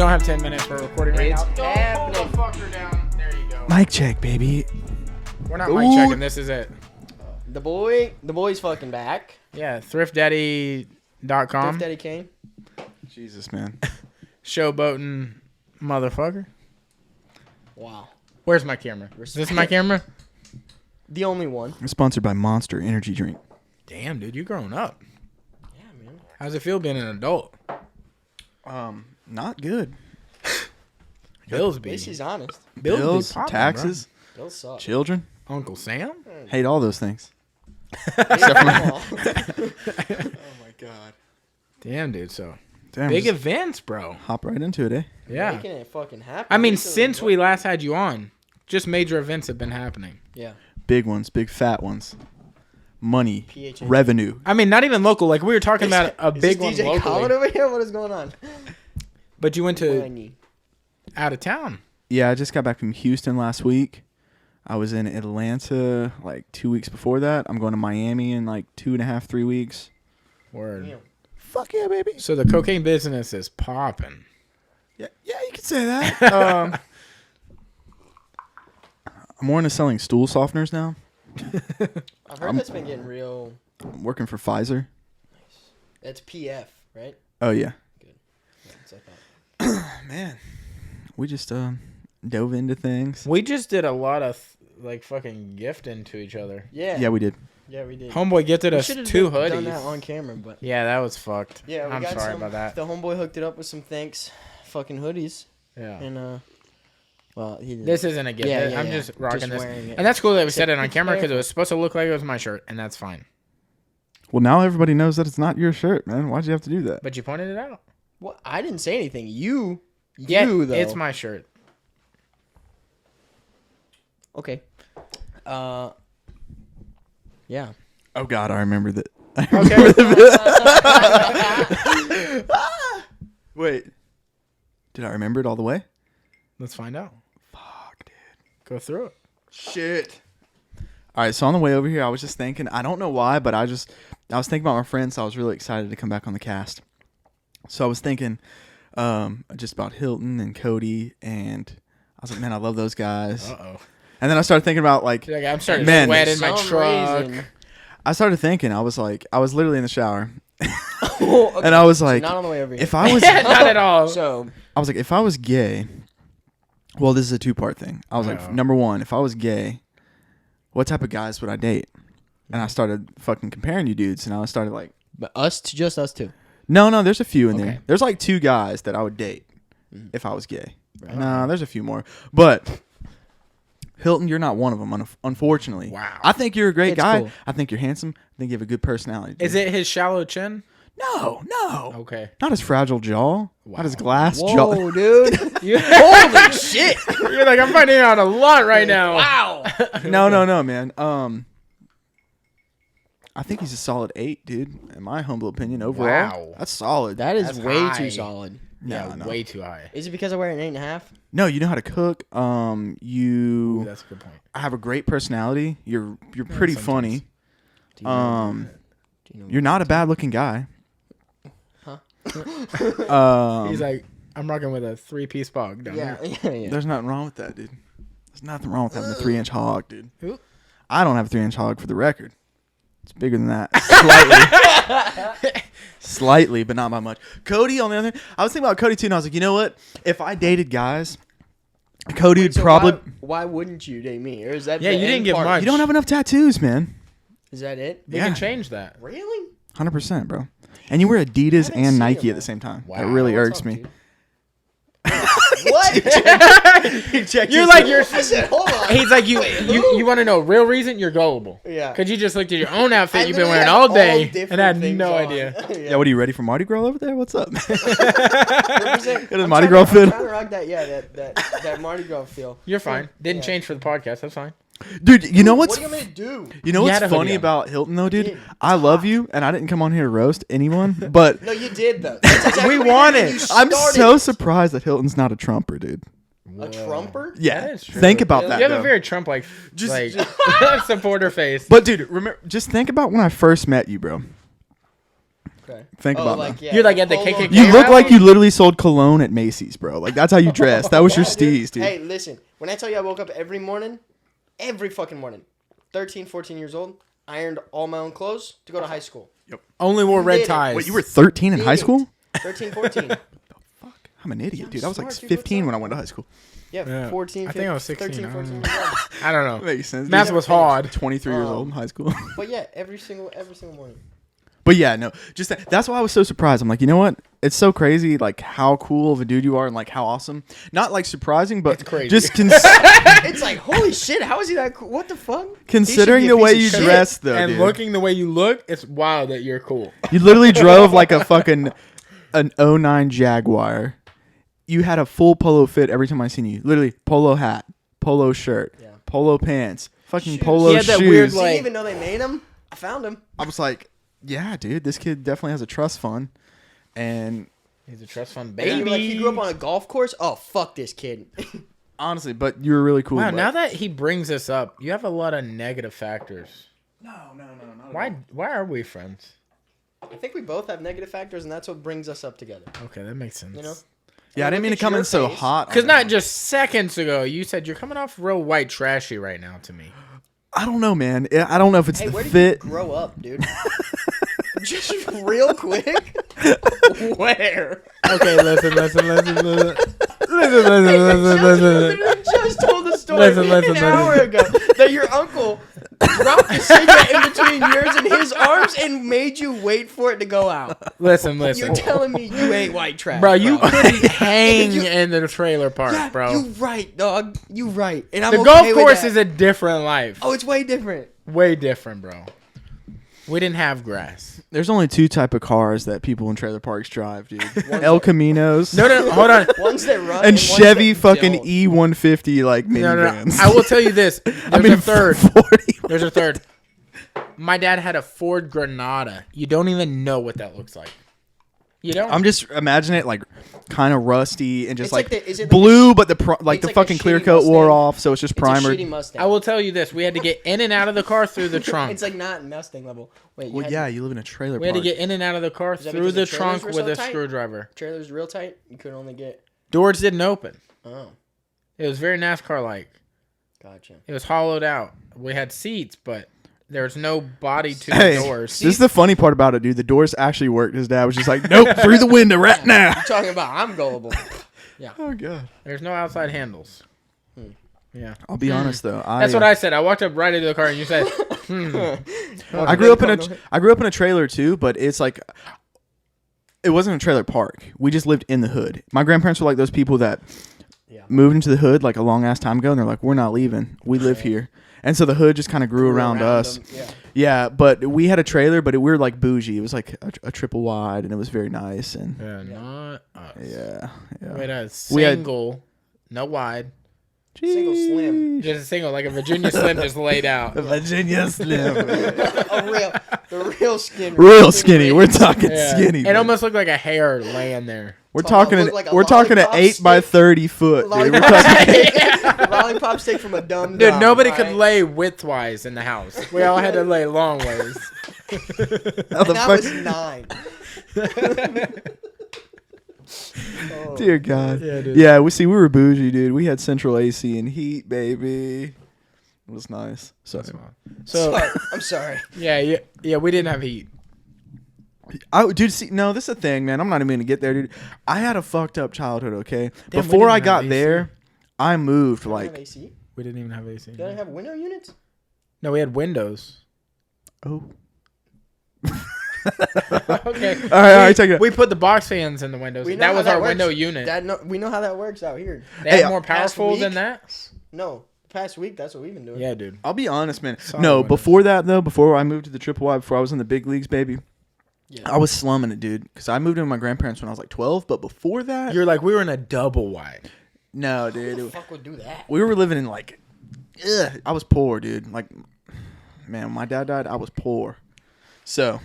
don't have 10 minutes for recording right now. It's happening. Hold the fucker down. There you go. Mic check, baby. We're not mic checking. This is it. The boy's fucking back. Yeah, thriftdaddy.com. Thrift Daddy Kane. Jesus, man. Showboating motherfucker. Wow. Where's my camera? Is this my camera? The only one. We're sponsored by Monster Energy Drink. Damn, dude, you grown up. Yeah, man. How's it feel being an adult? Not good. Bills At be. least he's honest. Bills, be popping, taxes, Bills suck. children. Uncle Sam? Hate all those things. Oh Oh my god. Damn, dude, so. Damn, Big just events, bro. hop right into it, eh? Yeah. Making it fucking happen. I mean, Recently, since what? we last had you on, just major events have been happening. Yeah. Big ones, big fat ones. Money, PHA. revenue. I mean, not even local. Like, we were talking about a big one DJ locally. Khaled over here? What is going on? But you went What do I to need? out of town. Yeah, I just got back from Houston last week. I was in Atlanta like 2 weeks before that. I'm going to Miami in like 2.5, 3 weeks. Word. Damn. Fuck yeah, baby. So the cocaine business is popping. Yeah, you could say that. I'm more into selling stool softeners now. I've heard that's been getting real. I'm working for Pfizer. That's PF, right? Oh, yeah. Good. Yeah, that's what I thought. Man, we just dove into things. We just did a lot of like fucking gifting to each other. Yeah. Yeah, we did. Yeah, we did. Homeboy gifted We us should've 2 done hoodies. that on camera, but Yeah, that was fucked. yeah, we I'm got sorry some, about that. The homeboy hooked it up with some thanks fucking hoodies, Yeah. and well, he didn't. This isn't a gift. Yeah, yeah, I'm yeah. just rocking Just this. wearing it. And that's cool that we Except said it on be camera because it careful. was supposed to look like it was my shirt, and that's fine. Well, now everybody knows that it's not your shirt, man. Why'd you have to do that? But you pointed it out. Well, I didn't say anything. You Yeah, though. it's my shirt. Okay. Yeah. Oh, God, I remember that. Okay. Wait. Did I remember it all the way? Let's find out. Fuck, dude. Go through it. Shit. All right, so on the way over here, I was just thinking, I don't know why, but I was thinking about my friends, so I was really excited to come back on the cast. So I was thinking just about Hylton and Cody, and I was like, man, I love those guys. Uh-oh. And then I started thinking about, like, Like, I'm starting Man, to sweat in my Some truck. reason- I started thinking, I was literally in the shower, Oh, okay. and I was So like, not on the way over here. if I was, Not at all. So I was like, if I was gay, well, this is a 2-part thing. I was like, Oh. number one, if I was gay, what type of guys would I date? And I started fucking comparing you dudes, and I started like, but just us two. no, there's a few in Okay. there. There's like 2 guys that I would date if I was gay. Right. No, there's a few more. But Hylton, you're not one of them, unfortunately. Wow. I think you're a great It's guy. cool. I think you're handsome. I think you have a good personality. Is it his shallow chin? No. Okay. Not his fragile jaw. Wow. Not his glass Whoa, jaw. dude. Holy shit! You're like, I'm finding out a lot right now. Wow. No, man. I think he's a solid 8, dude. In my humble opinion, overall, Wow. that's solid. That is That's way high. too solid. Yeah, No. way too high. Is it because I wear an 8.5? No, you know how to cook. Ooh, You that's a good point. have a great personality. You're pretty funny. Do you know- do you know- You're not a bad looking guy. Huh? He's like, I'm rocking with a 3-piece bog down Yeah, here. yeah. There's nothing wrong with that, dude. There's nothing wrong with having a 3-inch hog, dude. Ooh. I don't have a 3-inch hog for the record. It's bigger than that. Slightly. Slightly, but not by much. Cody, on the other hand, I was thinking about Cody too, and I was like, you know what? If I dated guys, Cody would So probably... Why wouldn't you date me? Or is that Yeah, the you didn't end get part? much. You don't have enough tattoos, man. Is that it? We Yeah. can change that. Really? 100%, bro. And you wear Adidas I haven't and seen Nike him, at the man. same time. Wow. That really What's irks up, me. dude? What? You're like, you're. I said, hold on. He's like, you want to know real reason? You're gullible. Yeah. Because you just looked at your own outfit I you've been literally wearing have all day different and had things no on. idea. Yeah, what are you ready for Mardi Gras over there? What's up? Represent- Got a I'm Mardi trying Gras to- I'm fit? trying to rock that, yeah, that Mardi Gras feel. You're fine. Didn't Yeah. change for the podcast. That's fine. Dude, you know What what's are you going to do? you know You what's had a hoodie funny on. about Hylton though, dude? did. I love you, and I didn't come on here to roast anyone, but No, you did, though. That's exactly We what you want did. it. You I'm started so it. surprised that Hylton's not a Trumper, dude. A Trumper? Yeah, That is true. think about You that. You have though. a very Trump-like supporter face. But dude, remember, just think about when I first met you, bro. Okay. Think about that. Yeah, you're like at the polo KKK. You look rally? like you literally sold cologne at Macy's, bro. Like that's how you dress. That was your steez, dude. Hey, listen. When I tell you I woke up every morning, every fucking morning, 13, 14 years old, ironed all my own clothes to go to high school. Only wore red Did it. ties. Wait, you were 13 in high school? 13, 14. Fuck, I'm an idiot, dude. I was like smart, dude. 15 when I What's went to high school. Yeah, 14, I think I was 16. 13, I 14 don't years know. old. I don't know. Makes sense. Math was hard. 23 years old in high school. But yeah, every single morning. But yeah, no, just that's why I was so surprised. I'm like, you know what? It's so crazy, like how cool of a dude you are, and like how awesome. Not like surprising, but It's crazy. just It's like, holy shit, how is he that cool? What the fuck? considering He should the be a way piece you of shit. dress, though, And dude. looking the way you look, it's wild that you're cool. You literally drove like a fucking an '09 Jaguar. You had a full polo fit every time I seen you. Literally, polo hat, polo shirt, polo pants, fucking Shoes. polo He had shoes. that weird, Didn't like- even know they made him. I found him. I was like, yeah, dude, this kid definitely has a trust fund, and He's a trust fund And baby. you were like, he grew up on a golf course? Oh, fuck this kid. honestly, but you were really cool. Wow, but- now that he brings this up, you have a lot of negative factors. no, not Why are we friends? I think we both have negative factors, and that's what brings us up together. Okay, that makes sense. You know? Yeah, I didn't mean to Look at come your in so face. hot. Because on not that. just seconds ago, you said you're coming off real white trashy right now to me. I don't know, man. I don't know if it's Hey, the where did fit. you grow up, dude? Just real quick. Where? Okay, listen. Literally just told the story an hour ago that your uncle dropped a cigarette in between yours and his arms and made you wait for it to go out. Listen. You're telling me you ate white trash, Bro, you couldn't hang You- in the trailer park, Yeah, bro. you right, dog. You right. And I'm The okay golf with course that. is a different life. Oh, it's way different. Way different, bro. We didn't have grass. There's only two type of cars that people in trailer parks drive, dude. El Caminos. No, hold on. Ones that run And ones Chevy that fucking don't. E150 like No. minivans. I will tell you this. There's I mean, a third. 40. There's a third. My dad had a Ford Granada. You don't even know what that looks like. You don't. I'm just imagining it like kind of rusty and just It's like, like is it like blue, but the it's the like a fucking clear shitty coat wore Mustang. off, so it's just It's primer. a shitty Mustang. I will tell you this. We had to get in and out of the car through the trunk. It's like not Mustang level. Wait, Well, yeah, you live in a trailer We had to park. get in and out of the car that through because the the trailers trunk were with so a tight? screwdriver. Trailer's real tight. You could only get. Doors didn't open. Oh, It was very NASCAR-like. gotcha. It was hollowed out. We had seats, but there was no body to Hey, the doors. this is the funny part about it, dude. The doors actually worked. His dad was just like, nope, through the window right now. You're talking about I'm gullible. Oh, God. There's no outside handles. Yeah. I'll be honest, though. That's what I said. I walked up right into the car and you said, I grew up in a trailer too, but it's like it wasn't a trailer park. We just lived in the hood. My grandparents were like those people that moved into the hood like a long ass time ago, and they're like, "We're not leaving. We live here." And so the hood just kind of grew around us. them, Yeah, but we had a trailer, but we were like bougie. It was like a triple wide, and it was very nice. And yeah, not us. yeah. We had a We had- single, no wide. Single slim. Just a single, like a Virginia Slim just laid out. Virginia Slim. The real skinny. Real skinny. We're talking Yeah. skinny. It man. almost looked like a hair laying there. We're Look talking an like a we're talking an lollipop 8 by stick. 30 foot, dude. We're Lollipop talking, Lollipop stick from a dumb Dude, dog, nobody could alright? lay widthwise in the house. We all had to lay long ways. how the And I fuck- was 9. Oh. Dear God. Yeah, dude. Yeah, we were bougie, dude. We had central AC and heat, baby. It was nice. So, So, I'm sorry. yeah, we didn't have heat. dude, see, no, this is a thing, man. I'm not even gonna get there, dude. I had a fucked up childhood. Okay, Damn, we before didn't I have got AC. there, I moved You don't have like. AC? We didn't even have AC. You don't have window units? No, we had windows. Oh. Okay. All right, take it. We put the box fans in the windows. We know That how was that our works. window unit. We know how that works out here. They Hey, had more past powerful week- than that? No, past week, that's what we've been doing. Yeah, dude. I'll be honest, man. Solid No, windows. before that though, before I moved to the Triple Y, before I was in the big leagues, baby, Yeah. I was slumming it, dude. Because I moved in with my grandparents when I was like 12. But before that, You're like, we were in a double wide. no, Who the dude. fuck would do that? We were living in like, I was poor, dude. Like, man, when my dad died, I was poor. So,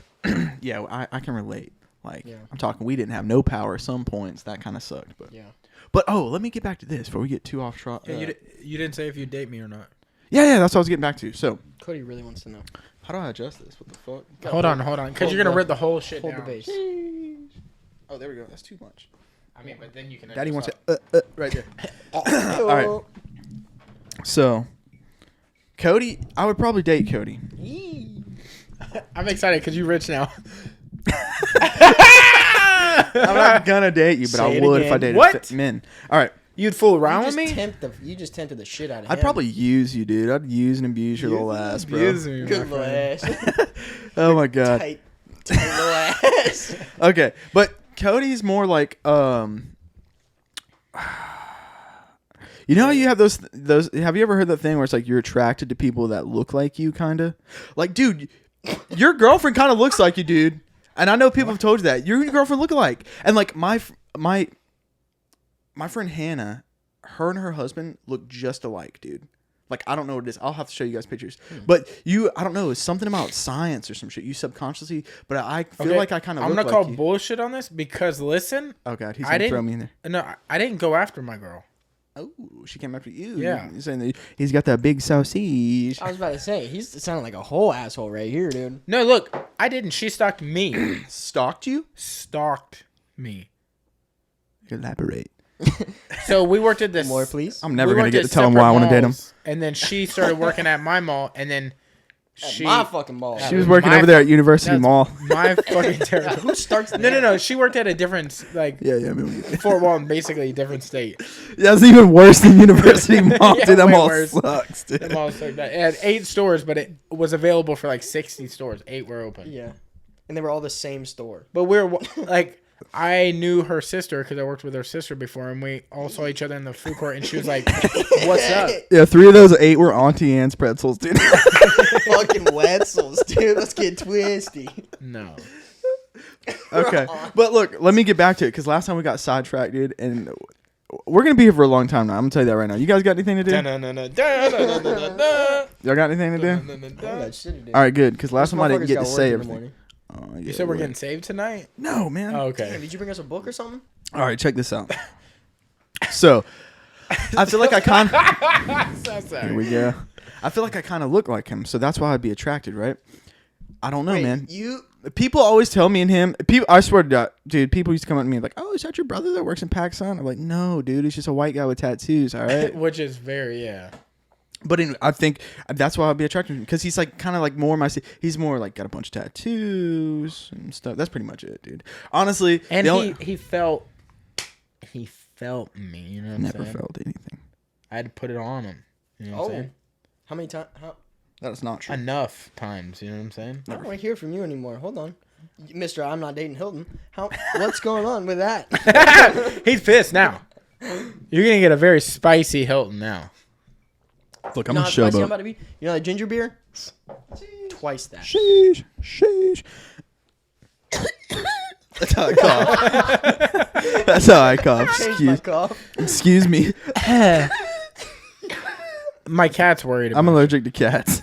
yeah, I can relate. Like, Yeah. I'm talking, we didn't have no power at some points. That kind of sucked. Yeah. But let me get back to this before we get too off track. You didn't say if you date me or not. Yeah, that's what I was getting back to. So, Cody really wants to know. How do I adjust this? What the fuck? Hold on, because you're gonna rip the whole shit Hold down. the base. Oh, there we go. That's too much. I mean, but then you can. Daddy wants it. it right there. All right. So, Cody, I would probably date Cody. I'm excited because you're rich now. I'm not gonna date you, but Say I it would if I again. dated What? men. All right. You'd fool around with me? You just tempted the shit out of him. I'd probably use you, dude. I'd use and abuse your little ass, bro. Abuse me, Good my little friend. ass. Oh my god. Tight little ass. Okay, but Cody's more like you know how you have those have you ever heard that thing where it's like you're attracted to people that look like you kind of? Like, dude, your girlfriend kind of looks like you, dude. And I know people have told you that. You and your girlfriend look alike. And like my friend Hannah, her and her husband look just alike, dude. Like, I don't know what it is. I'll have to show you guys pictures. But I don't know. It's something about science or some shit. You subconsciously, but I feel like I kind of I'm look gonna like call you. bullshit on this because listen. Oh god, he's I gonna throw didn't- me in there. No, I didn't go after my girl. Oh, she came after you. Yeah. You're saying that he's got that big sausage. I was about to say, he's sounding like a whole asshole right here, dude. No, look, I didn't. She stalked me. Stalked you? Stalked me. Elaborate. So we worked at this. More, please. I'm never we gonna worked get at to tell him why I want to date him. malls, And then she started working at my mall, and then she My fucking ball. She was working over there at University that's Mall. my fucking terrible. Who starts? No. She worked at a different Yeah. I mean, Fort Walton, basically a different state. that's even worse than University Mall. Yeah, Dude, that way mall worse. sucks, dude. The mall was like that. It had 8 stores, but it was available for like 60 stores. 8 were open. Yeah, and they were all the same store. But we were like, I knew her sister because I worked with her sister before, and we all saw each other in the food court, and she was like, "What's up?" Yeah, 3 of those 8 were Auntie Anne's pretzels, dude. Fucking Wetzels, dude. Let's get twisty. No. Okay, but look, let me get back to it because last time we got sidetracked, dude, and we're gonna be here for a long time now. I'm gonna tell you that right now. You guys got anything to do? Y'all got anything to do? I got shit to do. All right, good. Because last time I didn't Motherfuckers get got to work say in the everything. morning. Oh, yeah, You said we're right. getting saved tonight? No, man. Oh, Damn, okay. did you bring us a book or something? All right, check this out. So, I feel like I kind of. So sorry. Here we go. I feel like I kind of look like him, so that's why I'd be attracted, right? I don't know, Wait, man. You People always tell me and him. People, I swear to God, dude. People used to come up to me like, "Oh, is that your brother that works in Pakistan?" I'm like, "No, dude. He's just a white guy with tattoos." All right. Which is very, yeah. But anyway, I think that's why I'd be attracted to him because he's like kind of like more my. He's more like got a bunch of tattoos and stuff. That's pretty much it, dude. Honestly, And the only- he felt me, you know what I'm never saying? felt anything. I had to put it on him. You know what I'm saying? How many times? That's not true. Enough times, you know what I'm saying? I don't want to hear from you anymore. Hold on, Mister. I'm not dating Hilton. What's going on with that? He's pissed now. You're gonna get a very spicy Hilton now. Look, You I'm know a how spicy I'm showboat. about to be? You know that ginger beer? Twice that. Sheesh, sheesh. That's how I cough. That's how I cough. Change my cough. Excuse me. My cat's worried about I'm allergic to cats.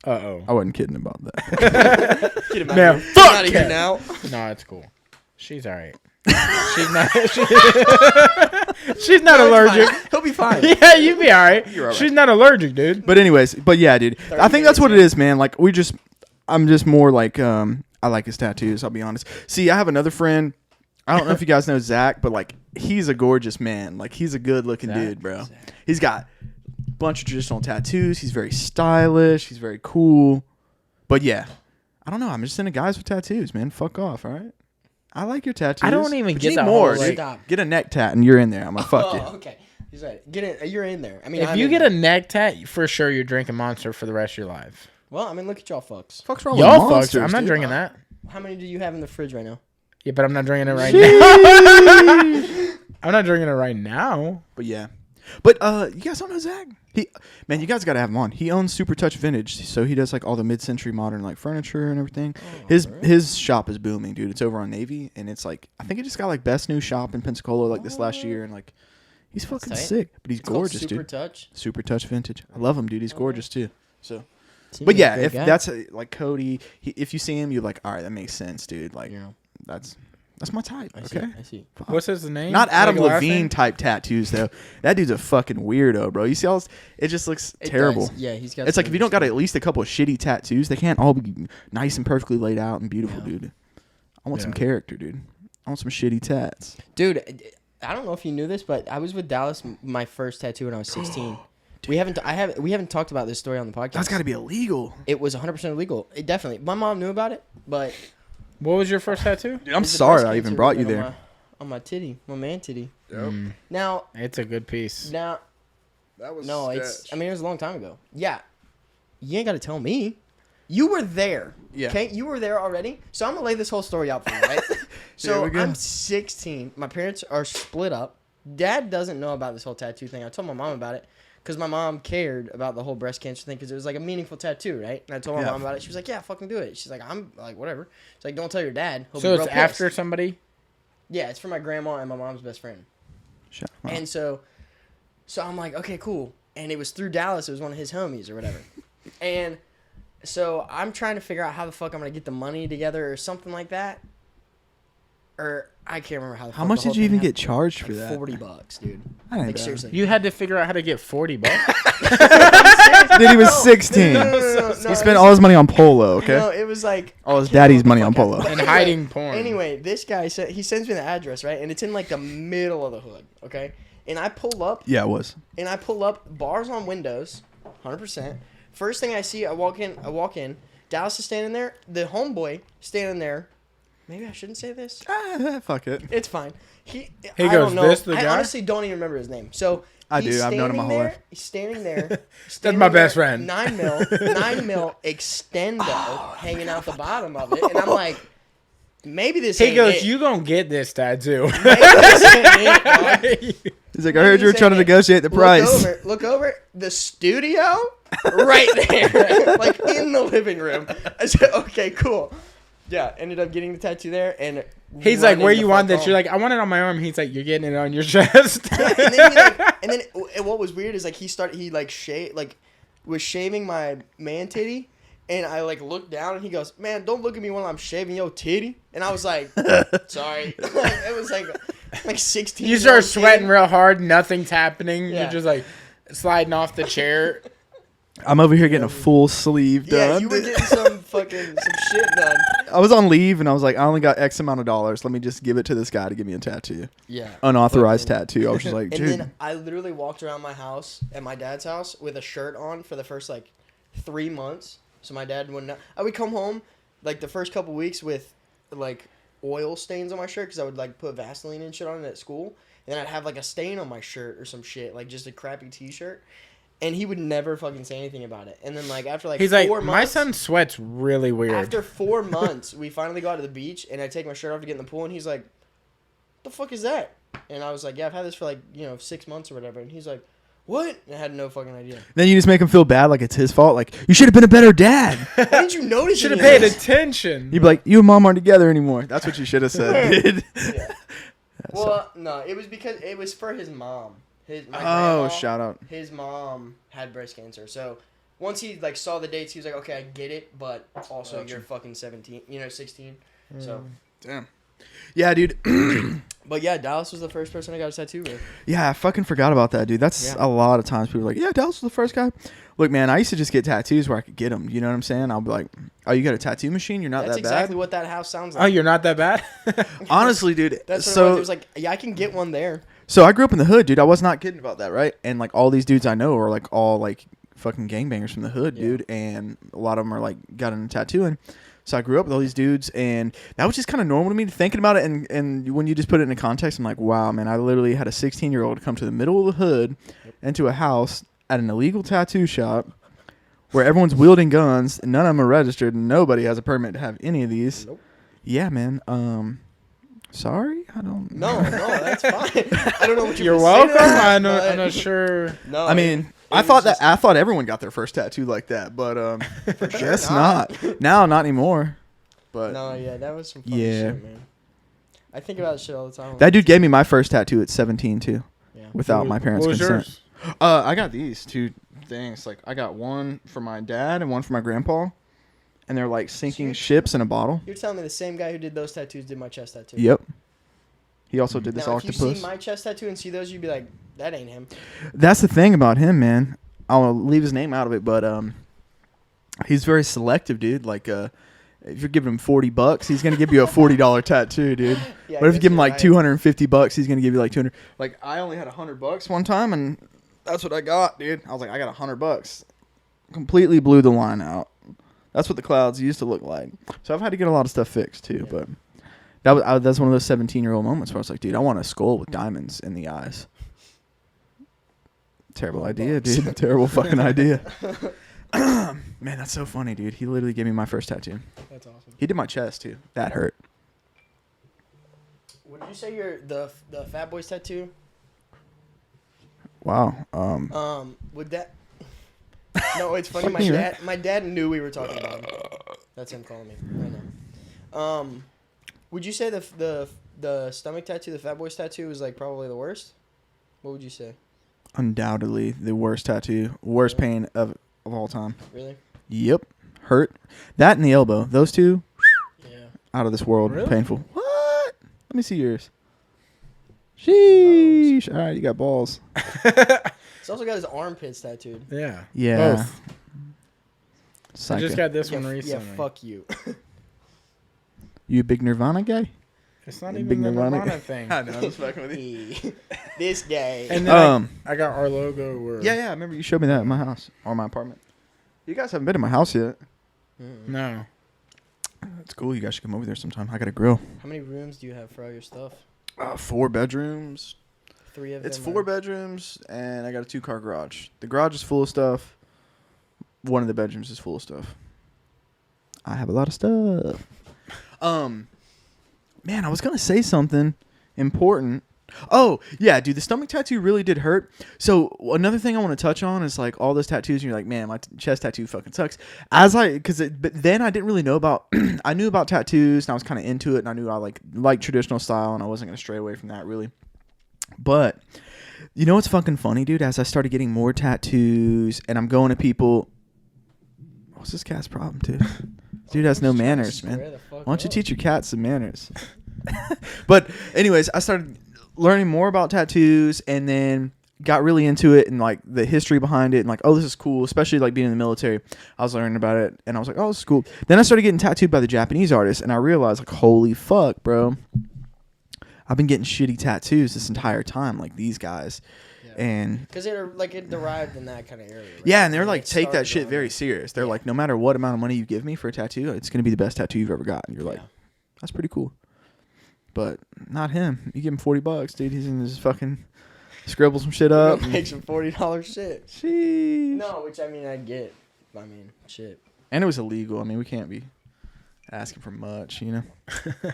Uh-oh. I wasn't kidding about that. Get him out Man, of here. fuck Get out of here cat. now. No, it's cool. She's all right. She's not allergic. He'll be fine. Yeah, you be all right. You're all right. She's not allergic, dude. But anyways, yeah, dude. I think that's what it is, man. Like I'm just more like I like his tattoos, I'll be honest. See, I have another friend. I don't know if you guys know Zach, but like he's a gorgeous man. Like he's a good looking Zach? dude, bro. He's got a bunch of traditional tattoos. He's very stylish. He's very cool. But yeah, I don't know. I'm just into guys with tattoos, man. Fuck off, all right? I like your tattoos. I don't even but get you that need more, whole, dude. like- Stop. Get a neck tat and you're in there. I'm gonna fuck you. Oh, okay. He's right. Get in. You're in there. I mean, If I'm you in get there. a neck tat, for sure you're drinking Monster for the rest of your life. Well, I mean, look at y'all fucks. Fuck's wrong Y'all with fucks. monsters, I'm not dude? drinking that. How many do you have in the fridge right now? Yeah, but I'm not drinking it right now. I'm not drinking it right now. But yeah. But you guys don't know Zach? You guys gotta have him on. He owns Super Touch Vintage, so he does like all the mid-century modern like furniture and everything. His shop is booming, dude. It's over on Navy, and it's like I think he just got like best new shop in Pensacola like this last year, and like he's fucking tight. sick. But he's It's called gorgeous, Super dude. Touch. Super Touch Vintage. I love him, dude. He's gorgeous too. So, Seems but like yeah, a great if guy. that's like Cody, if you see him, you're like, all right, that makes sense, dude. Like Yeah. that's That's my type. I see. Okay. I see. Fuck. What's his name? Not Adam Like, last Levine name? type tattoos though. That dude's a fucking weirdo, bro. You see all this? It just looks It terrible. does. Yeah, he's got. It's like some if you don't got interesting- at least a couple of shitty tattoos, they can't all be nice and perfectly laid out and beautiful, Yeah. dude. I want some Yeah. character, dude. I want some shitty tats. Dude, I don't know if you knew this, but I was with Dallas my first tattoo when I was 16. We haven't talked about this story on the podcast. That's got to be illegal. It was 100% illegal. It definitely. My mom knew about it, but What was your first tattoo? Dude, I'm it's a sorry breast I even cancer brought you treatment there. on my titty, my man titty. Yep. Now, It's a good piece. now, That was no, sketch. it's. I mean, it was a long time ago. Yeah, you ain't got to tell me. You were there. Yeah. Okay, you were there already. So I'm gonna lay this whole story out for you, right? So Here we go. I'm 16. My parents are split up. Dad doesn't know about this whole tattoo thing. I told my mom about it because my mom cared about the whole breast cancer thing because it was like a meaningful tattoo, right? And I told my Yeah. mom about it. She was like, "Yeah, fucking do it." She's like, "I'm like, whatever." She's like, "Don't tell your dad." He'll So be it's real pissed." after somebody? Yeah, it's for my grandma and my mom's best friend. Shut up. And so I'm like, okay, cool. And it was through Dallas. It was one of his homies or whatever. And so I'm trying to figure out how the fuck I'm going to get the money together or something like that. Or I can't remember how the fuck How much the whole did you thing even get happened. charged for Like that? $40, dude. That ain't Like, bad. seriously. You had to figure out how to get $40. Dude, he was 16. No, He spent all his money on polo, okay? No, it was like All his I can't daddy's remember money the on fuck polo. And hiding porn. Anyway, this guy said he sends me the address, right? And it's in like the middle of the hood, okay? And I pull up Yeah, it was. bars on windows, 100%. First thing I see, I walk in. Dallas is standing there. The homeboy standing there. Maybe I shouldn't say this. Fuck it. It's fine. I goes, don't know. "This the I guy?" honestly don't even remember his name. So I he's do. I've known him my standing whole there- life. He's standing there. That's my best friend. 9 mil extendo hanging out the bottom of it, and I'm like, maybe this. He ain't goes, it. "You gonna get this tattoo?" Maybe this ain't it, dog. He's like, I heard you were Maybe trying to this ain't it. negotiate the price. Look over the studio right there, like in the living room. I said, okay, cool. Yeah, ended up getting the tattoo there, and He's like, running "Where the you fuck want this?" home. You're like, "I want it on my arm." He's like, "You're getting it on your chest." and then what was weird is like was shaving my man titty, and I like looked down and he goes, "Man, don't look at me while I'm shaving your titty." And I was like, "Sorry." It was like 16. You start sweating real hard. Nothing's happening. Yeah. You're just like sliding off the chair. I'm over here getting a full sleeve Yeah, done. you were getting some shit done. I was on leave and I was like, I only got X amount of dollars. Let me just give it to this guy to give me a tattoo. Yeah. Unauthorized tattoo. I was just like, And dude. then I literally walked around my house at my dad's house with a shirt on for the first like 3 months. So my dad wouldn't know. I would come home like the first couple weeks with like oil stains on my shirt because I would like put Vaseline and shit on it at school. And then I'd have like a stain on my shirt or some shit, like just a crappy t-shirt. And he would never fucking say anything about it. And then like after like He's 4 like, months. "My son sweats really weird." After 4 months, we finally got to the beach, and I take my shirt off to get in the pool, and he's like, "The fuck is that?" And I was like, "Yeah, I've had this for like 6 months or whatever." And he's like, "What?" And I had no fucking idea. Then you just make him feel bad like it's his fault. Like, you should have been a better dad. Why didn't you notice? Should have any of paid this? attention. You'd be like, you and mom aren't together anymore. That's what you should have said, dude. Yeah. Well, no, it was because it was for his mom. My Oh, grandma, shout out. His mom had breast cancer, so once he like saw the dates, he was like, "Okay, I get it, but also Gotcha. you're fucking 17, 16." So, Damn. Yeah, dude. but yeah, Dallas was the first person I got a tattoo with. Yeah, I fucking forgot about that, dude. That's Yeah. a lot of times people are like, yeah, Dallas was the first guy. Look, man, I used to just get tattoos where I could get them. You know what I'm saying? I'll be like, oh, you got a tattoo machine? You're not That's that exactly bad? what that house sounds Oh, like. you're not that bad. Honestly, dude. That's what it was. so, It was like, yeah, I can get one there. so I grew up in the hood, dude. I was not kidding about that, right? And like all these dudes I know are like all like fucking gangbangers from the hood, Yeah. dude. And a lot of them are like got into tattooing. So I grew up with all these dudes, and that was just kind of normal to me. Thinking about it, and when you just put it into context, I'm like, wow, man, I literally had a 16-year-old come to the middle of the hood into a house at an illegal tattoo shop where everyone's wielding guns, and none of them are registered, and nobody has a permit to have any of these. Nope. Yeah, man. Sorry, I don't. No, that's fine. I don't know what You're were saying welcome. there, I'm but- not sure. No, I mean, it I was just- I thought everyone got their first tattoo like that, but For sure guess not. not. Now, not anymore. But No, yeah, that was some funny Yeah. shit, man. I think about that shit all the time. that dude gave me my first tattoo at 17 too, Yeah. without my parents' What was consent. yours? I got these two things. Like I got one for my dad and one for my grandpa, and they're like sinking Sweet. ships in a bottle. You're telling me the same guy who did those tattoos did my chest tattoo? Yep. He also did this Now, if you octopus. see my chest tattoo and see those, you'd be like, that ain't him. That's the thing about him, man. I'll leave his name out of it, but he's very selective, dude. Like, if you're giving him $40, he's gonna give you a $40 tattoo, dude. Yeah, But if you give him like right. $250, he's gonna give you like 200. Like, I only had $100 one time, and that's what I got, dude. I was like, I got $100. Completely blew the line out. That's what the clouds used to look like. So I've had to get a lot of stuff fixed too, but that's one of those 17-year-old moments where I was like, dude, I want a skull with diamonds in the eyes. Terrible idea, dude. Terrible fucking idea. Man, that's so funny, dude. He literally gave me my first tattoo. That's awesome. He did my chest too. That hurt. What did you say the Fat Boys tattoo? Wow. Would that... No, it's funny. My dad knew we were talking about him. That's him calling me right now. Would you say the stomach tattoo, the Fat Boys tattoo, was like probably the worst? What would you say? Undoubtedly the worst tattoo, worst pain of all time. Really? Yep. Hurt. That and the elbow. Those two, Yeah. out of this world. Really? Painful. What? Let me see yours. Sheesh. All right, you got balls. He's also got his armpits tattooed. Yeah. Yeah. Both. I Psycho. just got this Yeah, one yeah, recently. fuck you. You a big Nirvana guy? It's not Big even the Nirvana. Nirvana thing. I know. I'm just fucking with you. This guy. And then I got our logo. Where Yeah, I remember you showed me that at my house or my apartment. You guys haven't been to my house yet. No. That's cool. You guys should come over there sometime. I got a grill. How many rooms do you have for all your stuff? 4 bedrooms. 3 of It's them. 4 bedrooms, and I got a 2-car garage. The garage is full of stuff. One of the bedrooms is full of stuff. I have a lot of stuff. Man, I was gonna say something important. Oh, yeah, dude, the stomach tattoo really did hurt. So another thing I want to touch on is like all those tattoos, and you're like, man, my chest tattoo fucking sucks. But then I didn't really know about. I knew about tattoos, and I was kind of into it, and I knew I like traditional style, and I wasn't gonna stray away from that really. But you know what's fucking funny, dude? As I started getting more tattoos, and I'm going to people. What's this cat's problem, dude? Dude has no manners, man. Why don't you teach your cat some manners? But anyways, I started learning more about tattoos, and then got really into it and like the history behind it, and like, oh, this is cool, especially like being in the military. I was learning about it, and I was like, oh, this is cool. Then I started getting tattooed by the Japanese artists, and I realized like, holy fuck, bro, I've been getting shitty tattoos this entire time, like these guys. And because they're like it derived in that kind of area. Right? yeah, and they're When like, it take that started shit on very it. serious. They're like, no matter what amount of money you give me for a tattoo, it's gonna be the best tattoo you've ever got. And you're like, Yeah. that's pretty cool. But not him. You give him $40, dude. He's in his fucking scribble some shit up. Gonna make some $40 shit. Sheesh. No, which I mean I get. I mean shit. And it was illegal. I mean, we can't be asking for much, you know.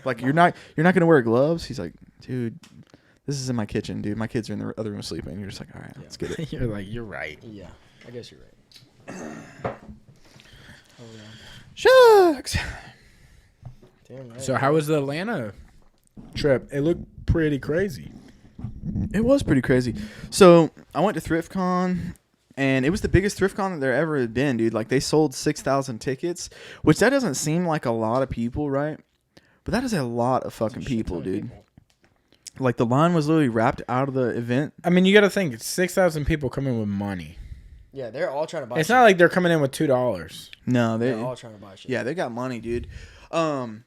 Like you're not gonna wear gloves. He's like, dude, this is in my kitchen, dude. My kids are in the other room sleeping. And you're just like, all right, let's get it. You're like, you're right. Yeah, I guess you're right. Oh yeah. Shucks. Damn right. So how was the Atlanta trip? It looked pretty crazy. It was pretty crazy. So I went to ThriftCon, and it was the biggest ThriftCon that there ever had been, dude. Like they sold 6,000 tickets, which that doesn't seem like a lot of people, right? But that is a lot of fucking people, dude. Like the line was literally wrapped out of the event. I mean, you got to think, it's 6,000 people coming with money. Yeah, they're all trying to buy. It's shit. not like they're coming in with $2. No, They're all trying to buy shit. Yeah, they got money, dude. And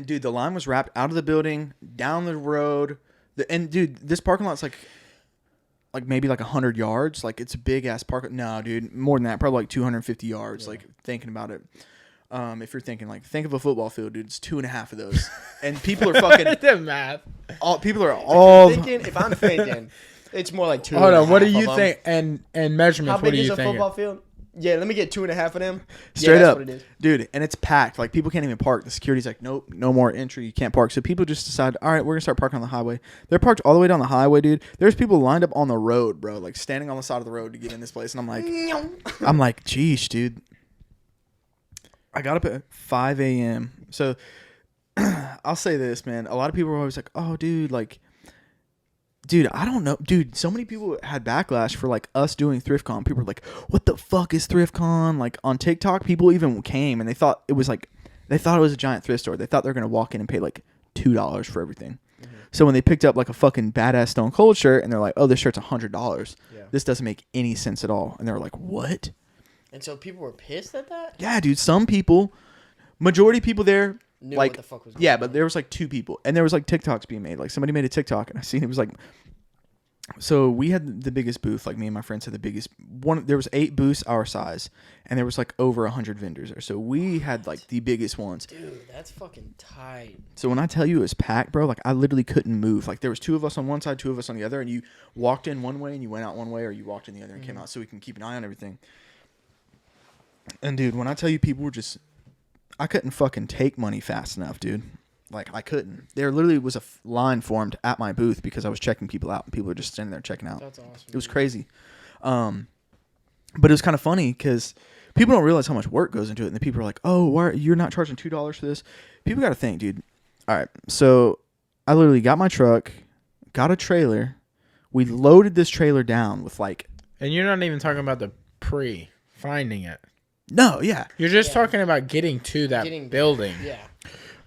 dude, the line was wrapped out of the building, down the road. And dude, this parking lot's like maybe like 100 yards. Like it's a big ass park. No, dude, more than that, probably like 250 yards. Yeah. Like thinking about it. If you're thinking like, think of a football field, dude. It's 2.5 of those, and people are fucking. The math. People are all. If I'm thinking, it's more like 2. Hold on, what do you think? And measurements, How what big do is you a think? football field? Yeah, let me get 2.5 of them. Straight that's up, what it is. dude, and it's packed. Like people can't even park. The security's like, nope, no more entry. You can't park. So people just decide, all right, we're gonna start parking on the highway. They're parked all the way down the highway, dude. There's people lined up on the road, bro, like standing on the side of the road to get in this place. And I'm like, geesh, dude. I got up at 5 a.m. So I'll say this, man. A lot of people were always like, oh, dude, like. Dude, I don't know. Dude, so many people had backlash for, like, us doing ThriftCon. People were like, what the fuck is ThriftCon? Like, on TikTok, people even came, and they thought it was, like, they thought it was a giant thrift store. They thought they were going to walk in and pay, like, $2 for everything. So when they picked up like a fucking badass Stone Cold shirt and they're like, oh, this shirt's $100. Yeah. This doesn't make any sense at all. And they were like, what? And so people were pissed at that? Yeah, dude. Some people, majority of people there, Knew like, what the fuck was going yeah, on. but there was like 2 people. And there was like TikToks being made. Like somebody made a TikTok and I seen it was like, so we had the biggest booth. Like me and my friends had the biggest one. There was 8 booths our size and there was like over 100 vendors there. So we had like the biggest ones. Dude, that's fucking tight. So when I tell you it was packed, bro, like I literally couldn't move. Like there was 2 of us on one side, 2 of us on the other, and you walked in one way and you went out one way, or you walked in the other and came out, so we can keep an eye on everything. And dude, when I tell you people were just, I couldn't fucking take money fast enough, dude. Like I couldn't. There literally was a line formed at my booth because I was checking people out, and people were just standing there checking out. That's awesome. It was crazy. But it was kind of funny because people don't realize how much work goes into it, and the people are like, "Oh, why you're not charging $2 for this?" People got to think, dude. All right, so I literally got my truck, got a trailer. We loaded this trailer down with like. And you're not even talking about the finding it. No, yeah. You're just talking about getting to that building. Yeah.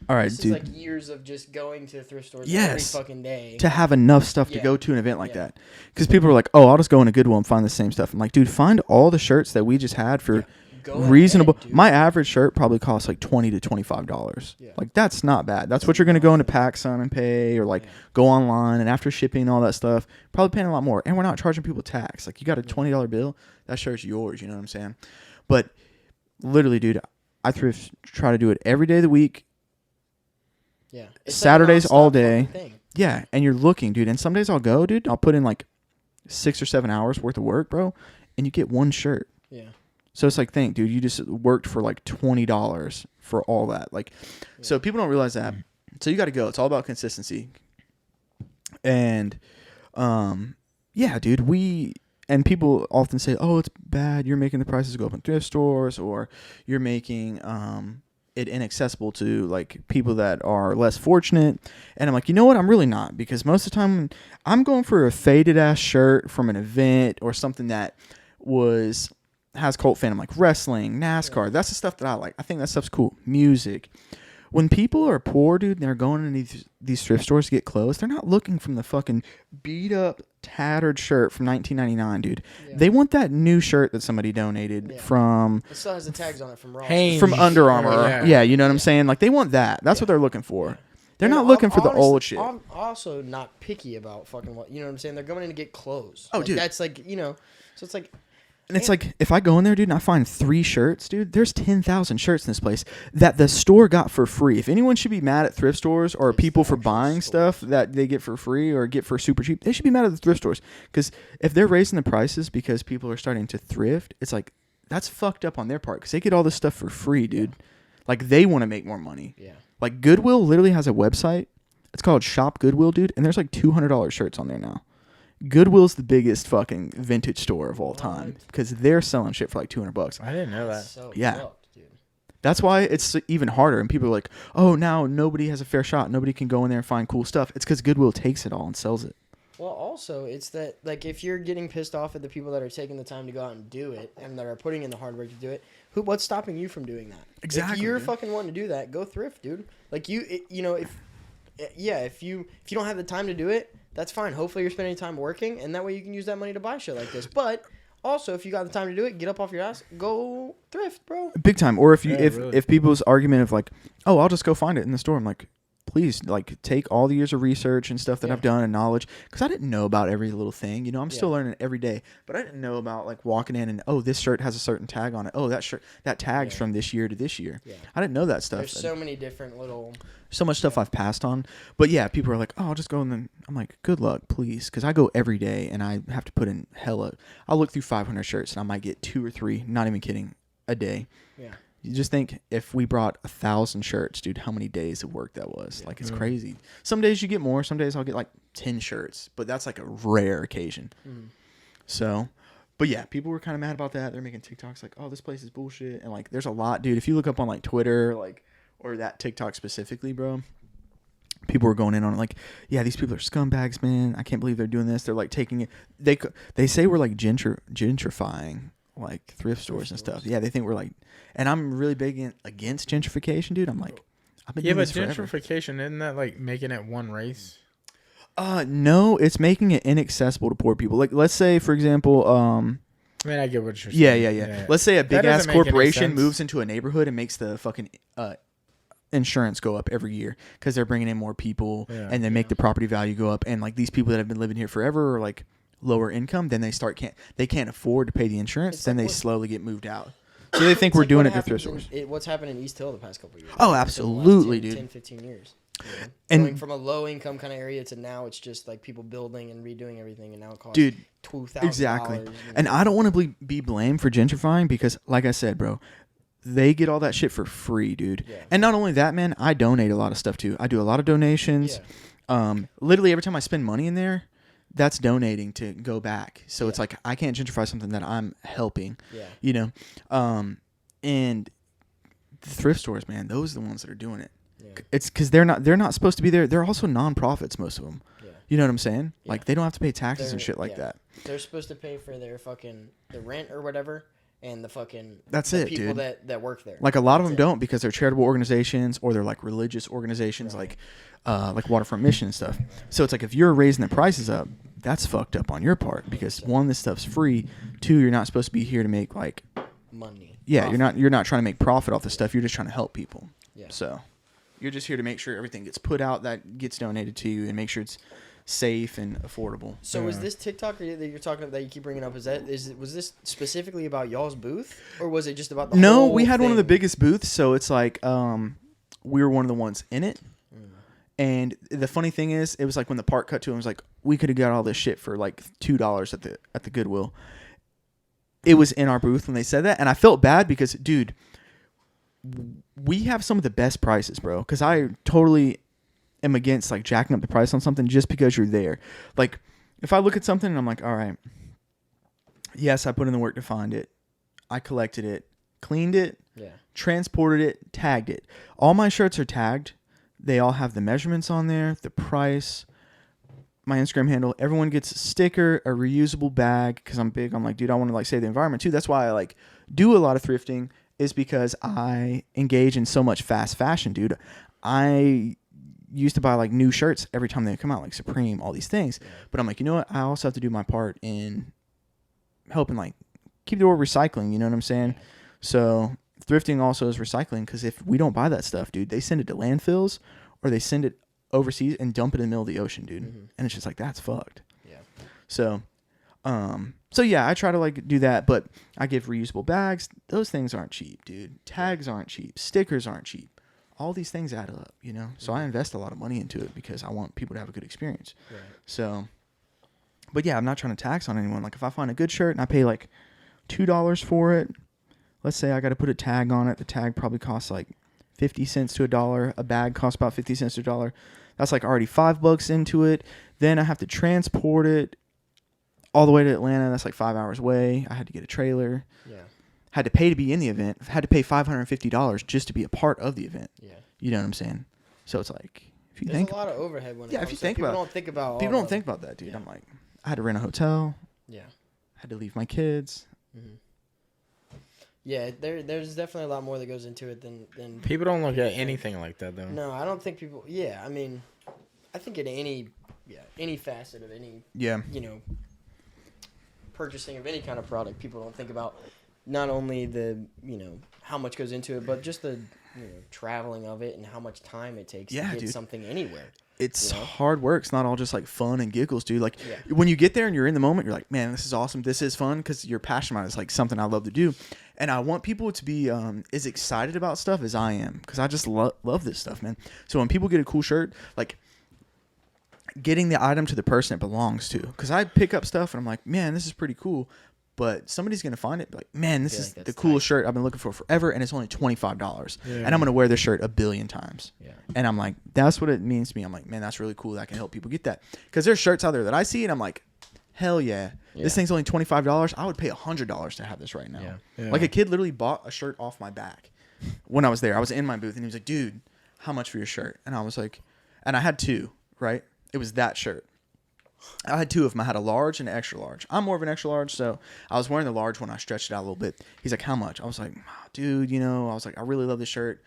All right, This dude. is like years of just going to thrift stores Yes. every fucking day. To have enough stuff to go to an event like that. Because people are like, oh, I'll just go in a Goodwill and find the same stuff. I'm like, dude, find all the shirts that we just had for reasonable. Ahead, my average shirt probably costs like $20 to $25. Yeah. Like, that's not bad. That's what you're going to go into PacSun and pay, or like go online, and after shipping and all that stuff, probably paying a lot more. And we're not charging people tax. Like, you got a $20 bill, that shirt's yours. You know what I'm saying? But literally, dude, I try to do it every day of the week. Yeah. Saturdays like all nonstop day. fucking thing. Yeah, and you're looking, dude. And some days I'll go, dude. I'll put in like 6 or 7 hours worth of work, bro, and you get one shirt. Yeah. So it's like, think, dude, you just worked for like $20 for all that. Like, so people don't realize that. So you got to go. It's all about consistency. And, yeah, dude, and people often say, oh, it's bad. You're making the prices go up in thrift stores, or you're making, it inaccessible to like people that are less fortunate. And I'm like, you know what? I'm really not, because most of the time I'm going for a faded ass shirt from an event or something that has cult fandom, like wrestling, NASCAR. That's the stuff that I like. I think that stuff's cool. Music. When people are poor, dude, and they're going into these thrift stores to get clothes, they're not looking from the fucking beat up, tattered shirt from 1999, dude. Yeah. They want that new shirt that somebody donated from. It still has the tags on it from Ross. From Under Armour. Yeah, you know what I'm saying? Like, they want that. That's what they're looking for. Yeah. They're not looking for the old shit. I'm also not picky about fucking what, you know what I'm saying? They're going in to get clothes. Oh, like, dude. That's like, you know, so it's like. And it's like, if I go in there, dude, and I find 3 shirts, dude, there's 10,000 shirts in this place that the store got for free. If anyone should be mad at thrift stores or people for buying stuff that they get for free or get for super cheap, they should be mad at the thrift stores. Because if they're raising the prices because people are starting to thrift, it's like, that's fucked up on their part, because they get all this stuff for free, dude. Like, they want to make more money. Yeah. Like, Goodwill literally has a website. It's called Shop Goodwill, dude, and there's like $200 shirts on there now. Goodwill's the biggest fucking vintage store of all time, because they're selling shit for like $200. I didn't know that. So yeah. fucked, dude. That's why it's even harder. And people are like, oh, now nobody has a fair shot. Nobody can go in there and find cool stuff. It's because Goodwill takes it all and sells it. Well, also, it's that, like, if you're getting pissed off at the people that are taking the time to go out and do it, and that are putting in the hard work to do it, what's stopping you from doing that? Exactly. If you're fucking wanting to do that, go thrift, dude. Like, you know, if you don't have the time to do it, that's fine. Hopefully you're spending time working, and that way you can use that money to buy shit like this. But also, if you got the time to do it, get up off your ass, go thrift, bro. Big time. Or if really. if people's argument of like, oh, I'll just go find it in the store, I'm like, please, like, take all the years of research and stuff that I've done and knowledge, because I didn't know about every little thing. You know, I'm still learning every day, but I didn't know about like walking in and, oh, this shirt has a certain tag on it. Oh, that tag's from this year to this year. Yeah. I didn't know that stuff. There's so many different little. So much stuff I've passed on. But yeah, people are like, oh, I'll just go, and then I'm like, good luck, please, because I go every day and I have to put in I'll look through 500 shirts and I might get 2 or 3, not even kidding, a day. Yeah. You just think, if we brought 1,000 shirts, dude, how many days of work that was. Like, it's crazy. Some days you get more. Some days I'll get like 10 shirts, but that's like a rare occasion. So, but yeah, people were kind of mad about that. They're making TikToks like, oh, this place is bullshit. And like, there's a lot, dude. If you look up on like Twitter, like, or that TikTok specifically, bro, people were going in on it like, yeah, these people are scumbags, man. I can't believe they're doing this. They're like taking it. They say we're like gentrifying like thrift stores and stuff. Yeah, they think we're like, and I'm really big against gentrification, dude. I'm like, I've been Yeah, doing but this forever. gentrification, isn't that like making it one race? No, it's making it inaccessible to poor people. Like, let's say, for example, I mean, I get what you're yeah, saying. yeah, yeah. Let's say a big ass doesn't make any corporation sense. moves into a neighborhood and makes the fucking insurance go up every year because they're bringing in more people, Yeah. and they make the property value go up. And like these people that have been living here forever are like lower income, then they can't afford to pay the insurance. It's Then like they what- slowly get moved out. So they think It's we're like doing what it to thrift happens stores. what's happened in East Hill the past couple of years? Oh, In the last absolutely, 10, dude. 10, 15 years. You know? And- Going from a low income kind of area to now it's just like people building and redoing everything, and now it costs Dude, $2,000. exactly. And I don't want to be blamed for gentrifying because, like I said, bro, they get all that shit for free, dude. Yeah. And not only that, man, I donate a lot of stuff too. I do a lot of donations. Yeah. Literally every time I spend money in there, that's donating to go back. So it's Yeah. like I can't gentrify something that I'm helping. Yeah. You know, and the thrift stores, man, those are the ones that are doing it. Yeah. It's because they're not supposed to be there. They're also nonprofits, most of them. Yeah. You know what I'm saying? Yeah. Like they don't have to pay taxes and They're- shit like yeah. that. They're supposed to pay for their fucking the rent or whatever, and the fucking That's the it, people dude. that work there. Like a lot of them That's it. don't because they're charitable organizations or they're like religious organizations, Right. like Waterfront Mission and stuff. So it's like if you're raising the prices up, that's fucked up on your part because one, this stuff's free. Two, you're not supposed to be here to make like Money. yeah, Profit. you're not trying to make profit off this stuff. You're just trying to help people. Yeah. So you're just here to make sure everything gets put out that gets donated to you and make sure it's safe and affordable. So is this TikTok that you're talking about that you keep bringing up? Was this specifically about y'all's booth, or was it just about the No, whole we had one of the thing? biggest booths, so it's like we were one of the ones in it. And the funny thing is, it was like when the part cut to it was like we could have got all this shit for like $2 at the Goodwill. It was in our booth when they said that, and I felt bad because, dude, we have some of the best prices, bro. Because I totally am against like jacking up the price on something just because you're there. Like, if I look at something and I'm like, all right, yes, I put in the work to find it, I collected it, cleaned it, Yeah. transported it, tagged it. All my shirts are tagged. They all have the measurements on there, the price, my Instagram handle. Everyone gets a sticker, a reusable bag, because I'm big on like, dude, I want to like save the environment too. That's why I like do a lot of thrifting, is because I engage in so much fast fashion, dude. I used to buy like new shirts every time they come out, like Supreme, all these things. But I'm like, you know what? I also have to do my part in helping like keep the world recycling. You know what I'm saying? So thrifting also is recycling, because if we don't buy that stuff, dude, they send it to landfills or they send it overseas and dump it in the middle of the ocean, dude. Mm-hmm. And it's just like, that's fucked. Yeah. So yeah, I try to like do that, but I give reusable bags. Those things aren't cheap, dude. Tags aren't cheap. Stickers aren't cheap. All these things add up, you know? So I invest a lot of money into it because I want people to have a good experience. Right. So, but yeah, I'm not trying to tax on anyone. Like if I find a good shirt and I pay like $2 for it, let's say I got to put a tag on it. The tag probably costs like 50 cents to $1. A bag costs about 50 cents to $1. That's like already $5 into it. Then I have to transport it all the way to Atlanta. That's like 5 hours away. I had to get a trailer. Yeah. Had to pay to be in the event. Had to pay $550 just to be a part of the event. Yeah. You know what I'm saying? So it's like, if you There's think, a lot of overhead when it Yeah, comes if you to think people about it. don't think about people all don't the- think about that, dude. Yeah. I'm like, I had to rent a hotel. Yeah. Had to leave my kids. Mm-hmm. Yeah, there's definitely a lot more that goes into it than People don't look at anything like that though. No, I don't think people. Yeah, I mean, I think in any facet of any Yeah. purchasing of any kind of product, people don't think about not only the how much goes into it, but just the traveling of it and how much time it takes Yeah, to get dude. something anywhere. It's You know? hard work. It's not all just like fun and giggles, dude. Like Yeah. when you get there and you're in the moment, you're like, man, this is awesome. This is fun because you're passionate about it. It's like something I love to do. And I want people to be as excited about stuff as I am, because I just love this stuff, man. So when people get a cool shirt, like getting the item to the person it belongs to. Because I pick up stuff and I'm like, man, this is pretty cool. But somebody's going to find it like, man, this feel is like the that's coolest tight. shirt I've been looking for forever. And it's only $25. Yeah. And I'm going to wear this shirt a billion times. Yeah. And I'm like, that's what it means to me. I'm like, man, that's really cool. That can help people get that. Because there's shirts out there that I see and I'm like, hell yeah. This thing's only $25. I would pay $100 to have this right now. Yeah. Yeah. Like a kid literally bought a shirt off my back when I was there. I was in my booth and he was like, dude, how much for your shirt? And I was like, and I had two, right? It was that shirt. I had two of them. I had a large and an extra large. I'm more of an extra large, so I was wearing the large one. I stretched it out a little bit. He's like, how much? I was like, dude, I was like, I really love this shirt.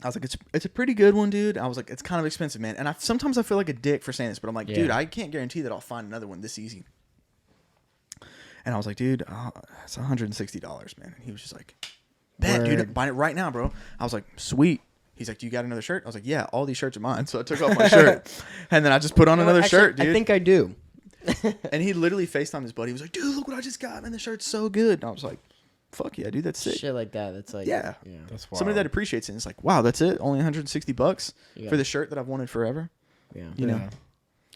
I was like, it's a pretty good one, dude. I was like, it's kind of expensive, man. And sometimes I feel like a dick for saying this, but I'm like, dude, I can't guarantee that I'll find another one this easy. And I was like, dude, it's $160, man. And he was just like, bet, dude, buy it right now, bro. I was like, sweet. He's like, do you got another shirt? I was like, yeah, all these shirts are mine. So I took off my shirt, and then I just put on another shirt, dude. I think I do. And he literally FaceTimed his buddy. He was like, dude, look what I just got, man. The shirt's so good. And I was like, fuck yeah, dude, that's sick. Shit like that. That's like, yeah. That's wild. Somebody that appreciates it. And it's like, wow, that's it. Only $160 for the shirt that I've wanted forever. Yeah. You know,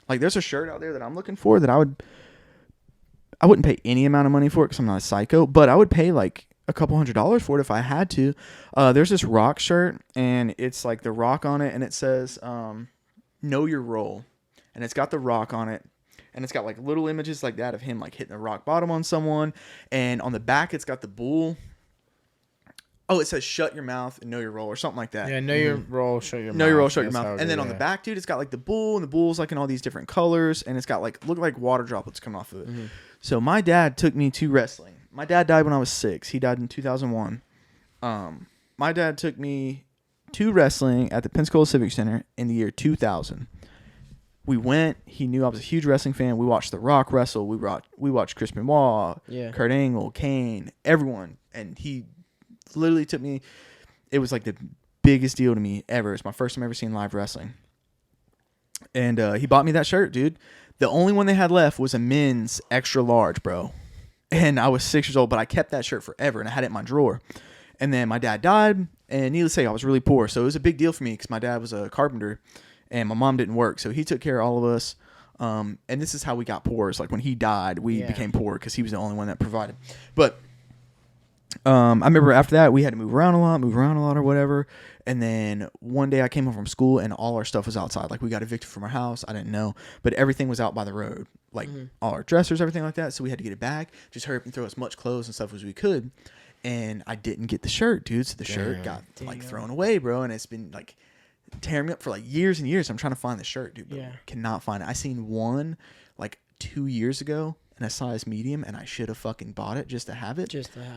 like there's a shirt out there that I'm looking for that I wouldn't pay any amount of money for it because I'm not a psycho, but I would pay like a couple $100s for it if I had to. There's this Rock shirt, and it's like the Rock on it, and it says know your role, and it's got the Rock on it, and it's got like little images like that of him like hitting the rock bottom on someone, and on the back it's got the bull. Oh, it says shut your mouth and know your role or something like that. Yeah, know your role, shut your mouth. Know your role, shut your mouth. And then on the back, dude, it's got like the bull, and the bull's like in all these different colors, and it's got like look like water droplets coming off of it. So my dad took me to wrestling. My dad died when I was 6. He died in 2001. My dad took me to wrestling at the Pensacola Civic Center in the year 2000. We went. He knew I was a huge wrestling fan. We watched The Rock wrestle. We watched Chris Benoit, Kurt Angle, Kane, everyone. And he literally took me. It was like the biggest deal to me ever. It's my first time ever seeing live wrestling. And he bought me that shirt, dude. The only one they had left was a men's extra large, bro. And I was 6 years old, but I kept that shirt forever, and I had it in my drawer. And then my dad died, and needless to say, I was really poor. So it was a big deal for me because my dad was a carpenter, and my mom didn't work. So he took care of all of us. And this is how we got poor. It's like when he died, we became poor because he was the only one that provided. But I remember after that, we had to move around a lot or whatever. And then one day I came home from school, and all our stuff was outside. Like we got evicted from our house. I didn't know. But everything was out by the road. Like all our dressers, everything like that. So we had to get it back. Just hurry up and throw as much clothes and stuff as we could. And I didn't get the shirt, dude. So the shirt got like thrown away, bro. And it's been like tearing me up for like years and years. I'm trying to find the shirt, dude. But cannot find it. I seen one like 2 years ago in a size medium, and I should have fucking bought it just to have it.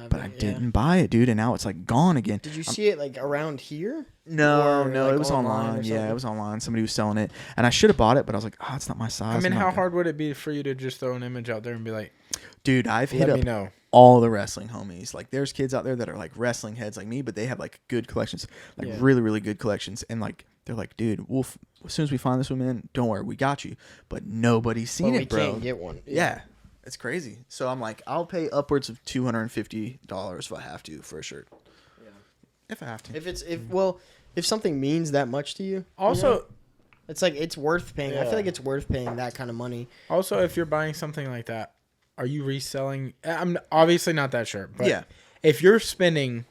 But I didn't buy it, dude. And now it's like gone again. Did you see it like around here? No, like it was online. Yeah, it was online. Somebody was selling it, and I should have bought it, but I was like, oh, it's not my size. I mean, how hard would it be for you to just throw an image out there and be like, dude, I've hit up all the wrestling homies. Like, there's kids out there that are like wrestling heads like me, but they have like good collections, like really, really good collections. And like, they're like, dude, as soon as we find this one, man, don't worry, we got you. But nobody's seen it, bro. We can't get one. Yeah. It's crazy. So I'm like, I'll pay upwards of $250 if I have to for a shirt. Yeah. If I have to. If something means that much to you. Also, it's like it's worth paying. I feel like it's worth paying that kind of money. Also, if you're buying something like that, are you reselling? I'm obviously not that shirt, but if you're spending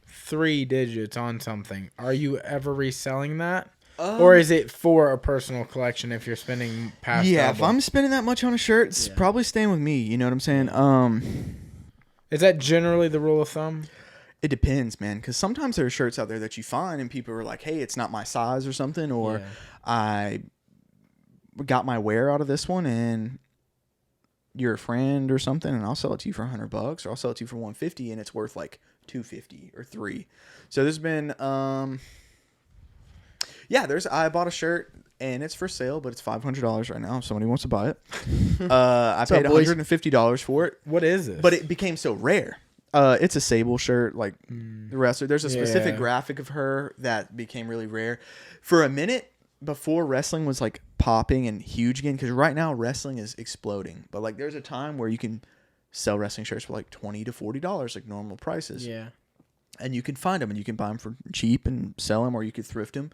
3 digits on something, are you ever reselling that? Or is it for a personal collection if you're spending past double? If I'm spending that much on a shirt, it's probably staying with me. You know what I'm saying? Is that generally the rule of thumb? It depends, man. Because sometimes there are shirts out there that you find and people are like, hey, it's not my size or something. Or I got my wear out of this one and you're a friend or something, and I'll sell it to you for $100 or I'll sell it to you for $150 and it's worth like $250 or $3. So there's been... I bought a shirt and it's for sale, but it's $500 right now if somebody wants to buy it. I paid $150 for it. What is this? But it became so rare. It's a Sable shirt, like the wrestler. There's a specific graphic of her that became really rare. For a minute before wrestling was like popping and huge again, because right now wrestling is exploding. But like there's a time where you can sell wrestling shirts for like $20 to $40, like normal prices. Yeah. And you can find them and you can buy them for cheap and sell them, or you could thrift them.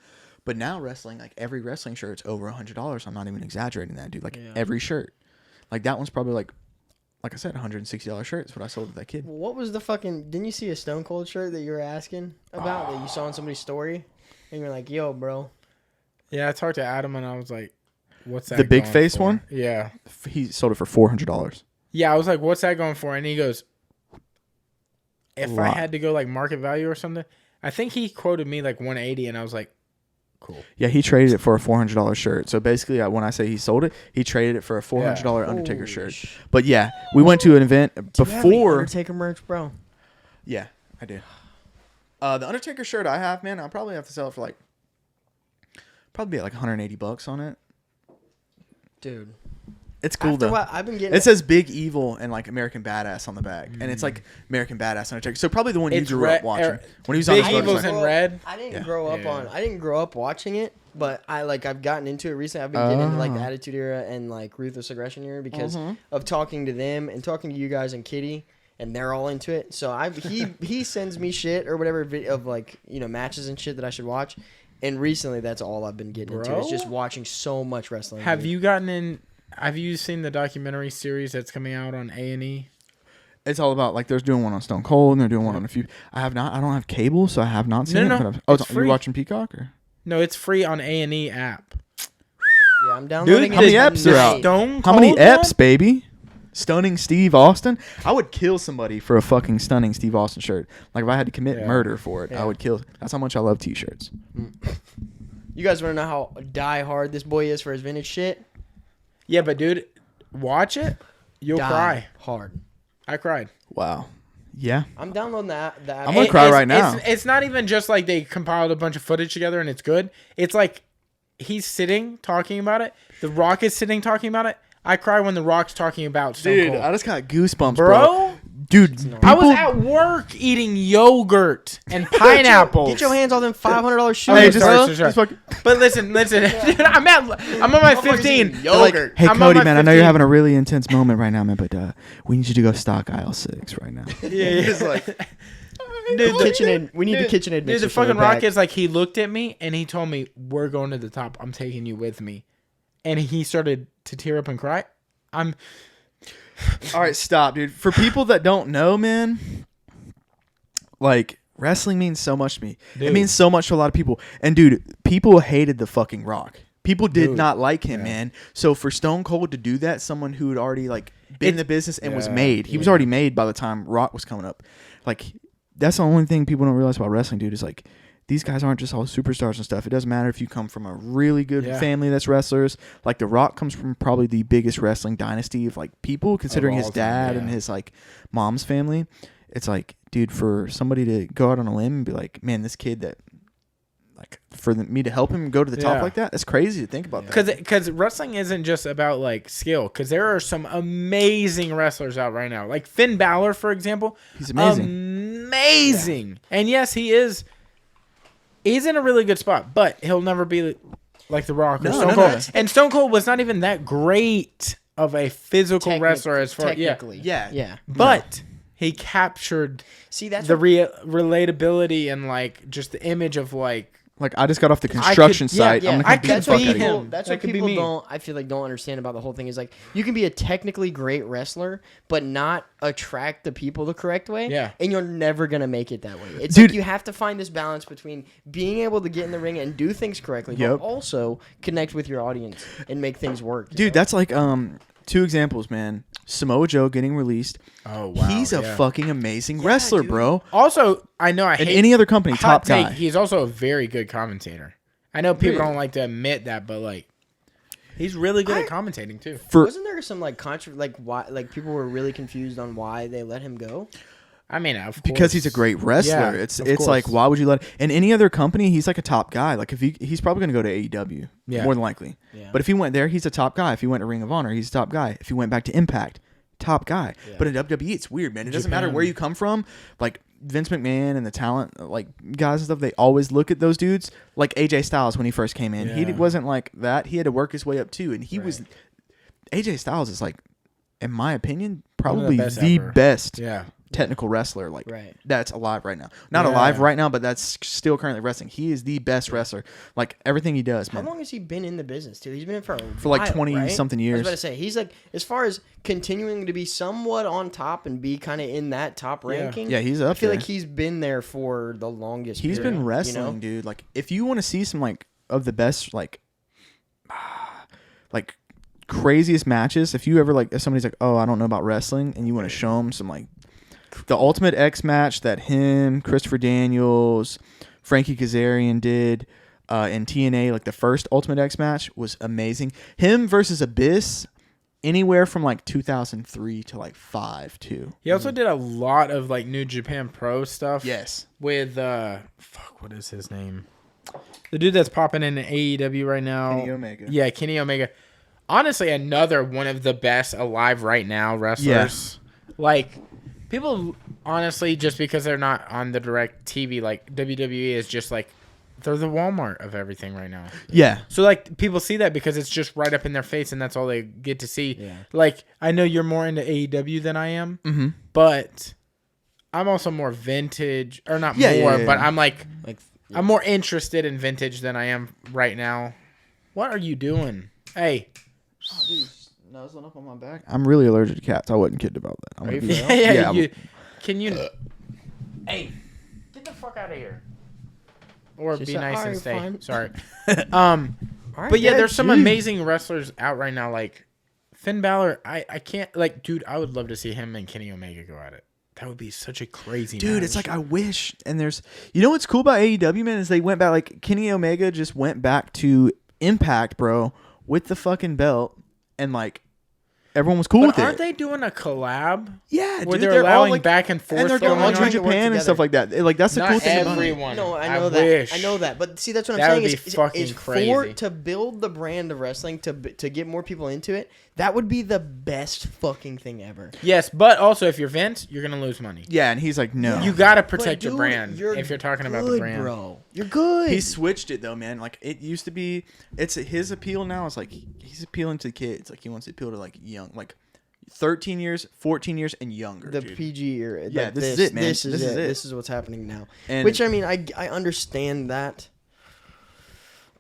But now wrestling, like every wrestling shirt's over $100. I'm not even exaggerating that, dude. Like every shirt. Like that one's probably like I said, $160 shirt. That's what I sold to that kid. What was the fucking... Didn't you see a Stone Cold shirt that you were asking about that you saw in somebody's story? And you're like, yo, bro. Yeah, I talked to Adam and I was like, what's that The big face for? one? Yeah. He sold it for $400. Yeah, I was like, what's that going for? And he goes, if I had to go like market value or something, I think he quoted me like 180 and I was like, cool. Yeah, he traded it for a $400 shirt. So basically, when I say he sold it, he traded it for a $400 Undertaker shirt. But yeah, we went to an event before. Undertaker merch, bro. Yeah, I do. The Undertaker shirt I have, man, I'll probably have to sell it for like probably like $180 on it. Dude. It's cool though. I've been getting it says Big Evil and like American Badass on the back, and it's like American Badass Undertaker. So probably the one you grew up watching when he was on Big Evil's in red. I didn't grow up on. I didn't grow up watching it, but I've gotten into it recently. I've been getting into like the Attitude Era and like Ruthless Aggression Era because of talking to them and talking to you guys and Kitty, and they're all into it. So he sends me shit or whatever of like matches and shit that I should watch, and recently that's all I've been getting into. It's just watching so much wrestling. Have you seen the documentary series that's coming out on A&E? It's all about like they're doing one on Stone Cold and they're doing one on a few. I don't have cable, so I have not seen it. No, but you're watching Peacock or? No, it's free on A&E app. Yeah, I'm downloading. Dude, how many eps are out? How many eps, baby? Stunning Steve Austin. I would kill somebody for a fucking Stunning Steve Austin shirt. Like if I had to commit murder for it, I would kill. That's how much I love T-shirts. You guys want to know how die hard this boy is for his vintage shit? Yeah, but dude, watch it. You'll cry hard. I cried. Wow. Yeah. I'm downloading that. I'm gonna cry right now. It's not even just like they compiled a bunch of footage together and it's good. It's like he's sitting talking about it. The Rock is sitting talking about it. I cry when The Rock's talking about Stone Cold. Dude, I just got goosebumps, bro. Dude, I was at work eating yogurt and pineapples. Get your hands on them $500 shoes. Hey, just but listen. Dude, I'm on my 15. Yogurt. Hey, Cody, man, I know you're having a really intense moment right now, man, but we need you to go stock aisle 6 right now. It's like, dude, we need the kitchen admission. Dude, the fucking Rock is like, he looked at me and he told me, we're going to the top. I'm taking you with me. And he started to tear up and cry. All right, stop, dude. For people that don't know, man, like, wrestling means so much to me. Dude. It means so much to a lot of people. And, dude, people hated the fucking Rock. People did not like him, man. So for Stone Cold to do that, someone who had already, like, been in the business and was made. He was already made by the time Rock was coming up. Like, that's the only thing people don't realize about wrestling, dude, is, like, these guys aren't just all superstars and stuff. It doesn't matter if you come from a really good family that's wrestlers. Like, The Rock comes from probably the biggest wrestling dynasty of, like, people, considering his dad and his, like, mom's family. It's like, dude, for somebody to go out on a limb and be like, man, this kid that, like, for me to help him go to the top like that, that's crazy to think about that. Because wrestling isn't just about, like, skill. Because there are some amazing wrestlers out right now. Like, Finn Balor, for example. He's amazing. Amazing. Yeah. And, yes, he is. He's in a really good spot, but he'll never be like The Rock or Stone Cold. No. And Stone Cold was not even that great of a physical wrestler as far technically. Yeah. But he captured the relatability and like just the image of like I just got off the construction site. Yeah. I'm gonna beat the fuck out of you. That's what people don't understand about the whole thing is like you can be a technically great wrestler but not attract the people the correct way. Yeah. And you're never gonna make it that way. It's like you have to find this balance between being able to get in the ring and do things correctly, but also connect with your audience and make things work. Dude, that's like 2 examples, man. Samoa Joe getting released. Oh wow, he's a fucking amazing wrestler, dude. Bro. Also, I know I hate any other company top guy. He's also a very good commentator. I know people don't like to admit that, but like, he's really good at commentating too. Wasn't there some like why people were really confused on why they let him go? I mean, of course. Because he's a great wrestler. It's like, why would you let? In any other company, he's like a top guy. Like if he's probably going to go to AEW, more than likely. Yeah. But if he went there, he's a top guy. If he went to Ring of Honor, he's a top guy. If he went back to Impact, top guy. Yeah. But in WWE, it's weird, man. It doesn't matter where you come from. Like Vince McMahon and the talent, like guys and stuff, they always look at those dudes. Like AJ Styles when he first came in, he wasn't like that. He had to work his way up too, and he was. AJ Styles is like, in my opinion, probably the best. Technical wrestler that's alive right now. Not alive right now, but that's still currently wrestling. He is the best wrestler. Like everything he does, man. How long has he been in the business too? He's been in for like 20 something years. I was about to say he's like, as far as continuing to be somewhat on top and be kind of in that top ranking. Yeah, he's up. I feel like he's been there for the longest. He's been wrestling, dude. Like if you want to see some like of the best like craziest matches, if you ever like if somebody's like, oh, I don't know about wrestling, and you want to show them some like. The Ultimate X match that him, Christopher Daniels, Frankie Kazarian did in TNA, like the first Ultimate X match was amazing. Him versus Abyss anywhere from like 2003 to like 5 too. He also did a lot of like New Japan Pro stuff. Yes. With what is his name? The dude that's popping in AEW right now. Kenny Omega. Yeah, Kenny Omega. Honestly, another one of the best alive right now wrestlers. Yeah. Like, people, honestly, just because they're not on the direct TV, like, WWE is just, like, they're the Walmart of everything right now. Yeah. So, like, people see that because it's just right up in their face, and that's all they get to see. Yeah. Like, I know you're more into AEW than I am, but I'm also more vintage, or not but I'm, I'm more interested in vintage than I am right now. What are you doing? Hey. Oh, dude, nuzzling up on my back. I'm really allergic to cats. I wasn't kidding about that. Can you? Hey, get the fuck out of here. Or be nice and stay. Fine. Sorry. But yeah, there's some amazing wrestlers out right now. Like Finn Balor. I can't. Like, dude, I would love to see him and Kenny Omega go at it. That would be such a crazy dude. match. It's like I wish. And there's, you know what's cool about AEW, man, is they went back. Like Kenny Omega just went back to Impact, bro, with the fucking belt, and like everyone was cool with it. Aren't they doing a collab? Yeah, dude, where they're allowing like, back and forth, and they're going on Japan and stuff like that. Like that's the Not cool thing about it. Everyone. No, I know that. Wish. I know that. But see, that's what that I'm saying. Would be fucking crazy. To build the brand of wrestling, to get more people into it. That would be the best fucking thing ever. Yes, but also if you're Vince, you're gonna lose money. Yeah, and he's like, no. You gotta protect your brand if you're talking about the brand, bro. You're good. He switched it though, man. Like it used to be. It's his appeal now. It's like he's appealing to kids. Like he wants to appeal to like young, like 13 years, 14 years, and younger. The dude. PG era. Yeah, this is it, man. This is it. This is what's happening now. And which I mean, I understand that,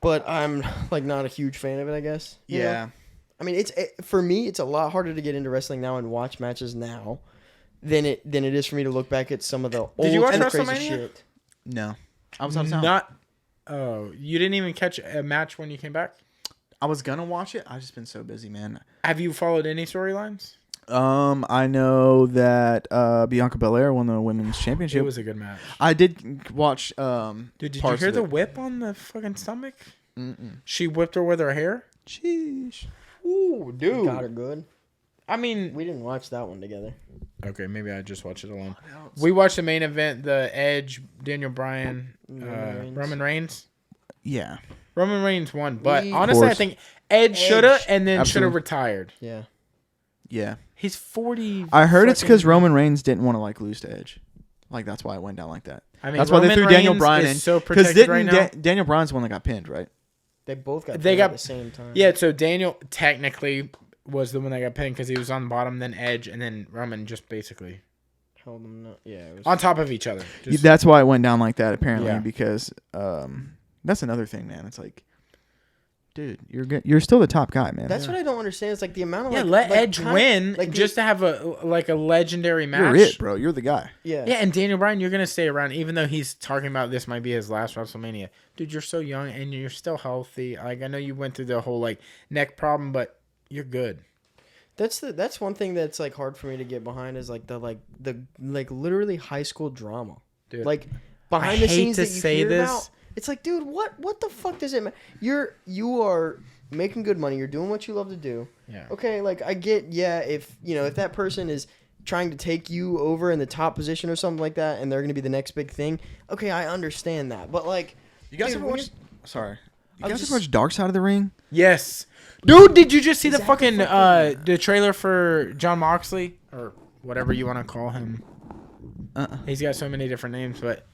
but I'm like not a huge fan of it. I guess. Yeah. You know? I mean, for me, it's a lot harder to get into wrestling now and watch matches now than it is for me to look back at some of the old and crazy shit. No, I was out of town. Not. Oh, you didn't even catch a match when you came back? I was gonna watch it. I've just been so busy, man. Have you followed any storylines? I know that Bianca Belair won the women's championship. It was a good match. I did watch. Dude, did you hear the whip on the fucking stomach? Mm-mm. She whipped her with her hair. Sheesh. Ooh, dude. Got her good. I mean, we didn't watch that one together. Okay, maybe I just watched it alone. We watched the main event, the Edge, Daniel Bryan, Roman Reigns. Yeah. Roman Reigns won, but honestly, I think Edge shoulda and then shoulda retired. Yeah. Yeah. He's 40. I heard it's because Roman Reigns didn't want to like lose to Edge. Like that's why it went down like that. I mean, that's why they threw Daniel Bryan in. So protected right now. Daniel Bryan's the one that got pinned, right? They both got pinned at the same time. Yeah, so Daniel technically was the one that got pinned because he was on the bottom, then Edge, and then Roman just basically held them. Yeah, it was on top of each other. That's why it went down like that, apparently, because that's another thing, man. It's like, dude, you're still the top guy, man. That's what I don't understand. It's like the amount of let Edge win just to have a legendary match. You're it, bro. You're the guy. Yeah. Yeah, and Daniel Bryan, you're gonna stay around, even though he's talking about this might be his last WrestleMania. Dude, you're so young and you're still healthy. Like I know you went through the whole like neck problem, but you're good. That's one thing that's like hard for me to get behind is like the literally high school drama. Dude, like behind the scenes that you hear about. It's like, dude, what the fuck does it matter? You are making good money. You're doing what you love to do. Yeah. Okay, like I get, if that person is trying to take you over in the top position or something like that, and they're gonna be the next big thing. Okay, I understand that, but like, you guys ever watch? Sorry, you guys ever watch Dark Side of the Ring? Yes. Dude, did you just see the fucking the trailer for John Moxley or whatever you want to call him? He's got so many different names, but.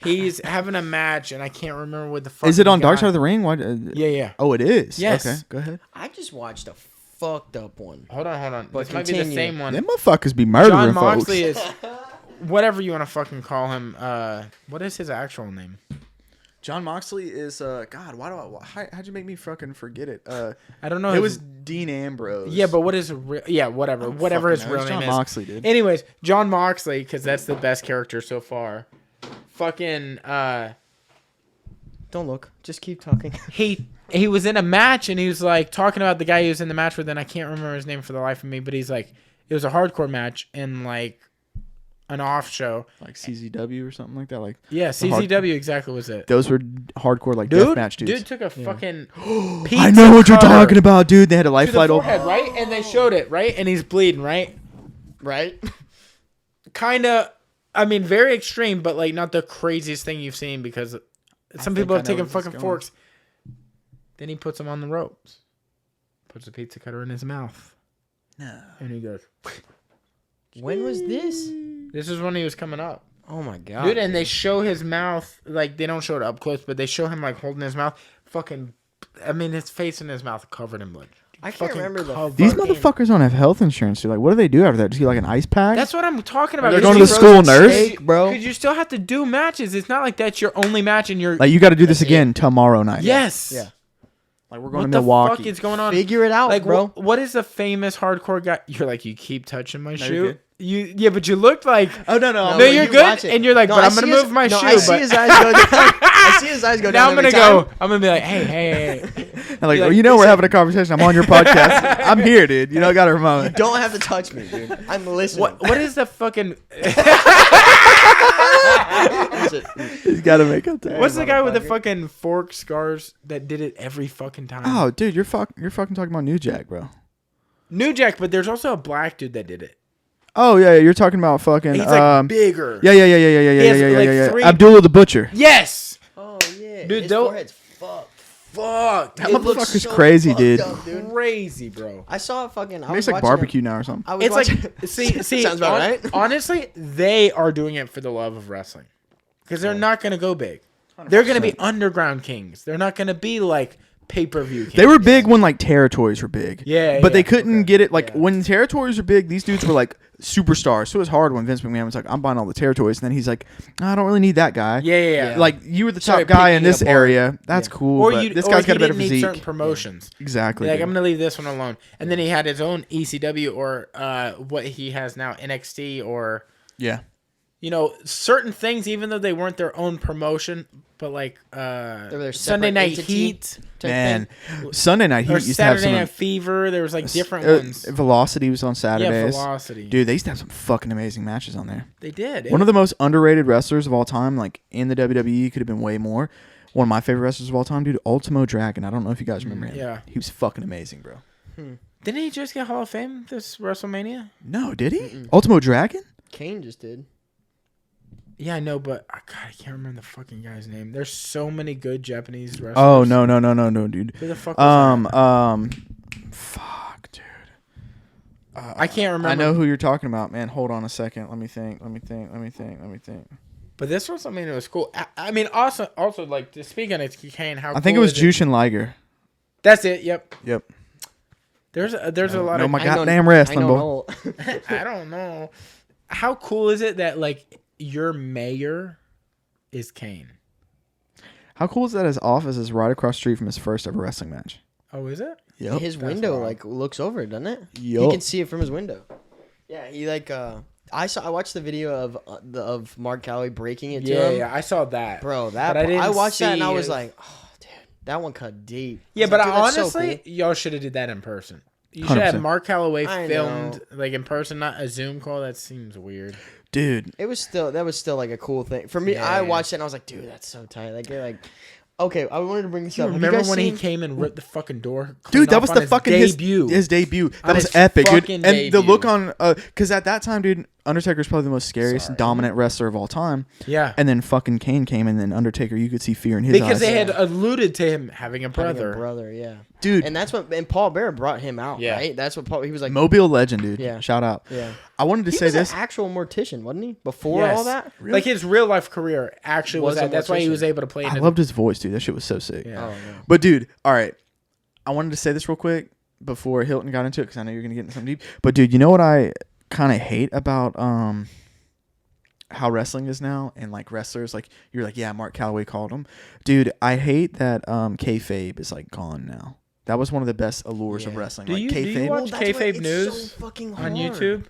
He's having a match, and I can't remember what the fuck. Is it on Dark Side of the Ring? What? Yeah. Oh, it is. Yes. Okay, go ahead. I just watched a fucked up one. Hold on. But this might be the same one. Them motherfuckers be murdering folks. John Moxley is whatever you want to fucking call him. What is his actual name? John Moxley is God. How'd you make me fucking forget it? I don't know. It was Dean Ambrose. Yeah, but what is whatever his real name John is. Moxley, dude. Anyways, John Moxley, because that's the best character so far. Fucking don't look. Just keep talking. He was in a match and he was like talking about the guy he was in the match with, and I can't remember his name for the life of me, but he's like, it was a hardcore match and like an off show. Like CZW or something like that. Like Yeah, CZW exactly was it. Those were hardcore like deathmatch dudes. Dude took a fucking I know what you're talking about, dude. They had a life flight open. Right? And they showed it, right? And he's bleeding, right? Right? Kind of, I mean, very extreme, but like not the craziest thing you've seen because some people have taken fucking forks. Then he puts them on the ropes. Puts a pizza cutter in his mouth. No. And he goes. When was this? This is when he was coming up. Oh my god. Dude, and they show his mouth, like, they don't show it up close, but they show him, like, holding his mouth. Fucking, I mean, his face and his mouth covered in blood. I can't remember These motherfuckers don't have health insurance, dude. Like, what do they do after that? Just get, like, an ice pack? That's what I'm talking about. They're going to the school nurse? Bro. Because you still have to do matches. It's not like that's your only match and you're... Like, you got to do this again tomorrow night. Yes. Yeah. Like, we're going to Milwaukee. What Milwaukee. the fuck is going on? Figure it out, like, bro. What is the famous hardcore guy? You're like, you keep touching my shoe? Yeah, but you looked like... Oh, no. No, you're good. And you're like, but I'm going to move my shoe. I see his eyes go down. I see his eyes go down. Now I'm going to go. I'm going to be like, hey. Like, well, you know we're having a conversation. I'm on your podcast. I'm here, dude. You know, I got to remind me. You don't have to touch me, dude. I'm listening. What is the fucking... He's got to make up time. What's the guy with the fucking fork scars that did it every fucking time? Oh, dude, you're fucking talking about New Jack, bro. New Jack, but there's also a black dude that did it. Oh yeah, you're talking about fucking. He's like bigger. Yeah. Abdullah the Butcher. Yes. Oh yeah, dude, his forehead's fucked. That motherfucker's crazy, dude. Crazy, bro. I saw a fucking. It makes like barbecue now or something. It's like see, sounds about right. Honestly, they are doing it for the love of wrestling, because they're not gonna go big. 100%. They're gonna be underground kings. They're not gonna be like pay-per-view kings. They were big when like territories were big. Yeah, but they couldn't get it. Like when territories were big, these dudes were like superstars. So it was hard when Vince McMahon was like, "I'm buying all the territories," and then he's like, "I don't really need that guy." Yeah. Like you were the top guy in this area. That's cool. Or but this guy's got a better physique. Certain promotions. Exactly. Like I'm gonna leave this one alone, and then he had his own ECW or what he has now NXT or certain things, even though they weren't their own promotion, but like Sunday Night Heat. Man, Sunday Night Heat used to have some. Saturday Night Fever. There was like different ones. Velocity was on Saturdays. Yeah, Velocity. Dude, they used to have some fucking amazing matches on there. They did. One of the most underrated wrestlers of all time, like in the WWE, could have been way more. One of my favorite wrestlers of all time, dude, Ultimo Dragon. I don't know if you guys remember him. Yeah. He was fucking amazing, bro. Didn't he just get Hall of Fame this WrestleMania? No, did he? Ultimo Dragon? Kane just did. Yeah, I know, but God, I can't remember the fucking guy's name. There's so many good Japanese wrestlers. Oh no, dude. Who the fuck was that? Fuck, dude. I can't remember. I know who you're talking about, man. Hold on a second. Let me think. But this WrestleMania was cool. I mean, also like speaking of Kane, how I think it was Jushin Liger. That's it. Yep. There's a lot of my goddamn wrestling, boy. I don't know. How cool is it that like your mayor is Kane? How cool is that his office is right across the street from his first ever wrestling match? Oh, is it? Yep. His window like looks over it, doesn't it? Yep. He can see it from his window. Yeah, he like I watched the video of Mark Calloway breaking it to him. Yeah, I saw that. Bro, I watched that and I was like, oh, dude, that one cut deep. Yeah, but like, honestly, so cool. Y'all should have did that in person. You should 100%. have Mark Calloway filmed like in person, not a Zoom call. That seems weird. Dude, that was still like a cool thing for me. Yeah, I watched it and I was like, dude, that's so tight. Like, you're like, okay, I wanted to bring this up. Remember when he came and ripped the fucking door? Dude, that was the fucking debut. His debut. That was epic, dude. And the look on, because at that time, dude, Undertaker's probably the most scariest, dominant wrestler of all time. Yeah. And then fucking Kane came, and then Undertaker, you could see fear in his eyes. Because they had alluded to him having a brother. Yeah. Dude. And that's what, and Paul Bear brought him out, right? That's what he was like. Mobile legend, dude. Yeah. Shout out. Yeah. I wanted to say this. He was an actual mortician, wasn't he? Before all that? Really? Like his real life career actually was that. That's why he was able to play it. I loved his voice, dude. That shit was so sick. Yeah. Oh, yeah. But, dude, all right. I wanted to say this real quick before Hylton got into it because I know you're going to get into something deep. But, dude, you know what I kind of hate about how wrestling is now and like wrestlers, like you're like, yeah, Mark Calloway called him. Dude, I hate that kayfabe is like gone now. That was one of the best allures of wrestling. Do you watch kayfabe news so fucking on YouTube?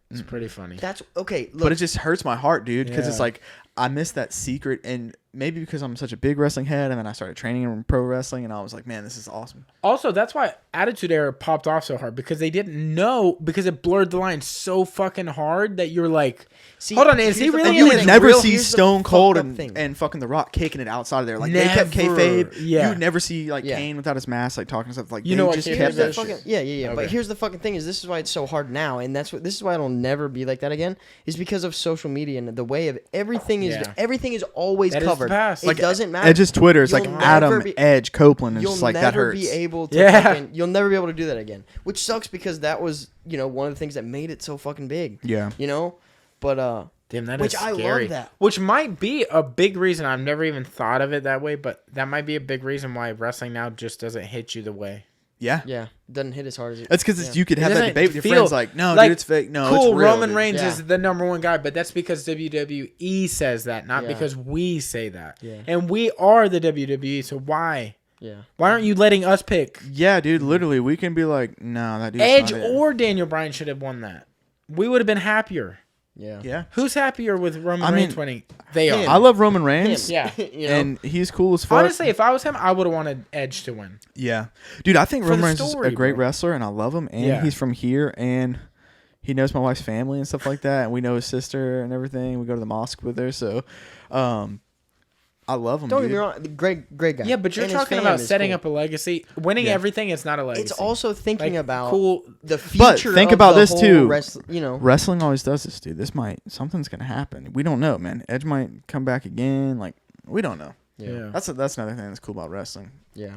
It's pretty funny. That's okay. Look, but it just hurts my heart, dude, because it's like I miss that secret. And maybe because I'm such a big wrestling head, and then I started training in pro wrestling, and I was like, man, this is awesome. Also, that's why Attitude Era popped off so hard, because they didn't know, because it blurred the line so fucking hard that you're like, hold on, is he really? And you would never see Stone Cold and fucking The Rock kicking it outside of there. Like, they kept kayfabe. Yeah. You would never see, like, Kane without his mask, like, talking stuff. Like, you know what? just kept that fucking, shit. yeah. Okay. But here's the fucking thing: is this is why it's so hard now, and this is why it'll never be like that again. Is because of social media and the way of everything is always that covered. Is it doesn't matter. Edge's Twitter is like Adam, Edge, Copeland, and you'll just like that hurts. You'll never be able to do that again, which sucks because that was one of the things that made it so fucking big. Yeah. But damn, that which is I scary. love that. Which might be a big reason. I've never even thought of it that way, but that might be a big reason why wrestling now just doesn't hit you the way. Yeah. Yeah. It doesn't hit as hard as it. That's because you could have that debate with your friends like, no, like, dude, it's fake. No, cool, it's real. Roman Reigns is the number one guy, but that's because WWE says that, not Yeah. because we say that. Yeah. And we are the WWE, so why? Yeah. Why aren't you letting us pick? Yeah, dude, literally, we can be like, no, that dude's Edge not it. or Daniel Bryan should have won that. We would have been happier. Yeah. Yeah. Who's happier with Roman Reigns winning? They are. I love Roman Reigns. Yeah. And he's cool as fuck. Honestly, if I was him, I would have wanted Edge to win. Yeah. Dude, I think For Roman the Reigns is story, a great bro. wrestler, and I love him. And he's from here, and he knows my wife's family and stuff like that. And we know his sister and everything. We go to the mosque with her. So, I love him, Don't dude. get me wrong, great guy. Yeah, but you're And his talking fam about is setting cool. up a legacy. Winning everything is not a legacy. It's also thinking about cool. the future. But think of about the this, whole too. Wrestling always does this, dude. Something's gonna happen. We don't know, man. Edge might come back again. Like, we don't know. Yeah. That's another thing that's cool about wrestling. Yeah.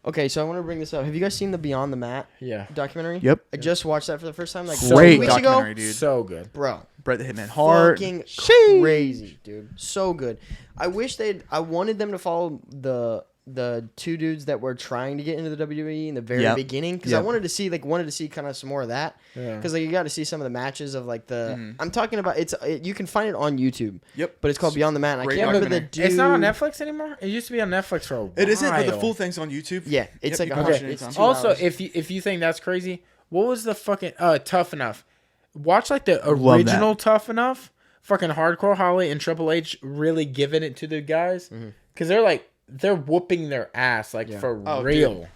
Okay, so I want to bring this up. Have you guys seen the Beyond the Mat documentary? Yep. I just watched that for the first time, like Great 2 weeks documentary, ago. dude. So good. Bro. Bret the Hitman Hart. Fucking crazy, dude. So good. I wanted them to follow the two dudes that were trying to get into the WWE in the very beginning, because I wanted to see kind of some more of that, because like you got to see some of the matches of like the I'm talking about you can find it on YouTube. Yep. But it's called Beyond the Mat. And I Great can't remember the documentary. dude. It's not on Netflix anymore. It used to be on Netflix for a while. It isn't, but the full thing's on YouTube. Yeah, it's Yep, like you can watch it anytime. it's 2 Also, hours. if you think that's crazy, what was the fucking Tough Enough? Watch like the Love original Tough Enough. Fucking Hardcore Holly and Triple H really giving it to the guys, because they're whooping their ass for real. Dude.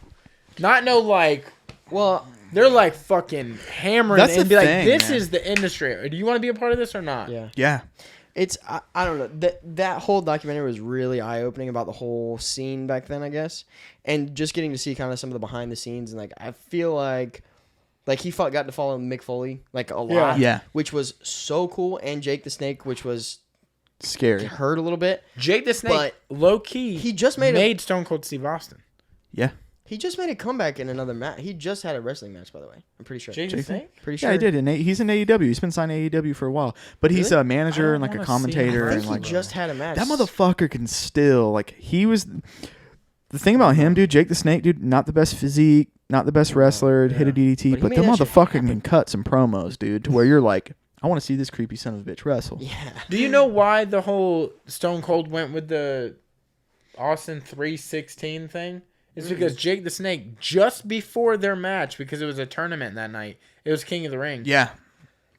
Not no like. Well, they're like fucking hammering That's it and the be thing, like, this man. is the industry. Do you want to be a part of this or not? yeah. Yeah. It's I don't know, that whole documentary was really eye opening about the whole scene back then, I guess, and just getting to see kind of some of the behind the scenes, and like I feel like he got to follow Mick Foley like a lot, Yeah. which was so cool, and Jake the Snake, which was Scary. hurt a little bit. Jake the Snake, But low key, he just made Stone Cold Steve Austin. Yeah. He just made a comeback in another match. He just had a wrestling match, by the way. I'm pretty sure. Jake the Snake. Pretty sure. Yeah, he did. And he's in AEW. He's been signed to AEW for a while. But he's Really? a manager and like a wanna see commentator. him. I And think he like just had a match. that motherfucker can still like he was. The thing about him, dude, Jake the Snake, dude, not the best physique, not the best wrestler, hit a DDT, But he but made the that shit motherfucker happen. can cut some promos, dude, to where you're like, I want to see this creepy son of a bitch wrestle. Yeah. Do you know why the whole Stone Cold went with the Austin 316 thing? It's because Jake the Snake, just before their match, because it was a tournament that night, it was King of the Ring. Yeah.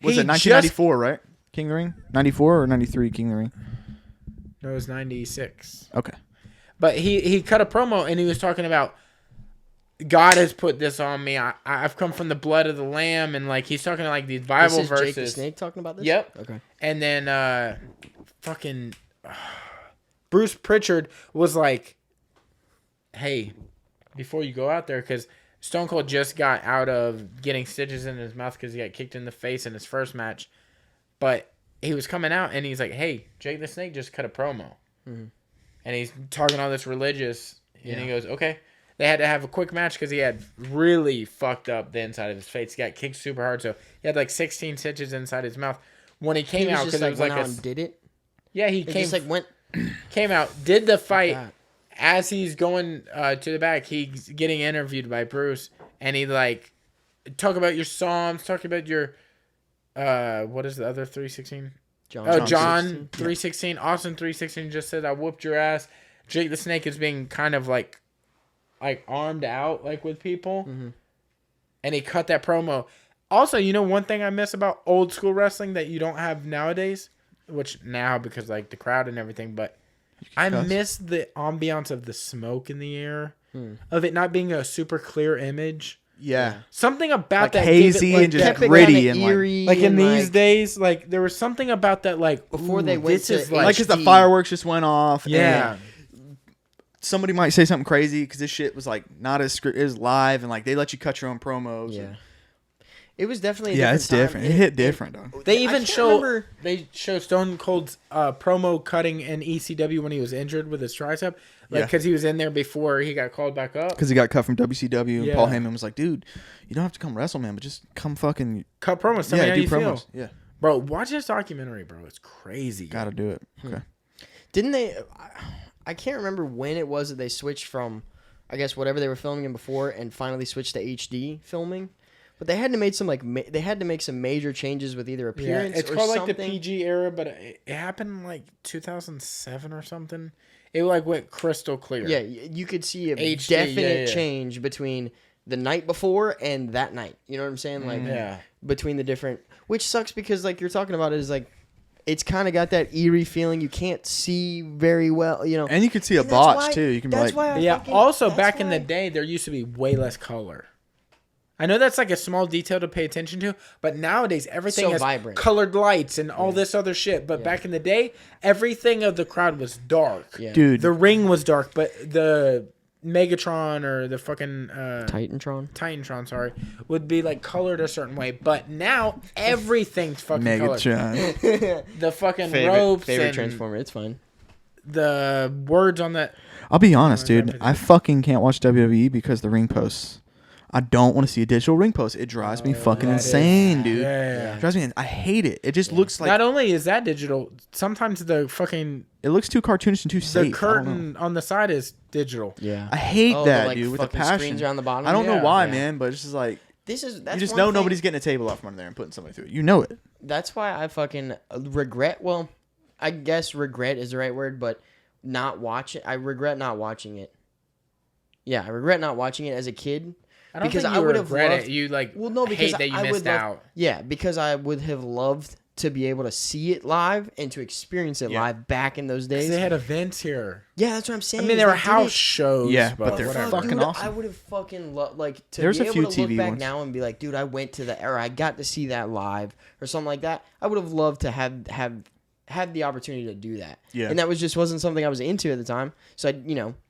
Was He it 1994, right? King of the Ring? 94 or 93 King of the Ring? No, it was 96. Okay. But he cut a promo and he was talking about, God has put this on me. I've come from the blood of the lamb, and like he's talking like these Bible This is verses. Jake the Snake talking about this? Yep. Okay. And then fucking Bruce Pritchard was like, hey, before you go out there, because Stone Cold just got out of getting stitches in his mouth because he got kicked in the face in his first match. But he was coming out and he's like, hey, Jake the Snake just cut a promo. Mhm. And he's talking all this religious. And he goes, okay. They had to have a quick match because he had really fucked up the inside of his face. He got kicked super hard. So he had like 16 stitches inside his mouth. When he came out, because it was like went out and did it. Yeah, he It came, just like went. came out, did the fight. that. As he's going to the back, he's getting interviewed by Bruce, and he like talk about your Psalms, talk about your what is the other 316? John 316. Austin 316 just said, "I whooped your ass." Jake the Snake is being kind of like armed out like with people, and he cut that promo. Also, you know one thing I miss about old school wrestling that you don't have nowadays, which now because like the crowd and everything, but I miss the ambiance of the smoke in the air, of it not being a super clear image. Yeah. Something about like that hazy gave it, and just gritty and eerie like in these like, days, like there was something about that, like before they went this to is like because the fireworks just went off. Yeah. And somebody might say something crazy because this shit was like not as it was live and like they let you cut your own promos. Yeah. It was definitely It's different. It hit different, though. They even they show Stone Cold's promo cutting in ECW when he was injured with his tricep, like because he was in there before he got called back up. Because he got cut from WCW, and Paul Heyman was like, "Dude, you don't have to come wrestle, man, but just come fucking cut promos. Tell me how you promos. Feel. Yeah, bro, watch this documentary, bro. It's crazy. Gotta do it. Okay. Didn't they? I can't remember when it was that they switched from, I guess whatever they were filming in before, and finally switched to HD filming. But they had to make some major changes with either appearance. It's or called something. like the PG era, but it happened in like 2007 or something. It like went crystal clear. Yeah, you could see a HD, definite change between the night before and that night. You know what I'm saying? Like between the different, which sucks because like you're talking about it is like it's kind of got that eerie feeling. You can't see very well, you know. And you could see a botch too. You can be like, Also, back in the day, there used to be way less color. I know that's like a small detail to pay attention to, but nowadays everything has vibrant. Colored lights and all this other shit. But back in the day, everything of the crowd was dark. Yeah. dude, The ring was dark, but the Megatron or the fucking Titantron, sorry, would be like colored a certain way. But now everything's fucking colored. Megatron. The fucking ropes favorite and Transformer. It's fine. the words on that. I'll be honest, dude. I fucking can't watch WWE because the ring posts. I don't want to see a digital ring post. It drives me fucking insane, dude. Yeah. It drives me. I hate it. It just looks like. Not only is that digital, sometimes the fucking It looks too cartoonish and too safe. the curtain on the side is digital. Yeah. I hate that, like, dude, with a fucking passion. screens around the bottom. I don't know why, Yeah. man, but it's just like That's you just one know thing- nobody's getting a table off from under there and putting somebody through it. You know it. That's why I fucking regret. Well, I guess regret is the right word, but not watch it. I regret not watching it. Yeah, I regret not watching it as a kid. I don't Because think I you would have regret loved- it. You like Well, no, because hate that you I would missed love- out. Yeah, because I would have loved to be able to see it live and to experience it live back in those days. They had events here. Yeah, that's what I'm saying. I mean, they were house shows. Yeah, but they're whatever. fucking dude, awesome. I would have fucking loved, like, to There's be a able few to look TV back ones. now and be like, dude, I went to the era. I got to see that live or something like that. I would have loved to have the opportunity to do that. Yeah. And that wasn't something I was into at the time. So, it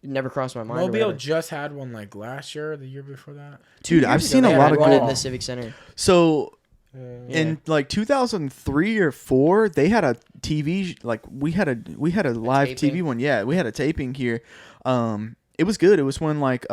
never crossed my mind. or Mobile whatever. just had one like last year, or the year before that. Dude, I've seen They a had lot of one good. in the Civic Center. So Yeah. in like 2003 or 4, they had a TV. Like we had a live TV taping? one. Yeah, we had a taping here. It was good. It was when like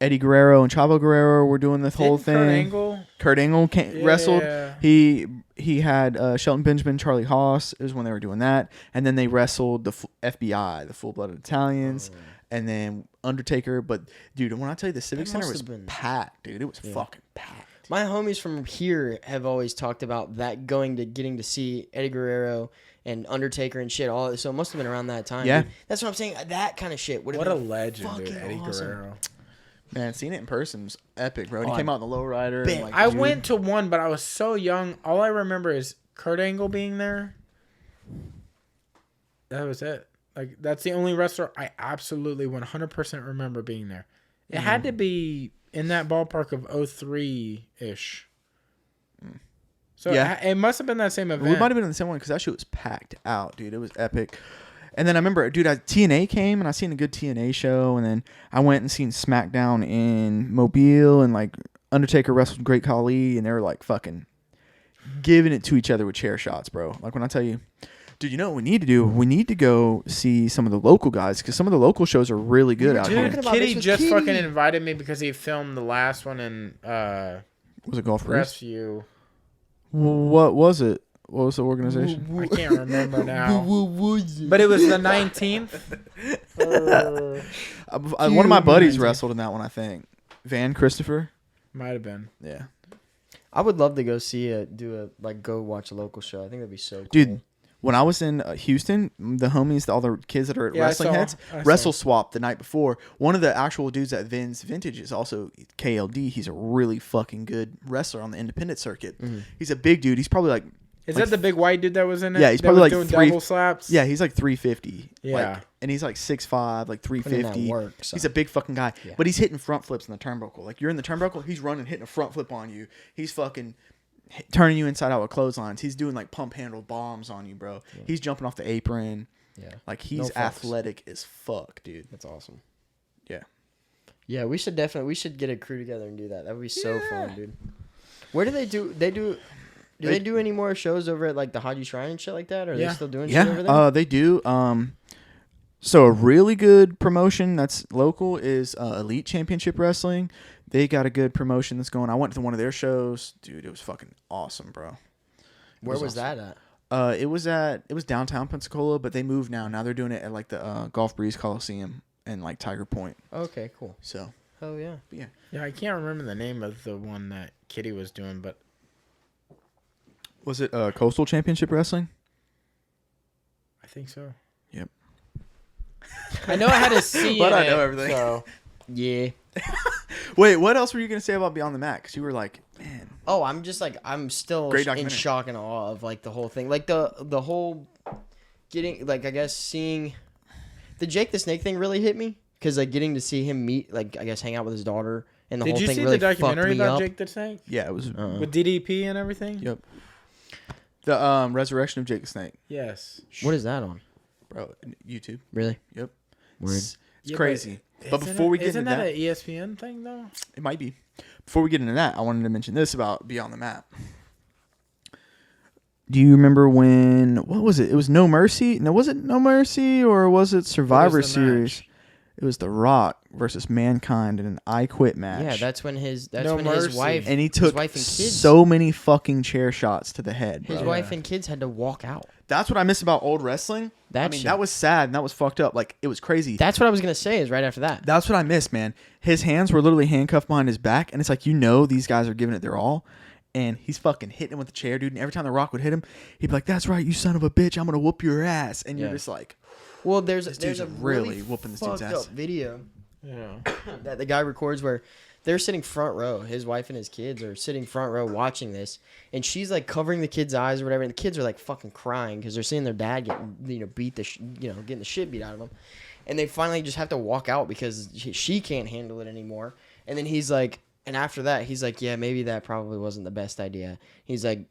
Eddie Guerrero and Chavo Guerrero were doing this whole thing. Kurt Angle wrestled. He had Shelton Benjamin, Charlie Haas. It was when they were doing that, and then they wrestled the FBI, the Full-Blooded Italians, and then Undertaker. But dude, when I tell you the Civic Center was packed, dude, it was fucking packed. My homies from here have always talked about that getting to see Eddie Guerrero and Undertaker and shit. All so it must have been around that time. Yeah, dude. That's what I'm saying. That kind of shit would have What a been legend, dude, fucking Eddie awesome. Guerrero. man, seeing it in person was epic, bro. He came out in the lowrider. And, like, I went to one, but I was so young. All I remember is Kurt Angle being there. That was it. Like that's the only wrestler I absolutely 100% remember being there. It had to be in that ballpark of 03-ish. So Yeah. it must have been that same event. We might have been in the same one because that shit was packed out, dude. It was epic. And then I remember, dude, TNA came and I seen a good TNA show, and then I went and seen SmackDown in Mobile, and like Undertaker wrestled Great Khali, and they were like fucking giving it to each other with chair shots, bro. Like when I tell you, dude, you know what we need to do? We need to go see some of the local guys because some of the local shows are really good out here. Dude, Kitty just fucking invited me because he filmed the last one in Was it Golf Race? Crestview. What was it? What was the organization? I can't remember now. But it was the 19th. One of my buddies wrestled in that one, I think. Van Christopher. Might have been. Yeah. I would love to go go watch a local show. I think that'd be so cool. Dude, when I was in Houston, the homies, all the kids that are at wrestling heads, wrestle swap the night before. One of the actual dudes at Vin's Vintage is also KLD. He's a really fucking good wrestler on the independent circuit. Mm-hmm. He's a big dude. He's probably like Is that the big white dude that was in it? Yeah, he's probably like doing double slaps. Yeah, he's like 350. Yeah, and he's like 6'5", like 350. Work, so. He's a big fucking guy, yeah. but he's hitting front flips in the turnbuckle. Like you're in the turnbuckle, he's running, hitting a front flip on you. He's fucking turning you inside out with clotheslines. He's doing like pump handle bombs on you, bro. Yeah. He's jumping off the apron. Yeah, like he's athletic as fuck, dude. That's awesome. Yeah, yeah. We should get a crew together and do that. That would be so fun, dude. Where do they do? Do they do any more shows over at like the Haji Shrine and shit like that? Or are they still doing shit over there? They do. So a really good promotion that's local is Elite Championship Wrestling. They got a good promotion that's going. I went to one of their shows, dude. It was fucking awesome, bro. Where was that at? It was downtown Pensacola, but they moved now. Now they're doing it at like the Gulf Breeze Coliseum and like Tiger Point. Okay, cool. So. Oh yeah. Yeah, I can't remember the name of the one that Kitty was doing, but was it Coastal Championship Wrestling? I think so. Yep. I know I had to see but it. I know everything. So, yeah. Wait, what else were you gonna say about Beyond the Mat? Because you were like, man. Oh, I'm still in shock and awe of like the whole thing, like the whole getting like I guess seeing the Jake the Snake thing really hit me because like getting to see him meet like I guess hang out with his daughter and the whole thing really fucked me up. Did you see the documentary about Jake the Snake? Yeah, it was with DDP and everything. Yep. The Resurrection of Jake the Snake. Yes. What is that on? Bro, YouTube. Really? Yep. Weird. It's crazy. But before we get into that, isn't that an ESPN thing though? It might be. Before we get into that, I wanted to mention this about Beyond the Mat. Do you remember what was it? It was No Mercy? No, was it No Mercy or was it Survivor Series? Match? It was The Rock versus Mankind in an I Quit match. Yeah, that's when his wife and he took wife and kids. So many fucking chair shots to the head. His wife and kids had to walk out. That's what I miss about old wrestling. That was sad and that was fucked up. Like it was crazy. That's what I was gonna say. Is right after that. That's what I miss, man. His hands were literally handcuffed behind his back, and it's like these guys are giving it their all. And he's fucking hitting him with the chair, dude. And every time The Rock would hit him, he'd be like, "That's right, you son of a bitch! I'm gonna whoop your ass." And you're just like, "Well, there's a really whooping this dude's ass." Video, that the guy records where they're sitting front row. His wife and his kids are sitting front row watching this, and she's like covering the kids' eyes or whatever. And the kids are like fucking crying because they're seeing their dad get beat getting the shit beat out of them, and they finally just have to walk out because she can't handle it anymore. And then he's like. And after that, he's like, yeah, maybe that probably wasn't the best idea. He's like,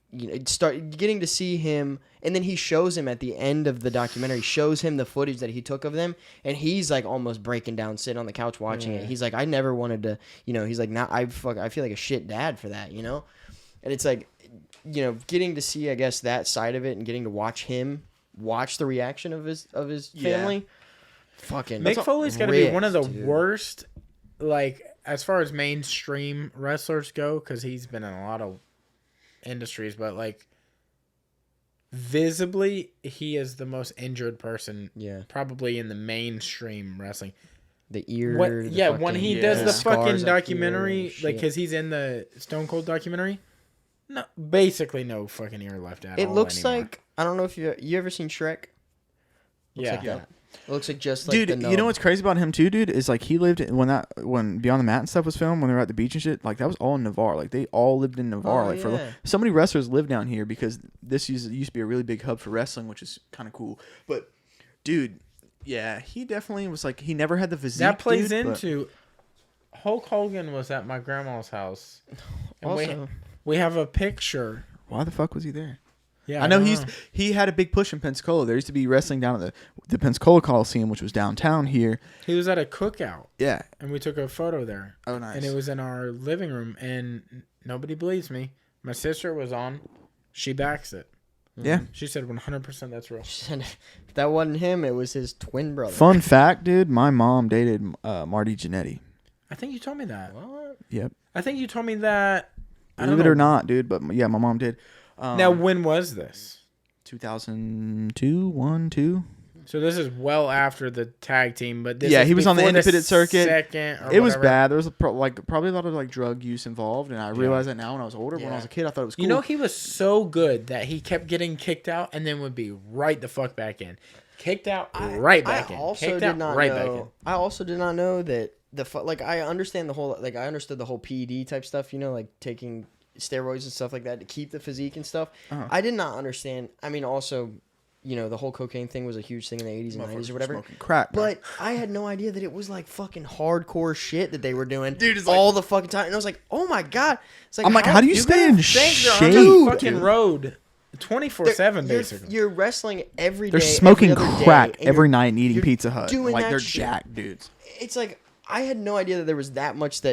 start getting to see him. And then he shows him at the end of the documentary, shows him the footage that he took of them. And he's like almost breaking down, sitting on the couch watching it. He's like, I never wanted to, he's like, now I feel like a shit dad for that, And it's like, getting to see, I guess, that side of it and getting to watch the reaction of his family. Yeah. Fucking Mick Foley's got to be one of the worst, like, as far as mainstream wrestlers go, because he's been in a lot of industries, but like visibly, he is the most injured person, probably in the mainstream wrestling. The ear, when he does the fucking documentary, like, because he's in the Stone Cold documentary, basically no fucking ear left at all. It looks like I don't know if you ever seen Shrek. Looks like that. It looks like just like dude. The you know what's crazy about him too, dude? Is like he lived when Beyond the Mat and stuff was filmed, when they were at the beach and shit. Like that was all in Navarre. Like they all lived in Navarre. So many wrestlers live down here because this used to be a really big hub for wrestling, which is kind of cool. But dude, yeah, he definitely was like he never had the physique. That plays into Hulk Hogan was at my grandma's house, and also, we have a picture. Why the fuck was he there? Yeah, I know he had a big push in Pensacola. There used to be wrestling down at the Pensacola Coliseum, which was downtown here. He was at a cookout. Yeah. And we took a photo there. Oh, nice. And it was in our living room, and nobody believes me. My sister was on. She backs it. Yeah. She said 100% that's real. She said if that wasn't him, it was his twin brother. Fun fact, dude, my mom dated Marty Jannetty. I think you told me that. What? Yep. I think you told me that. Believe it or not, dude, but yeah, my mom did. Now, when was this? 2002, 1, 2. So this is well after the tag team, but this he was on the independent circuit. It was bad. There was probably a lot of like drug use involved, and I realized that now when I was older. Yeah. When I was a kid, I thought it was cool. He was so good that he kept getting kicked out and then would be right the fuck back in. Kicked out, right back in. I also did not know that I understood the whole PED type stuff. Like taking steroids and stuff like that to keep the physique and stuff. I did not understand. I mean, also, you know, the whole cocaine thing was a huge thing in the 80s and 90s or whatever. Smoking crack, bro. But I had no idea that it was like fucking hardcore shit that they were doing, dude, it's all the fucking time. And I was like, oh my god. It's like, I'm like, how do you stay in shape? Dude, fucking road 24/7 basically. You're wrestling every day. They're smoking every other crack day, every night and eating Pizza Hut. Like they're shit. jacked dudes. It's like I had no idea that there was that much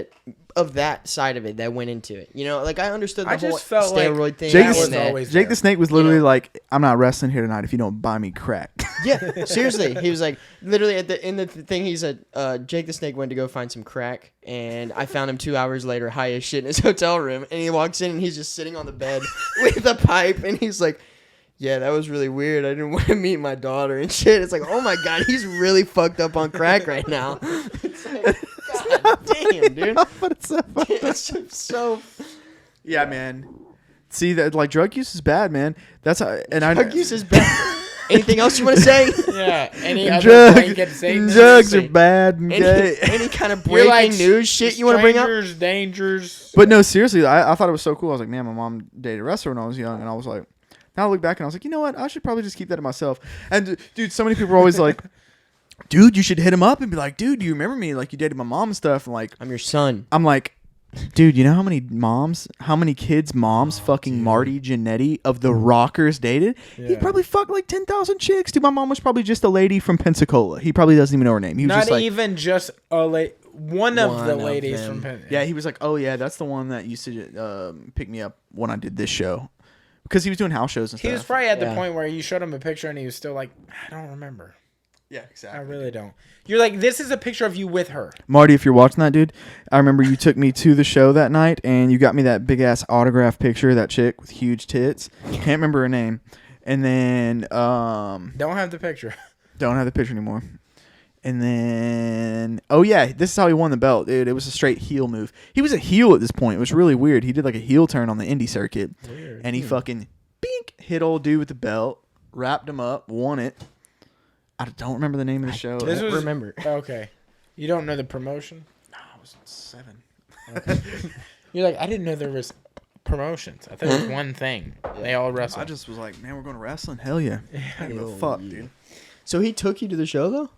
of that side of it that went into it. You know, like I understood the whole steroid thing. Jake the Snake was literally like, "I'm not wrestling here tonight if you don't buy me crack." Yeah, seriously. He was like, literally in the thing he said, Jake the Snake went to go find some crack, and I found him 2 hours later, high as shit in his hotel room, and he walks in and he's just sitting on the bed with a pipe, and he's like, yeah, that was really weird. I didn't want to meet my daughter and shit. It's like, oh my god, he's really fucked up on crack right now. It's like, god damn, dude. But it's so fucked up. So. Yeah, man. See that like drug use is bad, man. That's how, and drug use is bad. Anything else you want to say? Yeah. Any other blanket statements? Drugs are bad. Any kind of breaking news shit you want to bring up? Dangers. But no, seriously, I thought it was so cool. I was like, man, my mom dated a wrestler when I was young, and I was like. Now I look back and I was like, you know what? I should probably just keep that to myself. And dude, so many people are always like, dude, you should hit him up and be like, dude, do you remember me? Like you dated my mom and stuff. And like, I'm your son. I'm like, dude, you know how many kids' moms fucking dude. Marty Jannetty of the Rockers dated? Yeah. He probably fucked like 10,000 chicks. Dude, my mom was probably just a lady from Pensacola. He probably doesn't even know her name. He was not just like, even just a lady. One of the ladies from Pensacola. Yeah, he was like, oh yeah, that's the one that used to pick me up when I did this show. Because he was doing house shows and stuff. He was probably at the point where you showed him a picture and he was still like, I don't remember. Yeah, exactly. I really don't. You're like, this is a picture of you with her. Marty, if you're watching that, dude, I remember you took me to the show that night and you got me that big-ass autograph picture of that chick with huge tits. Can't remember her name. And then... don't have the picture. Don't have the picture anymore. And then... Oh, yeah, this is how he won the belt, dude. It was a straight heel move. He was a heel at this point. It was really weird. He did like a heel turn on the indie circuit. Weird. And he fucking... Bink! Hit old dude with the belt. Wrapped him up. Won it. I don't remember the name of the show. I don't remember. Okay. You don't know the promotion? No, I was 7. Okay. You're like, I didn't know there was promotions. I thought it was one thing. Yeah. They all wrestled. I just was like, man, we're going to wrestling? Hell yeah. I don't give a fuck, dude. So he took you to the show, though?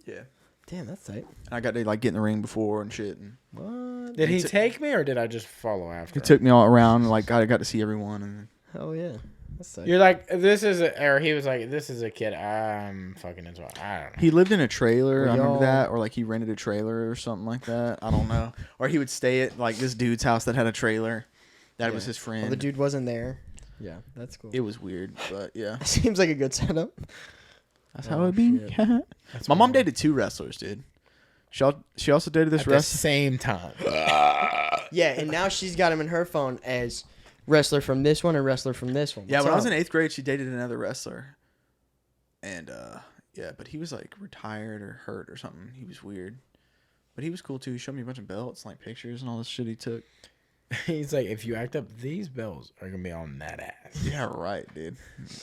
Yeah. Damn, that's tight. I got to like get in the ring before and shit. And what? Did he take me or did I just follow after? He took me all around. And, like I got to see everyone. And oh yeah, that's tight. You're like, this is or he was like, this is a kid I'm fucking as well. I don't know. He lived in a trailer. I remember that, or like he rented a trailer or something like that. I don't know. Or he would stay at like this dude's house that had a trailer. That was his friend. Well, the dude wasn't there. Yeah, that's cool. It was weird, but yeah. Seems like a good setup. That's how it be. My mom dated 2 wrestlers, dude. She also dated this wrestler. At the same time. Yeah, and now she's got him in her phone as wrestler from this one or wrestler from this one. Yeah, when I was in 8th grade, she dated another wrestler. And, yeah, but he was, like, retired or hurt or something. He was weird. But he was cool, too. He showed me a bunch of belts, like, pictures and all this shit he took. He's like, if you act up, these bells are going to be on that ass. Yeah, right, dude.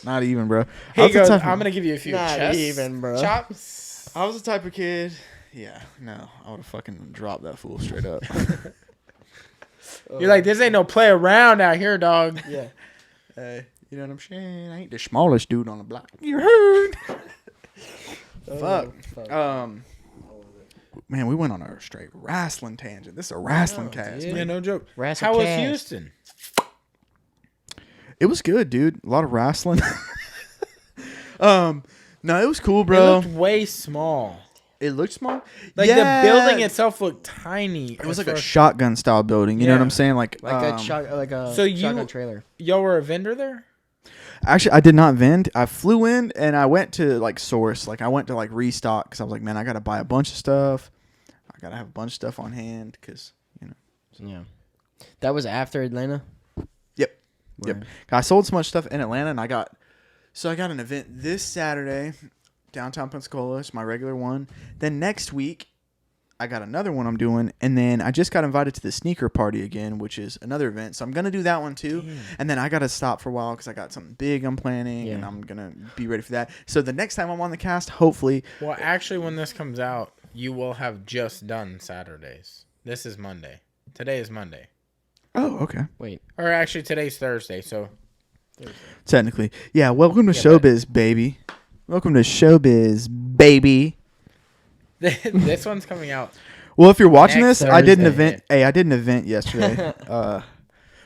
Not even, bro. He goes, I'm going to give you a few not even, bro. chops. I was the type of kid. Yeah, no. I would have fucking dropped that fool straight up. You're like, this ain't no play around out here, dog. Yeah. You know what I'm saying? I ain't the smallest dude on the block. You heard? Fuck. Man, we went on a straight wrestling tangent. This is a wrestling cast. Yeah, no joke. Wrestling How was cast. Houston? It was good, dude. A lot of wrestling. No, it was cool, bro. It looked way small. It looked small. Like the building itself looked tiny. It was like a shotgun style building. You know what I'm saying? Like a shotgun trailer. Y'all were a vendor there? Actually, I did not vend. I flew in and I went to like source. Like I went to like restock because I was like, man, I got to buy a bunch of stuff. I got to have a bunch of stuff on hand because, you know. Yeah. That was after Atlanta? Yep. Right. Yep. I sold so much stuff in Atlanta and I got an event this Saturday, downtown Pensacola. It's my regular one. Then next week, I got another one I'm doing, and then I just got invited to the sneaker party again, which is another event. So I'm gonna do that one too, and then I gotta stop for a while because I got something big I'm planning, and I'm gonna be ready for that. So the next time I'm on the cast, hopefully. Well, actually, when this comes out, you will have just done Saturdays. This is Monday. Today is Monday. Oh, okay. Wait. Or actually, today's Thursday, so. Thursday. Technically. Yeah, welcome to Showbiz, baby. Welcome to Showbiz, baby. This one's coming out. Well, if you're watching Next this, I did an Thursday. event. Hey, I did an event yesterday.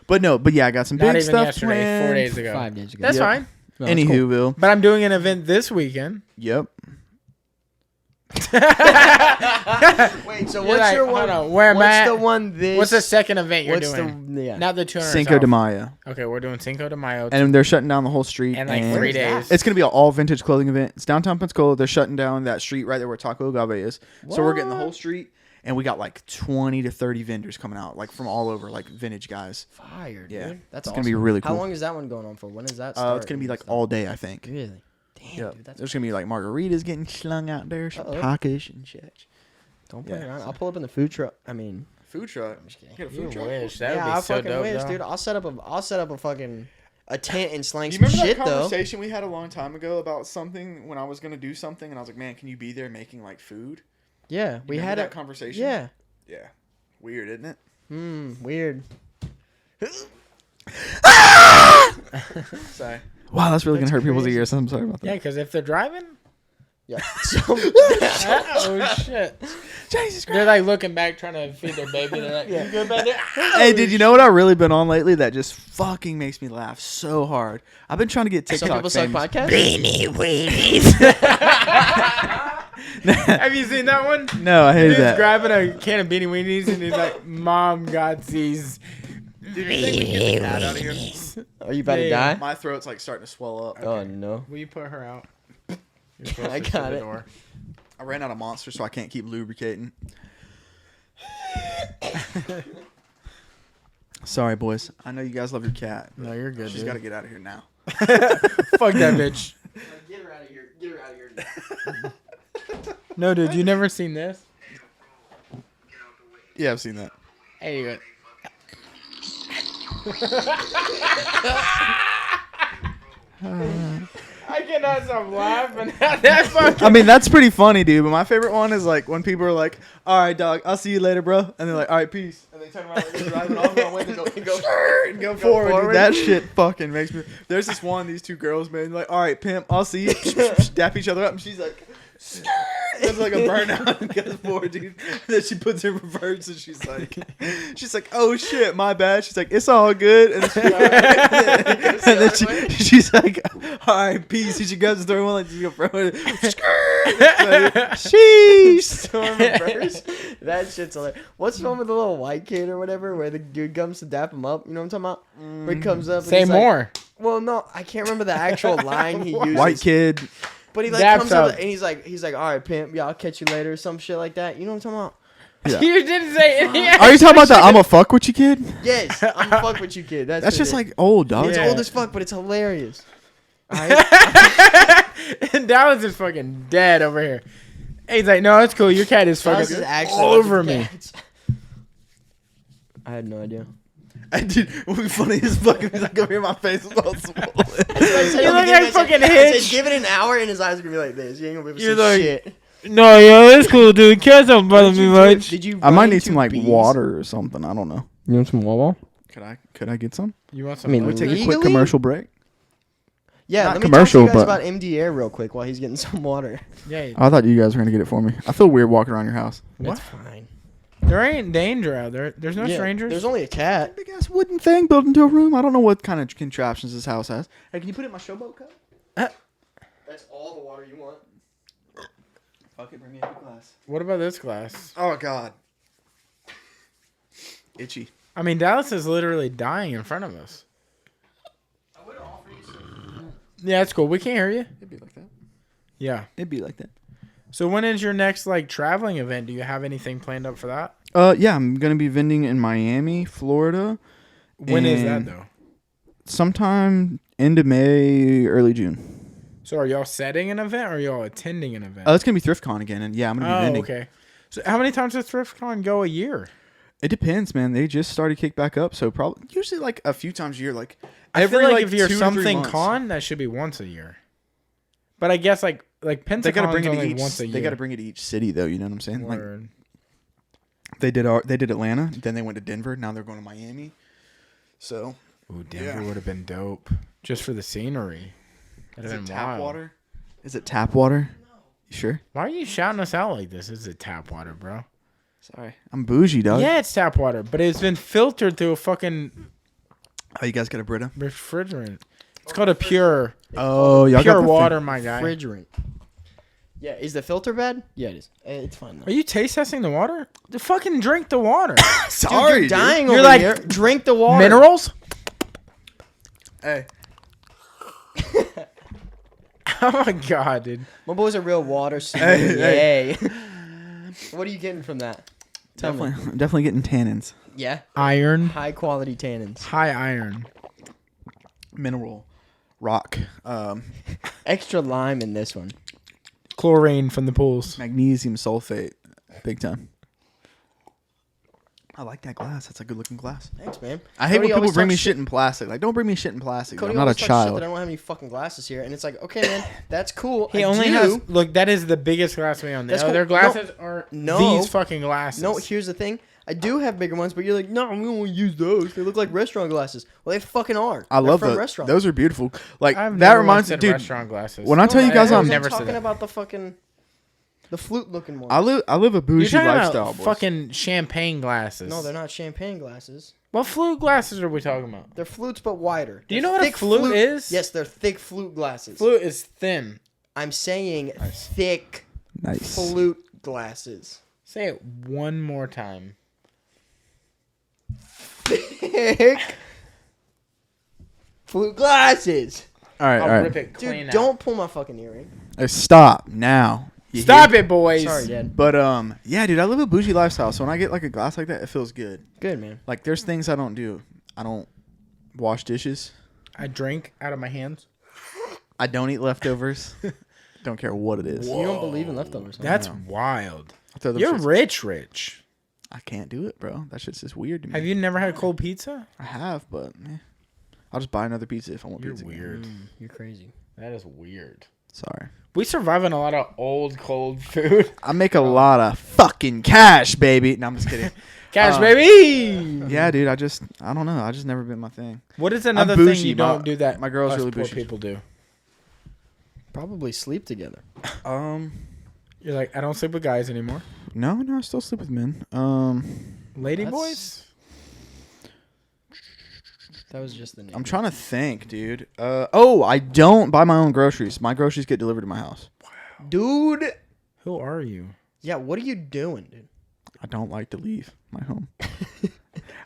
But yeah, I got some Not big even stuff yesterday, planned. 4 days ago. 5 days ago. That's Yep. fine. No, it's Anywho, cool. Will. But I'm doing an event this weekend. Yep. Wait, so You're what's like, your hold one? on, where am I What's at? the one this? What's the second event you're What's doing? the yeah? Not the 200. Cinco de Mayo. Okay, we're doing Cinco de Mayo. And they're shutting down the whole street. And like and 3 Where's that? days. It's going to be an all vintage clothing event. It's downtown Pensacola. They're shutting down that street right there where Taco Agave is. So we're getting the whole street. And we got like 20 to 30 vendors coming out, like from all over, like vintage guys. Fire, dude. Yeah. That's It's awesome. going to be really cool. How long is that one going on for? When is that start? It's going to be like all day, I think. Really? Damn, Yep. dude. That's There's going to be like margaritas getting slung out there, some Uh-oh. tacos and shit. Don't play Yeah. around. I'll pull up in the food truck. I mean, Food truck. I'm just kidding. Get a You food truck. wish. That yeah, would I be so fucking dope, wish, though. dude. I'll set up a fucking a tent and slang You some remember shit that though. conversation we had a long time ago about something when I was going to do something and I was like, man, can you be there making like food? Yeah, we Remember had that a conversation. Yeah. Yeah. Weird, isn't it? Weird. Sorry. Wow, that's really going to hurt people's crazy. ears. I'm sorry about that. Yeah, because if they're driving, Yeah. So, oh shit, Jesus Christ. they're like looking back trying to feed their baby. They're like, you good back there? Hey, did you know what I've really been on lately that just fucking makes me laugh so hard? I've been trying to get some TikTok people suck famous. podcasts. Have you seen that one? No, I hated Dude's that. grabbing a can of Beanie Weenies and he's like, "Mom got these." Are you about to Yeah. die? My throat's like starting to swell up. Oh no. Will you put her out? You're I closer to got the it. door. I ran out of Monster, so I can't keep lubricating. Sorry, boys. I know you guys love your cat. No, you're good. She's got to get out of here now. Fuck that bitch. Get her out of here. Get her out of here. No, dude, you never seen this? Yeah, I've seen that. Hey, you. I cannot stop laughing at that fucking. I mean, that's pretty funny, dude. But my favorite one is like when people are like, "All right, dog, I'll see you later, bro," and they're like, "All right, peace," and they turn around, like, they're driving off, and go forward. Dude, that shit fucking makes me. There's this one, these two girls, man, like, "All right, pimp, I'll see you," dap each other up, and she's like, there's like a burnout and goes forward, dude. And then she puts her reverse, and she's like, "Oh shit, my bad." She's like, "It's all good," and then, she's like, "All right, peace." And she grabs the third one like she's gonna throw it. Sheesh. Storm reverse. That shit's hilarious. What's the one with the little white kid or whatever, where the dude comes to dap him up? You know what I'm talking about? Where he comes up. And Say he's like- more. well, no, I can't remember the actual line he uses. White kid. But he like Daps comes up up. and he's like, all right, pimp, yeah, I'll catch you later, or some shit like that. You know what I'm talking Yeah. You didn't say it. Yeah. Are you talking about the "I'm a fuck with you" kid? about? Yes, I'm fuck with you, kid. That's That's what just it like old, dog. is. It's Yeah. old as fuck, but it's hilarious. All right. And Dallas is fucking dead over here. And he's like, "No, it's cool. Your cat is Dallas fucking is actually all over me." cats. I had no idea. I did. It would be funny as fuck if he's like over here, my face is all swollen. You look like fucking Hitch. Give it an hour and his eyes are gonna be like this. You ain't gonna be You're able to see like- shit. No, yo, it's cool, dude. Cats don't bother me much. Did you? I might run need into some like bees? water or something. I don't know. You want some Wawa? Could I get some? You want I some? mean, Can we take a quick Legally? commercial break? Yeah, Not let me commercial, talk to you guys but- about MD Air real quick while he's getting some water. Yeah, I thought you guys were gonna get it for me. I feel weird walking around your house. What? It's fine. there ain't danger out there. There's no Yeah, strangers. There's only a cat. Big ass wooden thing built into a room. I don't know what kind of contraptions this house has. Hey, can you put it in my showboat cup? That's all the water you want. Fuck it, bring me a glass. What about this glass? Oh God. Itchy. I mean, Dallas is literally dying in front of us. I would offer you some. Yeah, it's cool. We can't hear you. It'd be like that. Yeah. It'd be like that. So when is your next like traveling event? Do you have anything planned up for that? Yeah, I'm gonna be vending in Miami, Florida. When is that And though? Sometime end of May, early June. So are y'all setting an event or are y'all attending an event? It's gonna be ThriftCon again, and yeah, I'm gonna be vending. Okay. So how many times does ThriftCon go a year? It depends, man. They just started kick back up, so probably usually like a few times a year. Like I feel like if 2 you're to 3 something months. con, that should be once a year. But I guess like They Pentacon's gotta bring it to only each. once a year. They gotta bring it to each city, though. You know what I'm saying? Like Word. they did Atlanta, then they went to Denver. Now they're going to Miami. So. Ooh, Denver would have been dope just for the scenery. Is it tap water? Is it tap water? You sure? Why are you shouting us out like this? Is it tap water, bro? Sorry, I'm bougie, dog. Yeah, it's tap water, but it's been filtered through a fucking. Oh, you guys got a Brita? Refrigerant. It's called a pure. Oh, y'all pure got water, my guy. Refrigerant. Yeah, is the filter bad? Yeah, it is. It's fine though. Are you taste testing the water? Fucking drink the water. Sorry, you're dying You're over like, here. Drink the water. Minerals? Hey. Oh my god, dude. My boy's a real water Hey, Yay. What are you getting from that? Tell me. Definitely getting tannins. Yeah. Iron. High quality tannins. High iron. Mineral. Rock. Extra lime in this one. Chlorine from the pools. Magnesium sulfate. Big time. I like that glass. That's a good looking glass. Thanks, man. I hate Cody when people always bring me talks shit in plastic. Like, don't bring me shit in plastic. Cody I'm not a always talks shit child. that I don't have any fucking glasses here, and it's like, okay, man, that's cool. He I only do. has. Look, that is the biggest glass we own. That's The cool. other glasses are these fucking glasses. No, here's the thing. I do have bigger ones, but you're like, no, we don't use those. They look like restaurant glasses. Well, they fucking are. I love from those. restaurants. Those are beautiful. Like, I've that never reminds me, said dude. restaurant glasses. When I tell you guys I've I'm never I'm said talking that. about the flute looking ones. I live a You're bougie talking lifestyle, about boys. fucking champagne glasses. No, they're not champagne glasses. What flute glasses are we talking about? They're flutes, but wider. Do you They're know what a thick flute is? Yes, they're thick flute glasses. Flute is thin. I'm saying thick Nice. flute glasses. Say it one more time. Thick flute glasses. All right, I'll all right. rip it clean Dude, out. don't pull my fucking earring. Stop now. You Stop hear? it, boys. Sorry, Dad. But yeah, dude, I live a bougie lifestyle. So when I get like a glass like that, it feels good. Good, man. Like, there's things I don't do. I don't wash dishes. I drink out of my hands. I don't eat leftovers. Don't care what it is. You don't believe in leftovers. Huh? That's wild. I throw them You're shits- rich. I can't do it, bro. That shit's just weird to me. Have you never had cold pizza? I have, but I'll just buy another pizza if I want You're pizza. again. weird. You're crazy. That is weird. Sorry. We survive on a lot of old, cold food. I make a lot of fucking cash, baby. No, I'm just kidding. Cash, baby. Yeah, dude. I don't know. I just never been my thing. What is another bougie. thing you don't do that my girl's us really poor bougie. people do? Probably sleep together. You're like, I don't sleep with guys anymore. No, I still sleep with men. Lady That's- boys? That was just the name. I'm trying to think, dude. I don't buy my own groceries. My groceries get delivered to my house. Dude. Who are you? Yeah, what are you doing, dude? I don't like to leave my home.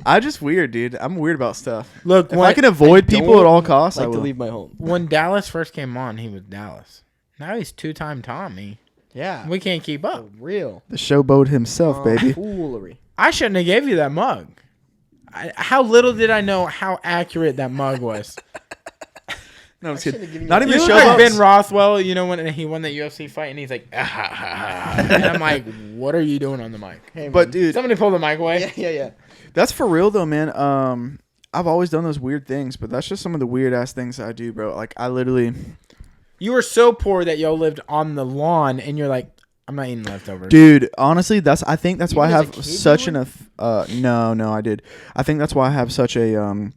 I'm just weird, dude. I'm weird about stuff. Look, If I can avoid people at all costs, I like to will. leave my home. when Dallas first came on, he was Dallas. Now he's two-time Tommy. Yeah. We can't keep For up. real. The showboat himself, baby. Foolery. I shouldn't have gave you that mug. How little did I know how accurate that mug was? No, I'm just should've kidding. given Not you even You that. look showboats. like Ben Rothwell, you know, when he won that UFC fight, and he's like, ah, ha, ha, ha. And I'm like, what are you doing on the mic? Hey, But man. dude, Somebody pull the mic away. Yeah. that's for real though, man. I've always done those weird things, but that's just some of the weird ass things that I do, bro. Like, I literally, You were so poor that y'all lived on the lawn, and you're like, I'm not eating leftovers. dude. Honestly, I think that's why I Even as a have kid, such you an no, I did. I think that's why I have such a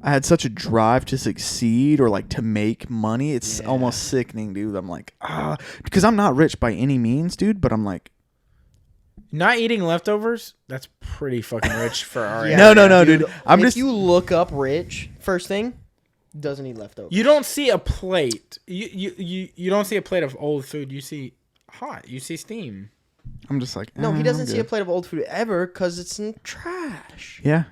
I had such a drive to succeed or like to make money. It's almost sickening, dude. I'm like, because I'm not rich by any means, dude. But I'm like, Not eating leftovers, that's pretty fucking rich for our Yeah. area. no, dude. I'm if just you look up rich, first thing, doesn't eat leftovers. You don't see a plate. You don't see a plate of old food. You see hot. You see steam. I'm just like, No, he doesn't I'm see a good. plate of old food ever because it's in trash. Yeah,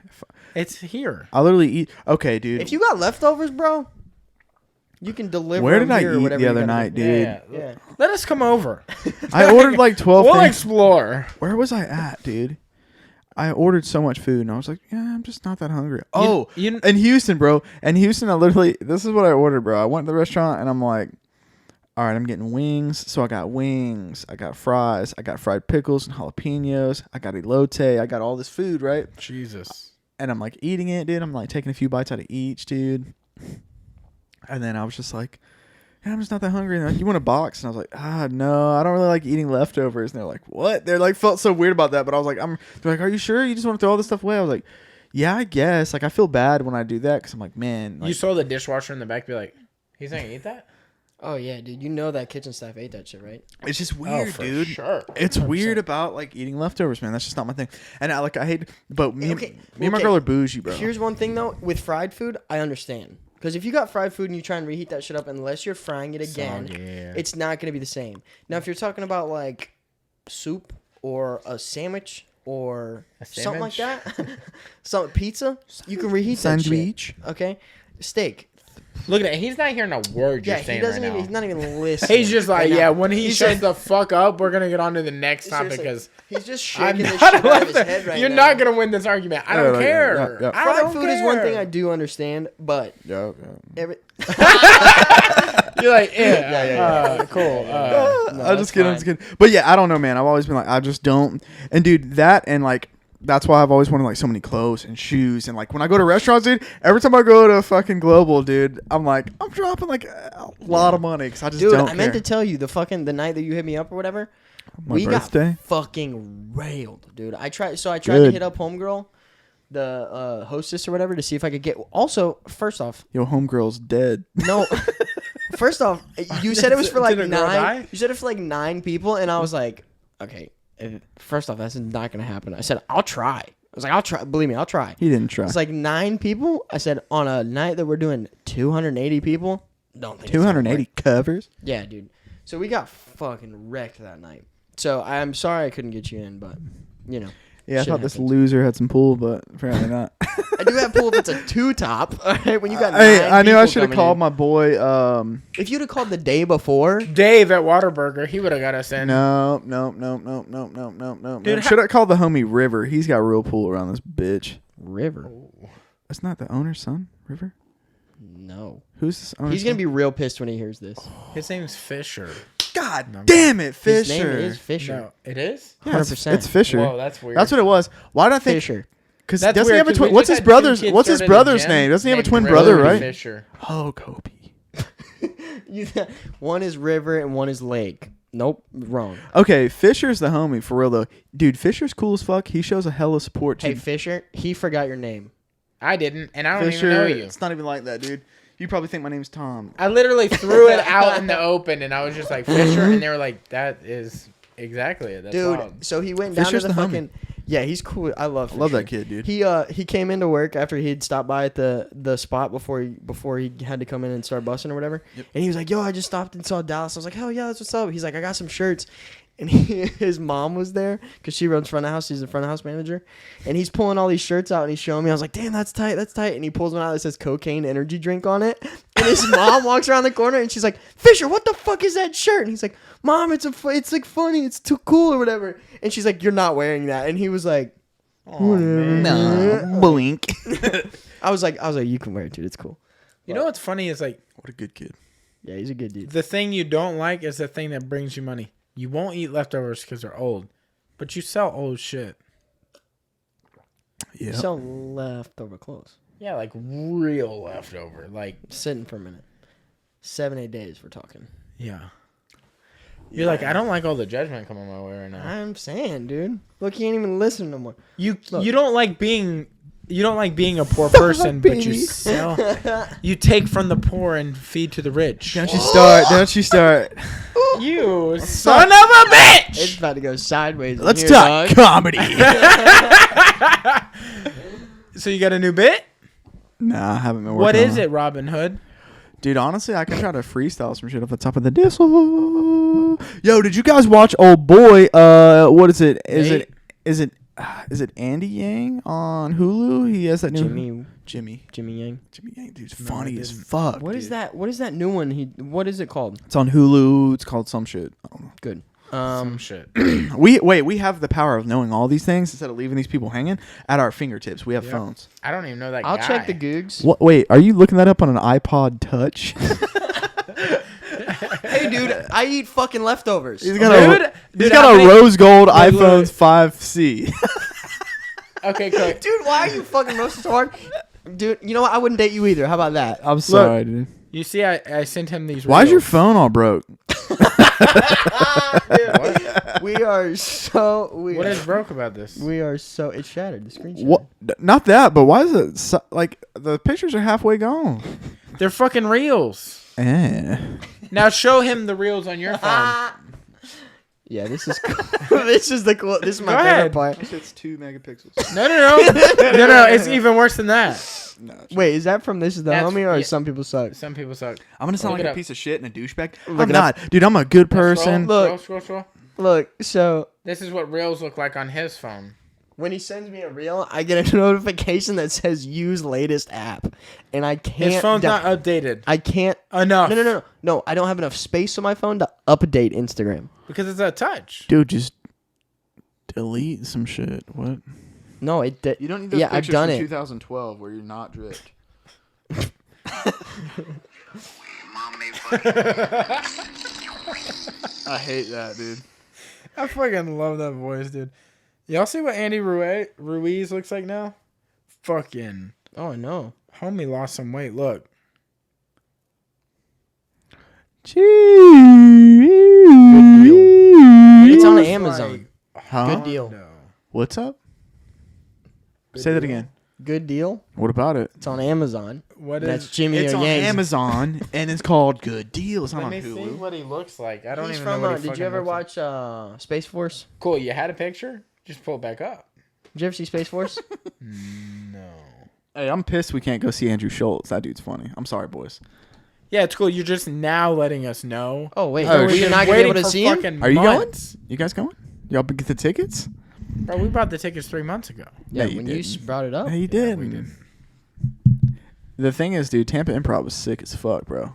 It's here. I literally eat. Okay, dude. If you got leftovers, bro, you can deliver. Where them did I here or eat whatever the you other gotta night, do. dude? Yeah. Let us come over. I ordered like 12 We'll things. explore. Where was I at, dude? I ordered so much food, and I was like, yeah, I'm just not that hungry. you- in Houston, bro. In Houston, I literally, this is what I ordered, bro. I went to the restaurant, and I'm like, all right, I'm getting wings. So I got wings. I got fries. I got fried pickles and jalapenos. I got elote. I got all this food, right? Jesus. And I'm like eating it, dude. I'm like taking a few bites out of each, dude. And then I was just like, yeah, I'm just not that hungry. And they're like, you want a box? And I was like, no, I don't really like eating leftovers. And they're like, what? They're like, felt so weird about that. But I was like, they're like, are you sure? You just want to throw all this stuff away? I was like, Yeah, I guess. Like, I feel bad when I do that because I'm like, man. Like, you saw the dishwasher in the back be like, he's not going to eat that? Oh, yeah, dude. You know that kitchen staff ate that shit, right? it's just weird, dude. Sure. It's 100%. weird about, like, eating leftovers, man. That's just not my thing. And, I hate... But me and my okay. girl are bougie, bro. Here's one thing, though. With fried food, I understand. Because if you got fried food and you try and reheat that shit up, unless you're frying it again, it's not going to be the same. Now, if you're talking about, like, soup or a sandwich or something like that, some pizza, you can reheat that shit. Okay? Steak. Look at it. He's not hearing a word you're saying right now. He's not even listening. He's just like, when he shuts the fuck up, we're going to get on to the next topic because he's just shaking this shit out of his head right now. You're not going to win this argument. I don't care. Yeah. Fried food is one thing I do understand, but... Yeah. Every... You're like, yeah. Cool. No, I'm just kidding. But yeah, I don't know, man. I've always been like, I just don't. And dude, that and like, that's why I've always wanted like so many clothes and shoes. And like when I go to restaurants, dude, every time I go to fucking Global, dude, I'm like, I'm dropping like a lot of money because I just don't care. I meant to tell you the night that you hit me up or whatever. My birthday? Got fucking railed, dude. I tried to hit up Homegirl, the hostess or whatever, to see if I could get. Also, first off, yo, Homegirl's dead. No. First off, you said it was for like 9. You said it for like 9 people, and I was like, okay. First off, that's not gonna happen. I said I'll try. I was like, I'll try. Believe me, I'll try. He didn't try. It's like 9 people. I said on a night that we're doing 280 people. Don't think 280 covers. Yeah, dude. So we got fucking wrecked that night. So I'm sorry I couldn't get you in, but you know. Yeah, I thought this loser had some pool, but apparently not. I do have pool if it's a 2-top. All right, when you got I knew I should have called my boy. If you'd have called the day before, Dave at Whataburger, he would have got us in. No. Dude, should I call the homie River? He's got real pool around this bitch. River. That's not the owner's son, River. No. Who's this owner's He's gonna be real pissed when he hears this. His name's Fisher. God damn it, Fisher. His name is Fisher. No, it is? Yeah, 100%. It's Fisher. Whoa, that's weird. That's what it was. Why did I think Fisher? Because That's doesn't he weird, have a 'cause twin? we What's just his had brother's? 2 kids What's his started in brother's gym name? Doesn't he have a named twin River brother, and right? Fisher. Oh, Kobe. One is River and one is Lake. Nope, wrong. Okay, Fisher's the homie for real though. Dude, Fisher's cool as fuck. He shows a hella support. Hey, Fisher, he forgot your name. I didn't, and I don't Fisher, even know you. It's not even like that, dude. You probably think my name's Tom. I literally threw it out in the open, and I was just like, Fisher, and they were like, that is exactly it. That's Dude, wild. so he went Fisher's down to the the fucking... Yeah, he's cool. I love Fisher. I love that kid, dude. He came into work after he'd stopped by at the spot before he had to come in and start bussing or whatever. Yep. And he was like, yo, I just stopped and saw Dallas. I was like, hell yeah, that's what's up. He's like, I got some shirts. And his mom was there because she runs front of house. She's the front of house manager. And he's pulling all these shirts out and he's showing me. I was like, damn, that's tight. That's tight. And he pulls one out that says cocaine energy drink on it. And his mom walks around the corner and she's like, Fisher, what the fuck is that shirt? And he's like, Mom, it's like funny. It's too cool or whatever. And she's like, you're not wearing that. And he was like, oh, man. No, blink. I was like, you can wear it, dude. It's cool. You know what's funny is like, what a good kid. Yeah, he's a good dude. The thing you don't like is the thing that brings you money. You won't eat leftovers because they're old, but you sell old shit. Yeah. You sell leftover clothes. Yeah, like real leftover. Like sitting for a minute. 7-8 days we're talking. Yeah. You're like, I don't like all the judgment coming my way right now. I'm saying, dude. Look, you ain't even listening no more. You don't like being a poor person, but you sell. You take from the poor and feed to the rich. Don't you start. Don't you start. You son of a bitch! It's about to go sideways. Let's talk comedy. So you got a new bit? Nah, I haven't been working What is on it, Robin Hood? Dude, honestly, I can try to freestyle some shit off the top of the disc. Yo, did you guys watch Old Boy? What is it? Is it Andy Yang on Hulu? He has that new Jimmy Yang. Jimmy Yang, dude's funny as fuck. What is that? What is that new one? What is it called? It's on Hulu. It's called some shit. I don't know. Good. Some shit. We have the power of knowing all these things instead of leaving these people hanging at our fingertips. We have phones. I don't even know that I'll guy. check the Googs. What? Wait, are you looking that up on an iPod Touch? Hey, dude, I eat fucking leftovers. He's got a rose gold iPhone 5C. Okay, cool. Dude, why are you fucking roasting so hard? Dude, you know what? I wouldn't date you either. How about that? I'm sorry, dude. You see, I sent him these. Why's your phone all broke? Dude, We are so weird. What is broke about this? We are so. It's shattered. The screen shattered. What? Not that, but why is it like the pictures are halfway gone? They're fucking reels. Now show him the reels on your phone. Yeah, this is cool. This is the cool. This is my favorite part. It's 2 megapixels. No. It's even worse than that. No, Wait, is that from This Is the That's- Homie or yeah. Some People Suck? Some people suck. I'm gonna sound Look like it a up. piece of shit and a douchebag. Look I'm it not, dude. I'm a good Scroll, person. Look. Scroll. Look, so This is what reels look like on his phone. when he sends me a reel, I get a notification that says use latest app, and I can't. His phone's not updated I can't. enough. No. I don't have enough space on my phone to update Instagram. Because it's a touch. Dude, just delete some shit. What? No, it. You don't need those Yeah, I've pictures done from it. 2012 where you're not dripped. I hate that, dude. I fucking love that voice, dude. Y'all see what Andy Ruiz looks like now? Fucking Oh no. homie lost some weight. Look. It's on Looks Amazon. Huh? Good deal. No. What's up? Good Say that deal. again. Good deal. What about it? It's on Amazon. What And is? that's Jimmy It's or on Yang's. Amazon and it's called Good Deal. It's not Let on me see Hulu. what he looks like. I don't He's even from. know what he Did fucking you ever looks like. watch Space Force? Cool. You had a picture? Just pull it back up. Did you ever see Space Force? No. Hey, I'm pissed we can't go see Andrew Schultz. That dude's funny. I'm sorry, boys. Yeah, it's cool. You're just now letting us know. Oh wait, Oh, you're shit. not gonna be able to see him. fucking Are you months. You guys going? Y'all get the tickets? Bro, we bought the tickets 3 months ago. Yeah, No, you when you didn't. brought it up. Hey, you did. we did. The thing is, dude, Tampa Improv was sick as fuck, bro.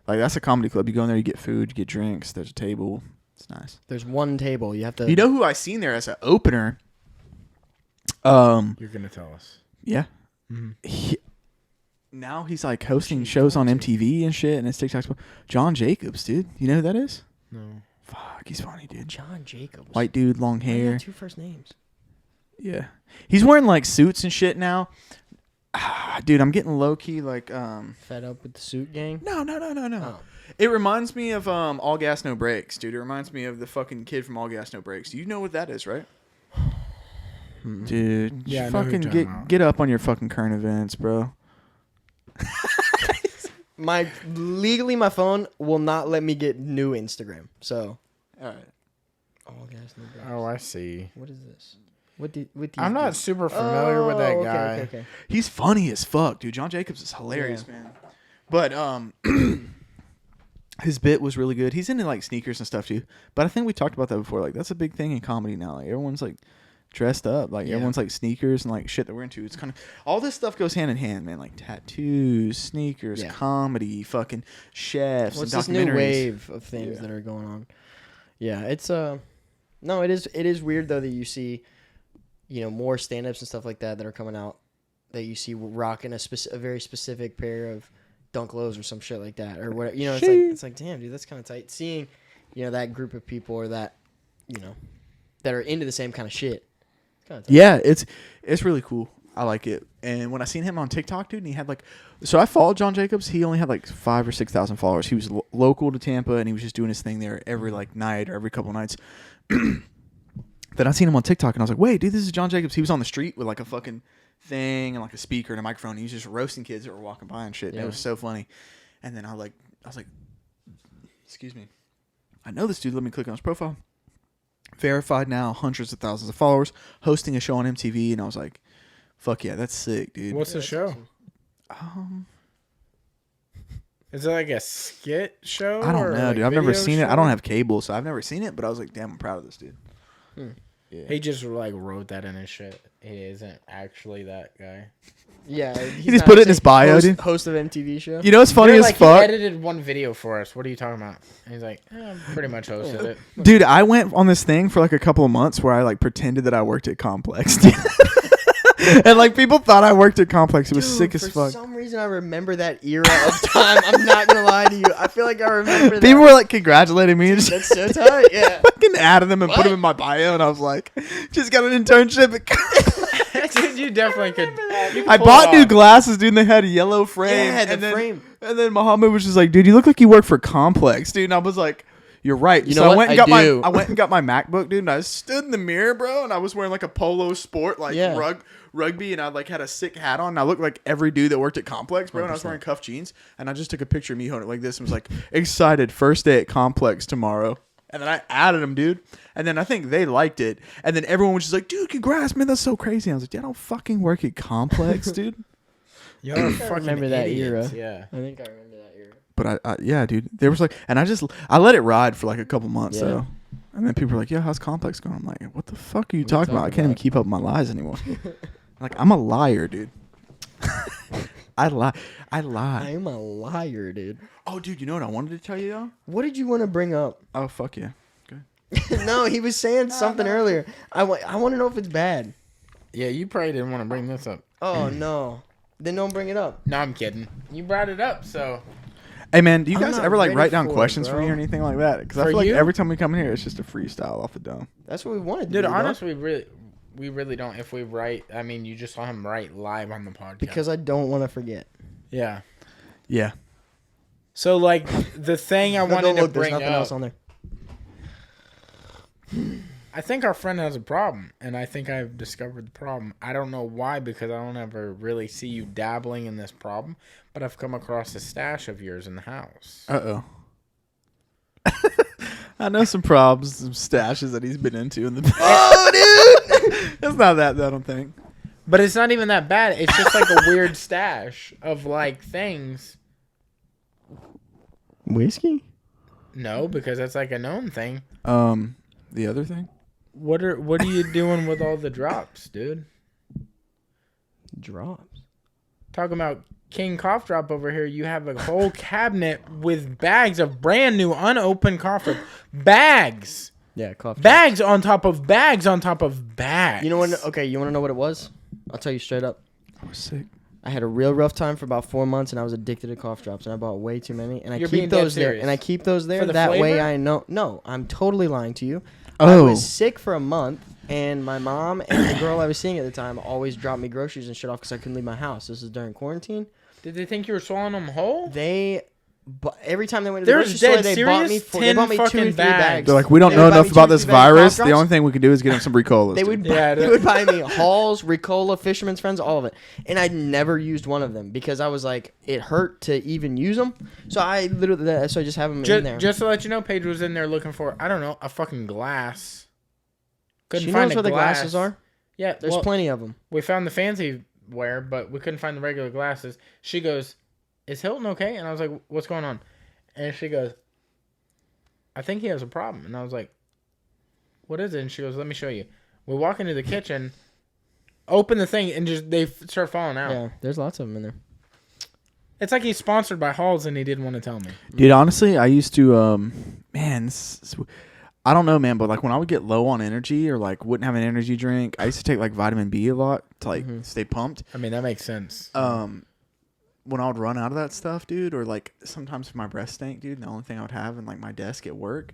Like, that's a comedy club. You go in there, you get food, you get drinks. There's a table. It's nice. There's one table. You have to. You know who I seen there as an opener? You're gonna tell us. Yeah. Mhm. Now he's like hosting shows on MTV and shit, and his TikTok's John Jacobs, dude. You know who that is? No. Fuck, he's funny, dude. John Jacobs. White dude, long Why do you hair. have 2 first names. Yeah. He's wearing like suits and shit now. Dude, I'm getting low key like Fed up with the suit gang. No. Oh. It reminds me of All Gas No Brakes, dude. It reminds me of the fucking kid from All Gas No Brakes. You know what that is, right? Dude, Yeah, you I know who fucking you're talking about. get up on your fucking current events, bro. Legally my phone will not let me get new Instagram. So. All right. Oh, guys, no breaks. Oh, I see. What is this? What these I'm not do? super familiar with that Oh, guy. Okay. He's funny as fuck, dude. John Jacobs is hilarious, Yeah. man. But his bit was really good. He's into like sneakers and stuff too. But I think we talked about that before. Like that's a big thing in comedy now. Like everyone's like dressed up. Like Yeah. everyone's like sneakers and like shit that we're into. It's kind of all this stuff goes hand in hand, man. Like tattoos, sneakers, Yeah. comedy, fucking chefs, What's and this new documentaries. wave of things Yeah. that are going on? Yeah, it's no, it is weird though that you see, more stand-ups and stuff like that are coming out that you see rocking a very specific pair of dunk lows or some shit like that or whatever. It's like damn, dude, that's kind of tight. Seeing, that group of people or that, that are into the same kind of shit. It's kind of tight. Yeah, it's really cool. I like it. And when I seen him on TikTok, dude, and he had like, so I followed John Jacobs. He only had like 5,000 or 6,000 followers. He was local to Tampa, and he was just doing his thing there every like night or every couple nights. Then I seen him on TikTok, and I was like, wait, dude, this is John Jacobs. He was on the street with like a fucking thing and like a speaker and a microphone. And he was just roasting kids that were walking by and shit. And Yeah. it was so funny. And then I was like, excuse me, I know this dude. Let me click on his profile. Verified now, hundreds of thousands of followers, hosting a show on MTV, and I was like, fuck yeah, that's sick, dude. What's the that's show? awesome. Is it like a skit show? I don't or know, like dude. I've never video seen it. I show? don't have cable, so I've never seen it, but I was like, damn, I'm proud of this dude. Hmm. Yeah. He just like wrote that in his shit. He isn't actually that guy. Yeah, He just put it in his bio, dude. Host of MTV show. You know what's funny They're as like, fuck? He edited one video for us. What are you talking about? And he's like, pretty much hosted it. Dude, I went on this thing for like a couple of months where I like pretended that I worked at Complex. And like people thought I worked at Complex. It was Dude, sick as for fuck. some reason, I remember that era of time. I'm not gonna lie to you. I feel like I remember that. People were like congratulating me and just That's so tight. Yeah. fucking added them and put What? them in my bio, and I was like, just got an internship at Complex. Dude, you definitely could. You could I pull bought it new off. glasses, dude, and they had a yellow frame. Yeah, the and then, frame. And then Muhammad was just like, dude, you look like you work for Complex, dude. And I was like, You're right. You know what? I I went and got my MacBook, dude, and I stood in the mirror, bro, and I was wearing like a polo sport, like rugby, and I like had a sick hat on, and I looked like every dude that worked at Complex, bro, 100%. And I was wearing cuff jeans, and I just took a picture of me holding it like this and was like, excited, first day at Complex tomorrow. And then I added them, dude. And then I think they liked it. And then everyone was just like, dude, congrats, man, that's so crazy. And I was like, dude, I don't fucking work at Complex, dude. You're fucking remember that idiots. era. Yeah. I think I remember that era. But yeah, dude. There was like, and I let it ride for like a couple months, though. And then people were like, yeah, how's Complex going? I'm like, what the fuck are you talking about? I can't even keep up with my lies anymore. Like, I'm a liar, dude. I lie. I'm a liar, dude. Oh, dude, you know what I wanted to tell you, though? What did you want to bring up? Oh, fuck yeah. Good. No, he was saying something earlier. I want to know if it's bad. Yeah, you probably didn't want to bring this up. Oh, no. Then don't bring it up. No, I'm kidding. You brought it up, so. Hey, man, do you guys ever like write down questions for me or bro. anything like that? Because I feel like every time we come in here, it's just a freestyle off the dome. That's what we wanted to do. Dude, do, honestly, we really don't. If we write, I mean, you just saw him write live on the podcast. Because I don't want to forget. Yeah. Yeah. So, like, the thing I wanted to bring there's nothing else on there. I think our friend has a problem, and I think I've discovered the problem. I don't know why, because I don't ever really see you dabbling in this problem, but I've come across a stash of yours in the house. Uh-oh. I know some problems, some stashes that he's been into in the past. Oh, dude! It's not that, I don't think. But it's not even that bad. It's just like a weird stash of, like, things. Whiskey? No, because that's like a known thing. The other thing? What are you doing with all the drops, dude? Drops? Talking about King Cough Drop over here. You have a whole cabinet with bags of brand new unopened cough drop. Bags. Yeah, cough bags on top of bags on top of bags. You know what? Okay, you want to know what it was? I'll tell you straight up. I was sick. I had a real rough time for about 4 months, and I was addicted to cough drops, and I bought way too many, and You're I being keep those dead there. serious. And I keep those there. For the That way, flavor? I know. No, I'm totally lying to you. Oh. I was sick for a month, and my mom and the girl I was seeing at the time always dropped me groceries and shit off because I couldn't leave my house. This is during quarantine. Did they think you were swallowing them whole? Every time they went to the They're grocery store, dead they bought me serious? 2 or 3 fucking bags. bags. They're like, we don't They know would buy enough me about 2 or this 3 bags of virus. cough The drops. only thing we can do is get him some Ricolas. They would buy me Halls, Ricola, Fisherman's Friends, all of it. And I never used one of them because I was like, it hurt to even use them. So I just have them in there. Just to let you know, Paige was in there looking for, I don't know, a fucking glass. Couldn't She find knows a where the glass. glasses are. Yeah, There's plenty of them. We found the fancy wear, but we couldn't find the regular glasses. She goes, "Is Hilton okay?" And I was like, "What's going on?" And she goes, "I think he has a problem." And I was like, "What is it?" And she goes, "Let me show you." We walk into the kitchen, open the thing, and they start falling out. Yeah, there's lots of them in there. It's like he's sponsored by Halls and he didn't want to tell me. Dude, honestly, I used to, I don't know, man, but like when I would get low on energy or like wouldn't have an energy drink, I used to take like vitamin B a lot to like stay pumped. I mean, that makes sense. When I would run out of that stuff, dude, or like sometimes if my breath stank, dude, the only thing I would have in like my desk at work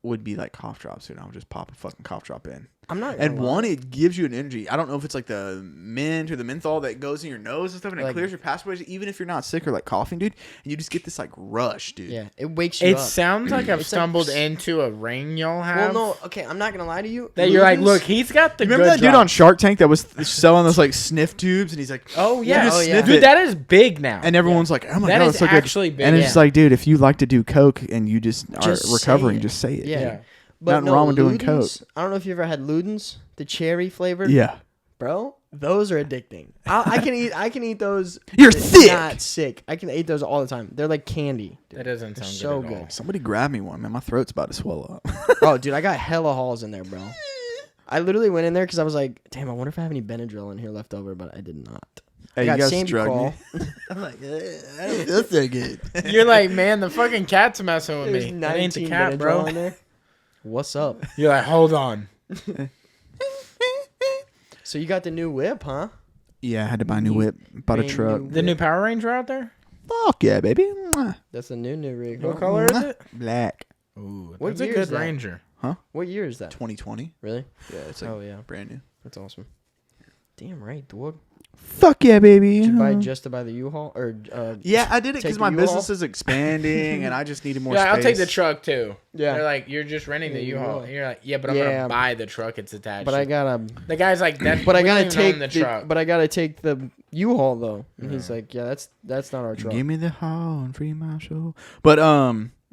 would be like cough drops, dude. I would just pop a fucking cough drop in. I'm not. And one, it gives you an energy. I don't know if it's like the mint or the menthol that goes in your nose and stuff, and it clears your passageways, even if you're not sick or like coughing, dude. And you just get this like rush, dude. Yeah, it wakes you It up. sounds like I've stumbled into a ring y'all have. Well, no, okay, I'm not gonna lie to you. That you're like, look, he's got the. Remember good that dude drop. on Shark Tank that was selling those like sniff tubes, and he's like, Oh yeah, just sniff dude, it. that is big now. And everyone's like, oh my That god, is it's so good. actually big. And it's Yeah. just like, dude, if you like to do coke and you just are Just say recovering, it. just say it. Yeah. Yeah. But Nothing wrong with doing Ludens, I don't know if you ever had Ludens, the cherry flavored. Yeah. Bro, those are addicting. I can eat those. You're sick. Not sick. I can eat those all the time. They're like candy. That doesn't They're sound so good. At all. good. Somebody grab me one, man. My throat's about to swell up. Oh, dude, I got hella Halls in there, bro. I literally went in there because I was like, damn, I wonder if I have any Benadryl in here left over, but I did not. Hey, I got you guys Sambucol. drug me. I'm like, I don't feel so good. You're like, man, the fucking cat's messing with There's me. That ain't the 19 cat, Benadryl bro. in there. What's up? You're like, hold on. So you got the new whip, huh? Yeah, I had to buy a new whip. Bought a Brand truck. new The new Power Ranger out there? Fuck yeah, baby. Mwah. That's a new rig. What huh? color is it? Black. Ooh, What that's a year good is that? Ranger. What year is that? 2020. Really? Yeah, it's like Oh yeah, brand new. that's awesome. Damn right, dog. Fuck yeah, baby. Did you buy just to buy the U-Haul or? Yeah, I did it take because the my U-Haul? business is expanding and I just needed more Yeah, space. I'll take the truck too. Yeah. They're like, you're just renting the Yeah, you U-Haul. will. You're like, yeah, but I'm Yeah. gonna buy the truck. It's attached. But I gotta. The guy's like, that. But I we gotta don't even own take the the. truck. But I gotta take the U-Haul though. And he's like, yeah, that's not our truck. Give me the haul and free my show. But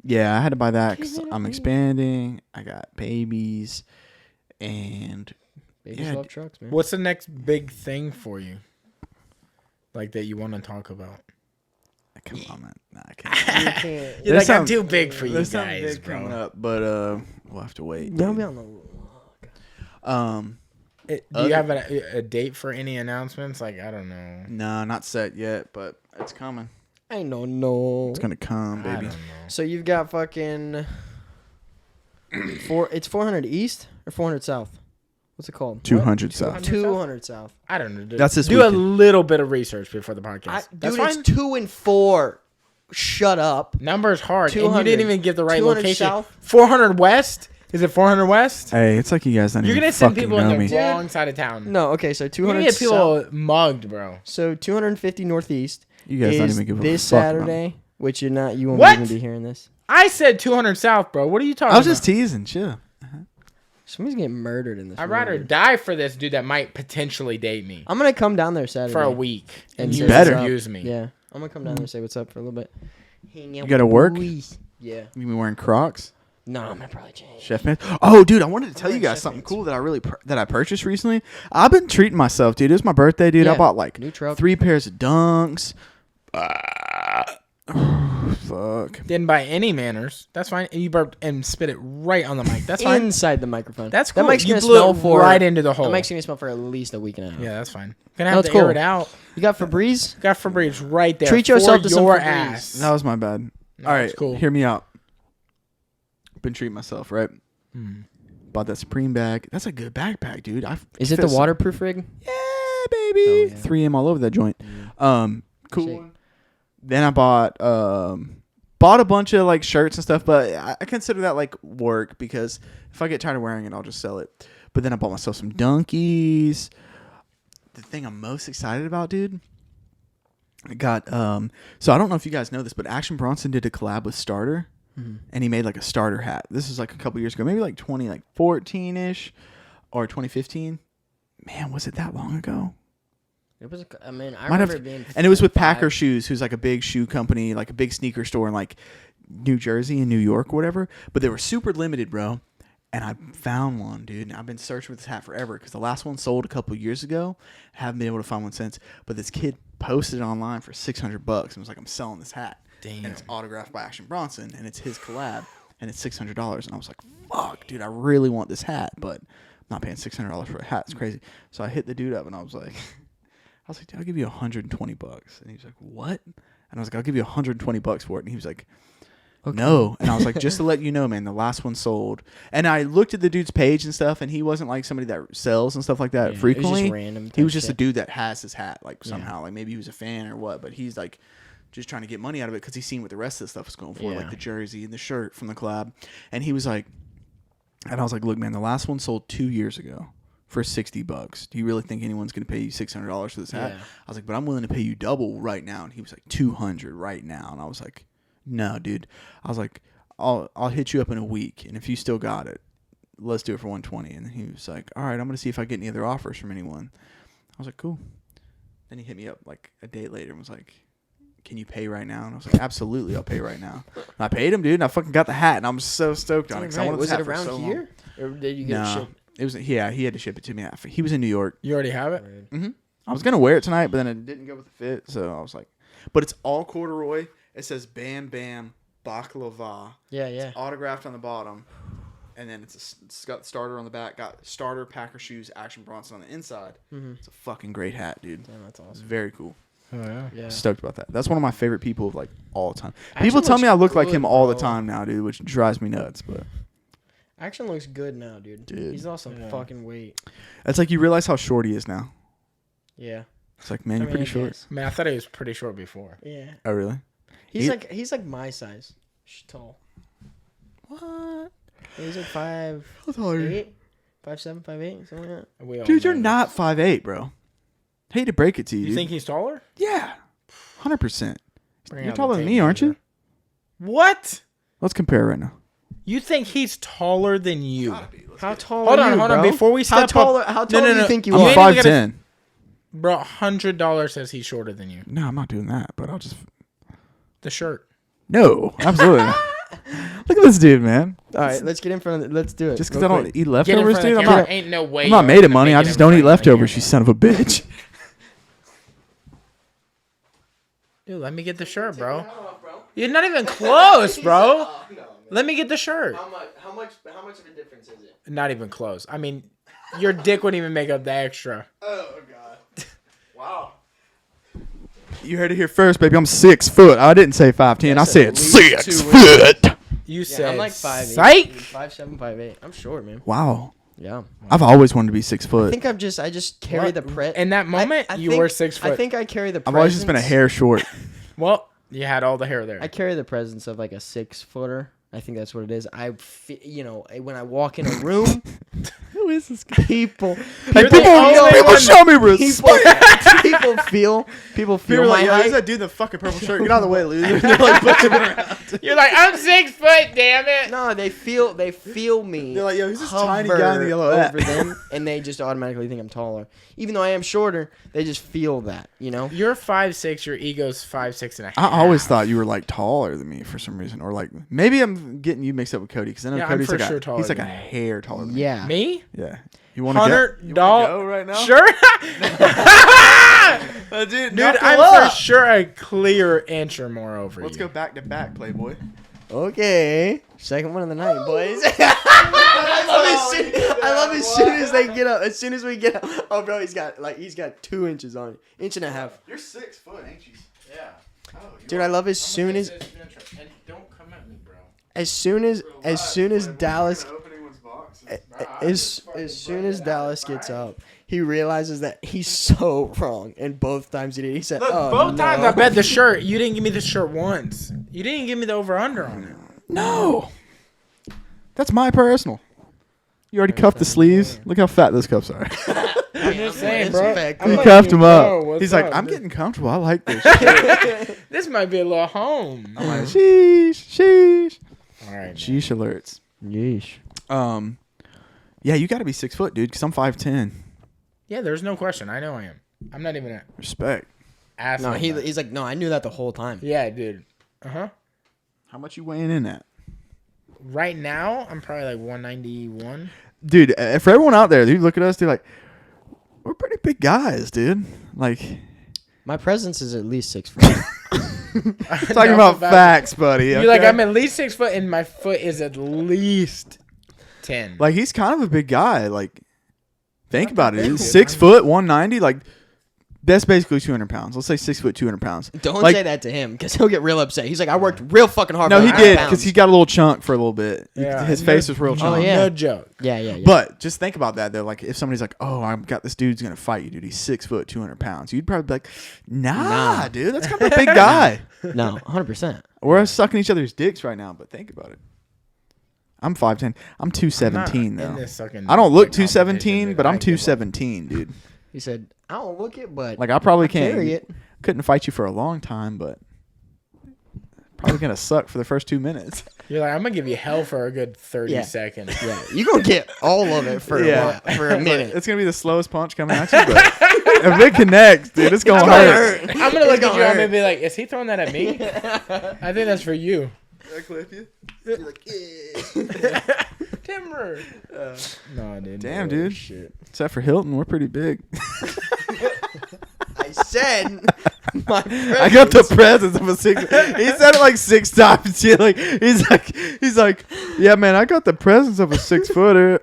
yeah, I had to buy that because I'm expanding. I got babies, and Babies love trucks, man. What's the next big thing for you? Like that you want to talk about? come on, man. Nah, I can't. You're There's like, I'm some- too big for you There's something guys, big bro. coming up, but we'll have to wait. Don't dude. be on the. Do you have a date for any announcements? Like, I don't know. No, not set yet, but it's coming. I don't know. It's gonna come, I baby. don't know. So you've got fucking It's 400 East or 400 South. What's it called? 200 south. 200 South. I don't know. Dude. That's this Do a weekend. little bit of research before the podcast. Dude, That's it's fine. 2 and 4. Shut up. Numbers hard. And you 200. didn't even give the right 200 location. South. 400 West? Is it 400 West? Hey, it's like you guys don't You're even gonna send fucking people in know the me. wrong side of town. No, okay, so You're 200 gonna get people South. mugged, bro. So 250 Northeast You guys don't is even give a this fuck about me. Saturday, which you're not. You won't What? even be hearing this. I said 200 South, bro. What are you talking I was about? just teasing. Chill. Somebody's getting murdered in this. I'd room, rather dude. die for this dude that might potentially date me I'm gonna come down there Saturday for a week and say use, better. what's up. use me. Yeah, I'm gonna come down there and say what's up for a little bit. You gotta work? Yeah. You be wearing Crocs? No, I'm gonna probably change. Chef man. Oh, dude, I wanted to tell you wearing guys Chef something Man's. cool that I really that I purchased recently. I've been treating myself, dude. It was my birthday, dude. I Yeah. bought like New truck. 3 pairs of Dunks. Fuck. Didn't buy any manners. That's fine. And you burped and spit it right on the mic. That's fine. Inside the microphone. That's cool. That mic's You gonna blew smell it for right into the hole. That mic's gonna smell for at least a week and a half. Yeah, that's fine. Gonna No, have it's to air cool. it out. You got Febreze? Got Febreze right there. Treat yourself for to some your Febreze. ass. That was my bad. No, All it's right, cool. hear me out. Been treating myself, right? Hmm. Bought that Supreme bag. That's a good backpack, dude. Is it the waterproof rig? Yeah, baby. Oh, yeah. 3M all over that joint. Cool. Shake. Then I bought a bunch of like shirts and stuff, but I consider that like work because if I get tired of wearing it, I'll just sell it. But then I bought myself some Dunkies. The thing I'm most excited about, dude, I got so I don't know if you guys know this, but Action Bronson did a collab with Starter. And he made like a starter hat. This was like a couple years ago, maybe like 2014-ish or 2015. Man, was it that long ago? It was. I mean, I Might remember have, it being. and it was with 5. Packer Shoes, who's like a big shoe company, like a big sneaker store in like New Jersey and New York or whatever. But they were super limited, bro. And I found one, dude. And I've been searching for this hat forever because the last one sold a couple years ago. Haven't been able to find one since. But this kid posted it online for $600 and was like, "I'm selling this hat." Damn. And it's autographed by Action Bronson, and it's his collab, and it's $600. And I was like, "Fuck, dude, I really want this hat, but I'm not paying $600 for a hat. It's crazy." So I hit the dude up, and I was like, "Dude, I'll give you $120." And he was like, "What?" And I was like, "I'll give you $120 for it." And he was like, "No." And I was like, "Just to let you know, man, the last one sold." And I looked at the dude's page and stuff, and he wasn't like somebody that sells and stuff like that Yeah, frequently. It was just random. He was type just a shit. dude that has his hat, like somehow, like maybe he was a fan or what, but he's like just trying to get money out of it because he's seen what the rest of the stuff is going for, Yeah. like the jersey and the shirt from the collab. And he was like, and I was like, "Look, man, the last one sold 2 years ago for $60. Do you really think anyone's going to pay you $600 for this hat?" Yeah. I was like, "But I'm willing to pay you double right now." And he was like, $200 right now. And I was like, "No, dude." I was like, I'll hit you up in a week, and if you still got it, let's do it for $120. And he was like, "All right, I'm gonna see if I get any other offers from anyone." I was like, "Cool." Then he hit me up like a day later and was like, "Can you pay right now?" And I was like, "Absolutely, I'll pay right now." And I paid him, dude, and I fucking got the hat, and I'm so stoked on it. 'Cause I wanted Was this it hat for around so long. here, or did you get it No, shipped? it was he had to ship it to me. He was in New York. You already have it? Mm-hmm. I was gonna wear it tonight, but then it didn't go with the fit, so I was like, but it's all corduroy. It says "Bam Bam Baklava." Yeah, yeah. It's autographed on the bottom, and then it's got Starter on the back. Got Starter, Packer Shoes, Action Bronson on the inside. Mm-hmm. It's a fucking great hat, dude. Damn, that's It's awesome. very cool. Oh, yeah. Yeah. Stoked about that. That's one of my favorite people of like all time. Action People tell looks me I look like good, him all the bro. time now, dude, which drives me nuts. But Action looks good now, dude. Dude. He's lost some Yeah. fucking weight. it's like you realize how short he is now. Yeah. It's like, man, you're I pretty mean, I short. guess. Man, I thought he was pretty short before. Yeah. Oh, really? He's He- like my size. Tall. What? He's like 5'8", How tall are you? 5'7", 5'8", something like that. We all Dude, you're know not 5'8", bro. Hate to break it to you. You think he's taller? Yeah, 100%. Bring You're out taller the than tape me, aren't you? measure. What? Let's compare right now. You think he's taller than you? How tall Hold are on, you, hold on. bro? Before we step up, How tall do you think you I'm are? 5'10". Bro, $100 says he's shorter than you. No, I'm not doing that. But I'll just. The shirt. No, absolutely not. Look at this dude, man. All right, let's get in front of it. Let's do it. Just because I don't eat Get in leftovers, front of dude. the I'm camera. not. Ain't no way. I'm not you're made of gonna money. make I it just in don't eat front of the leftovers. You camera. son of a bitch. Dude, let me get the shirt, bro. You're not even close, bro. Let me get the shirt. How much of a difference is it? Not even close. I mean, your dick wouldn't even make up the extra. Oh god. Wow. You heard it here first, baby. I'm 6 foot. I didn't say 5'10". I That's said at least 6 2 foot. You Yeah, said I'm like 5'8". psych. 5'7", 5'8". I'm short, man. Wow. Yeah. I've always wanted to be 6 I foot. think I just carry the In that moment, you were 6 foot. I think I carry the. I've always just been a hair short. Well, you had all the hair there. I carry the presence of like a 6-footer. I think that's what it is. When I walk in a room, Who is this guy? people You're the only People one- show me respect. people feel my height. that dude in the fucking purple shirt? Get out of the way, loser. They're like pushing it around. You're like, I'm 6 foot, damn it. No, they feel me. They're like, yo, who's this hover tiny guy in the yellow hat? over them, and they just automatically think I'm taller. Even though I am shorter, they just feel that, you know. You're 5'6", your ego's 5'6" and a half. I always thought you were like taller than me for some reason, or like maybe I'm getting you mixed up with Cody because I know Yeah, I'm Cody's for like sure taller he's like a than you. hair taller than me. Yeah. Me? Yeah. You want to $100 go right now? Sure. Dude, I'm for sure a clear inch or more over Let's you. go back to back, Playboy. Okay. Second one of the night, boys. I love as soon as they get up. As soon as we get up. Oh, bro, he's got 2 inches on it. Inch and a half. You're 6 foot, ain't you? Yeah. Dude, I love as soon as And don't come at me, bro. as soon as Dallas as soon as Dallas gets up, he realizes that he's so wrong, and both times he did. He said, Look, "Oh, both no." times I bet the shirt. You didn't give me the shirt once. You didn't give me the over-under on it. No. That's my personal. You already cuffed the sleeves. Look how fat those cuffs are. I'm just saying, it's bro. fact. I'm He letting cuffed you him know up. what's He's like, up. I'm getting comfortable. I like this. This might be a little home. I'm like, sheesh. All right. Man. Sheesh alerts. Yeesh. Yeah, you got to be 6 foot, dude, because I'm 5'10". Yeah, there's no question. I know I am. I'm not even Respect. asking. No, he's like, no, I knew that the whole time. Yeah, dude. Uh-huh. How much you weighing in at? Right now, I'm probably like 191. Dude, for everyone out there, dude, look at us, dude, like, we're pretty big guys, dude. Like, My presence is at least 6 foot. talking about facts, buddy. You're Okay? like, I'm at least 6 foot, and my foot is at least 10. Like, he's kind of a big guy. Like, think about it. big, Dude. dude. 6 foot, 190. Like, that's basically 200 pounds. Let's say 6 foot, 200 pounds. Don't like, say that to him, because he'll get real upset. He's like, I worked real fucking hard. No, for he 100 did, pounds." because he got a little chunk for a little bit. Yeah. His face was real chunk. Oh, yeah. No joke. Yeah. But just think about that, though. Like, if somebody's like, oh, I've got this dude's going to fight you, dude. He's 6 foot, 200 pounds. You'd probably be like, nah. Dude. That's kind of a big guy. No, 100%. We're sucking each other's dicks right now, but think about it. I'm 5'10". I'm 217, though. I don't look 217, but I'm 217, dude. He said, I don't look it, but Like, I probably I'll carry it. couldn't fight you for a long time, but probably going to suck for the first 2 minutes. You're like, I'm going to give you hell for a good 30 seconds. Yeah, you're going to get all of it for a minute. It's going to be the slowest punch coming at you, but if it connects, dude, it's going to gonna hurt. hurt. I'm going to look at you hurt. and be like, is he throwing that at me? I think that's for you. I clip you? You're like, "Eh." Timber. No, dude. Damn, Oh, dude. Shit. Except for Hylton, we're pretty big. I said, my I got the presence of a 6. He said it like 6 times. Shit. Like he's like, yeah, man, I got the presence of a 6 footer.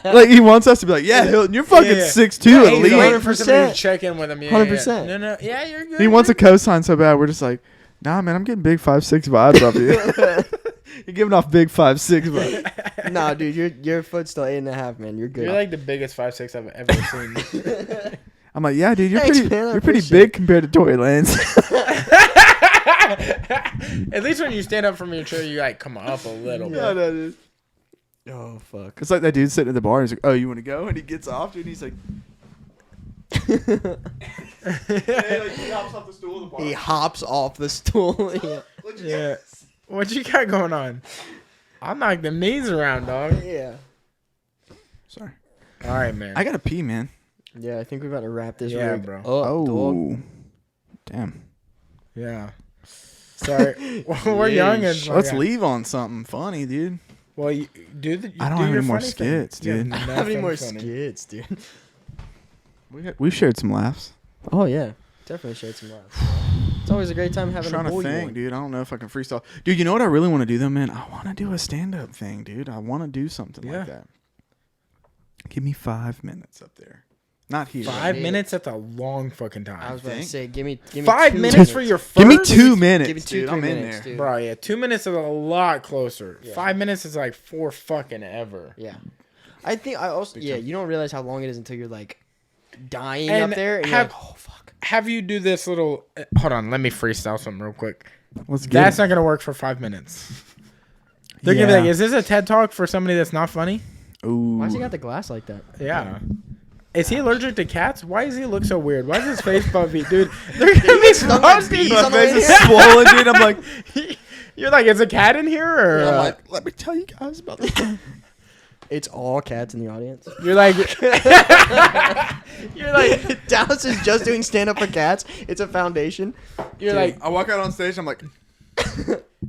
Like he wants us to be like, yeah, Hylton, you're fucking 6'2" at He's least. waiting for somebody 100%. to check in with him. Yeah, 100%. Yeah. No. Yeah, you're good. He wants a cosign so bad. We're just like, nah, man, I'm getting big 5'6" vibes off you. You're giving off big 5'6" vibes. Nah, dude, your foot's still 8.5, man. You're good. You're like the biggest 5'6" I've ever seen. I'm like, yeah, dude, you're Thanks, pretty, man, I you're pretty appreciate big compared to Tory Lanez. At least when you stand up from your chair, you like come up a little bit. No, dude. oh fuck. It's like that dude sitting at the bar. He's like, oh, you want to go? And he gets off, dude. And he's like, He hops off the stool. He hops off the stool. Yeah. Yeah. What you got going on? I'll knock them knees around, dog. Yeah. Sorry. All right, man. I gotta pee, man. Yeah, I think we got to wrap this Yeah, rig bro. up, dog. Damn. Yeah. Sorry. We're young and Let's leave on something funny, dude. Well, I don't have any more skits, dude. I don't have any more skits, dude. We've shared some laughs. Oh, yeah. Definitely shared some laughs. It's always a great time having I'm a trying boy to think, one. dude. I don't know if I can freestyle. Dude, you know what I really want to do, though, man? I want to do a stand-up thing, dude. I want to do something like that. Give me 5 minutes up there. Not here. 5 minutes? That's a long fucking time. I was about to say, give me 5 2 minutes for your first? Give me 2 minutes, Give me 2, dude. 3 I'm in minutes, there. dude. Bro, yeah. 2 minutes is a lot closer. Yeah. 5 minutes is like 4 fucking ever. Yeah. I think I also, Big time. you don't realize how long it is until you're like dying And up there. And you're have- like, oh, fuck. Have you do this little... hold on. Let me freestyle something real quick. Let's get That's it. not going to work for 5 minutes. They're going to be like, is this a TED Talk for somebody that's not funny? Ooh. Why's he got the glass like that? Yeah. Is he allergic to cats? Why does he look so weird? Why is his face puffy? Dude, they're going to be stung by roasting bees My on the face way is here. swollen, dude. I'm like, You're like, is a cat in here? Or I'm like, let me tell you guys about this. It's all cats in the audience. you're like... you're like... Dallas is just doing stand-up for cats. It's a foundation. You're Dude, like... I walk out on stage. I'm like,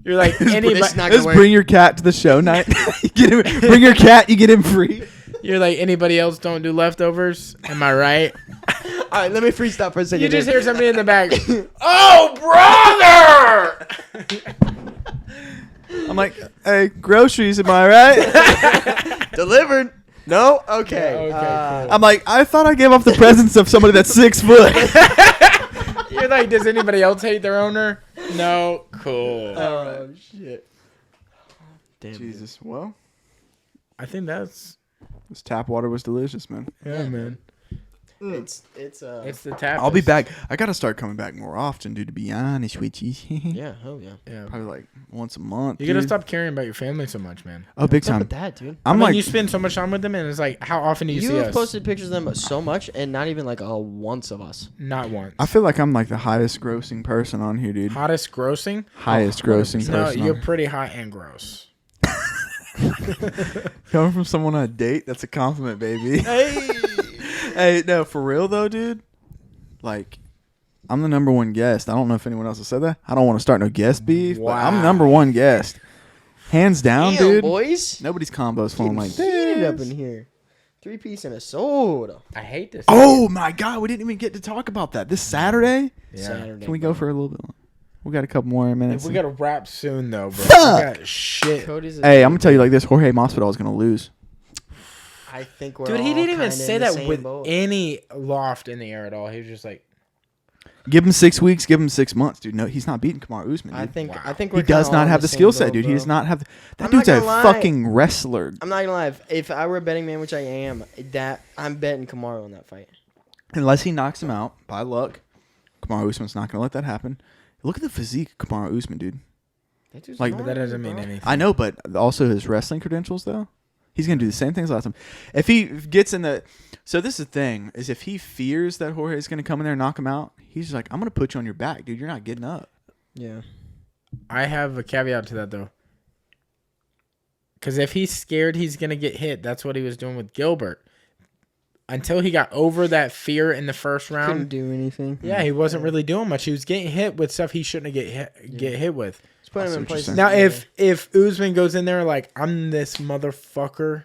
You're like... anybody, It's not just gonna bring your cat to the show night. You get him, bring your cat. You get him free. you're like, anybody else don't do leftovers? Am I right? All right, let me freestyle for a second. You just here. hear somebody in the back. Oh, brother! I'm like, hey, groceries. Am I right? Delivered. No? Okay. Yeah, okay, cool. I'm like, I thought I gave off the presence of somebody that's 6 foot. You're like, does anybody else hate their owner? No. Cool. Oh, shit. Damn. Jesus. Well, I think that's... this tap water was delicious, man. Yeah, man. It's It's the tap. I'll be back. I gotta start coming back more often, dude. To be honest with you. yeah, hell yeah. Yeah. Probably like once a month. You gotta dude. stop caring about your family so much, man. Oh, big What's up time. with that, dude? I I'm mean, like, you spend so much time with them, and it's like, how often do you see have us? posted pictures of them so much, and not even like a once of us. Not once. I feel like I'm like the highest grossing person on here, dude. Hottest grossing? Highest grossing No, person. you're on- pretty hot and gross. Coming from someone on a date, that's a compliment, baby. Hey. Hey, no, for real though, dude. Like, I'm the number one guest. I don't know if anyone else has said that. I don't want to start no guest beef, but I'm Wow. number one guest. Hands down, Damn, dude. boys. Nobody's combos flowing like Heated up this. in here. 3-piece and a soda. I hate this. Oh my God, we didn't even get to talk about that. This Saturday? Yeah. Saturday. Can we go for a little bit long? We got a couple more minutes. We gotta wrap soon, though, bro. Fuck! We got shit. Cody's a Hey, I'm gonna tell you like this: Jorge Masvidal is gonna lose. I think we're Dude, he all didn't even kinda say in the that same with boat. any loft in the air at all. He was just like, Give him 6 weeks. Give him 6 months, dude. No, he's not beating Kamaru Usman. I Dude. think Wow. I think He we're does kinda all not in have the same skill set, boat, dude. He bro. does not have. That I'm not dude's a gonna lie. fucking wrestler. I'm not gonna lie. If I were a betting man, which I am, that I'm betting Kamaru on that fight. Unless he knocks him out by luck, Kamaru Usman's not gonna let that happen. Look at the physique of Kamaru Usman, dude. That dude's Like- but gnarly, that doesn't mean bro. anything. I know, but also his wrestling credentials, though. He's gonna do the same things last time. If he gets in the, so this is the thing: is if he fears that Jorge is gonna come in there and knock him out, he's just like, I'm gonna put you on your back, dude. You're not getting up. Yeah. I have a caveat to that, though. Because if he's scared he's going to get hit, that's what he was doing with Gilbert. Until he got over that fear in the first Couldn't round, do anything. yeah, he wasn't really doing much. He was getting hit with stuff he shouldn't get hit with. Just put him I see in what you're place. saying. Now, if Usman goes in there like, I'm this motherfucker,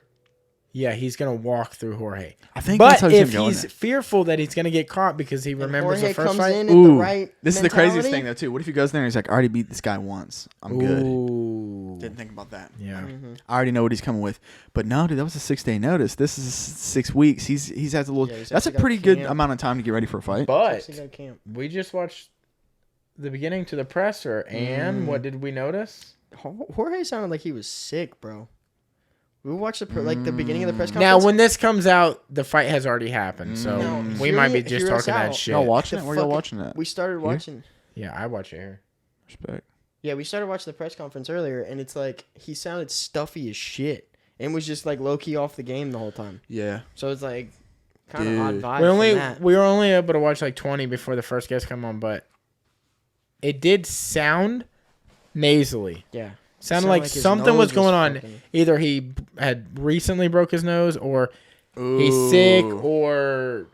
yeah, he's going to walk through Jorge. I think that's But how if he's going. he's fearful that he's going to get caught because he remembers Jorge the first comes fight. in at the Ooh, right this is the craziest mentality. thing though too. What if he goes there and he's like, I already beat this guy once. I'm good. Ooh. Didn't think about that. Yeah. Mm-hmm. I already know what he's coming with. But no, dude, that was a 6-day notice. This is 6 weeks. He's has a little. Yeah, he's that's a actually got pretty good camp. amount of time to get ready for a fight. But Actually got camp. we just watched the beginning to the presser, and what did we notice? Jorge sounded like he was sick, bro. We watched the beginning of the press conference. Now, when this comes out, the fight has already happened, so No, we hear might me- be just hear us talking that out. shit. Y'all watching The it? Where y'all fucking- watching it? we started watching. Yeah, I watch it here. Respect. Yeah, we started watching the press conference earlier, and it's like he sounded stuffy as shit, and was just like low key off the game the whole time. Yeah. So it's like, Kind of odd vibe. We were only able to watch like 20 before the first guest come on, but it did sound nasally. Yeah. Sounded like something was going on. Either he had recently broke his nose, or he's sick, or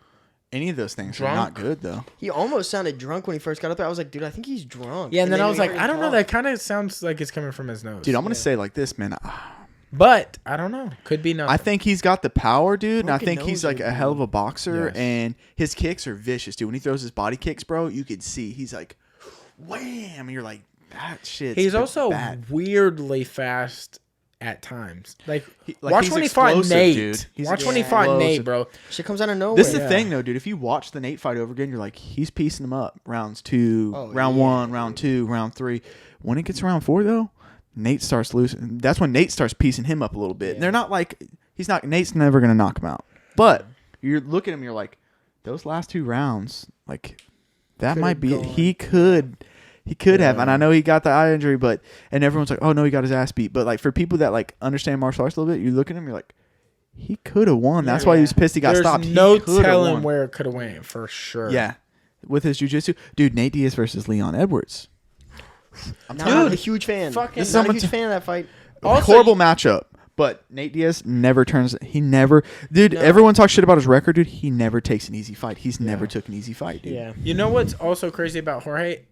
any of those things are not good though. He almost sounded drunk when he first got up there. I was like, dude, I think he's drunk. Yeah, and then I was like, I don't know. That kind of sounds like it's coming from his nose. Dude, I'm gonna say like this, man. But I don't know. Could be nothing. I think he's got the power, dude. And I think he's like a hell of a boxer. Yes. And his kicks are vicious, dude. When he throws his body kicks, bro, you could see he's like, wham. And you're like, that shit. He's also weirdly fast at times. Like watch when he fought Nate. Watch when he fought Nate, bro. Shit comes out of nowhere. This is the thing, though, dude. If you watch the Nate fight over again, you're like, he's piecing them up. Rounds 2, round 1, round 2, round 3. When it gets to round 4, though, Nate starts losing. That's when Nate starts piecing him up a little bit. Yeah. They're not like Nate's never gonna knock him out. But you're looking at him, you're like, those last 2 rounds, like that might be it. He could have, and I know he got the eye injury, and everyone's like, oh no, he got his ass beat. But like for people that like understand martial arts a little bit, you look at him, you're like, he could have won. That's why he was pissed he got stopped. There's no telling where it could have went for sure. Yeah, with his jiu-jitsu, dude. Nate Diaz versus Leon Edwards. I'm a huge fan. I'm a huge fan of that fight. Also, horrible matchup. But Nate Diaz never turns. Dude. No. Everyone talks shit about his record, dude. He never takes an easy fight. He's never took an easy fight, dude. Yeah. You know what's also crazy about Jorge?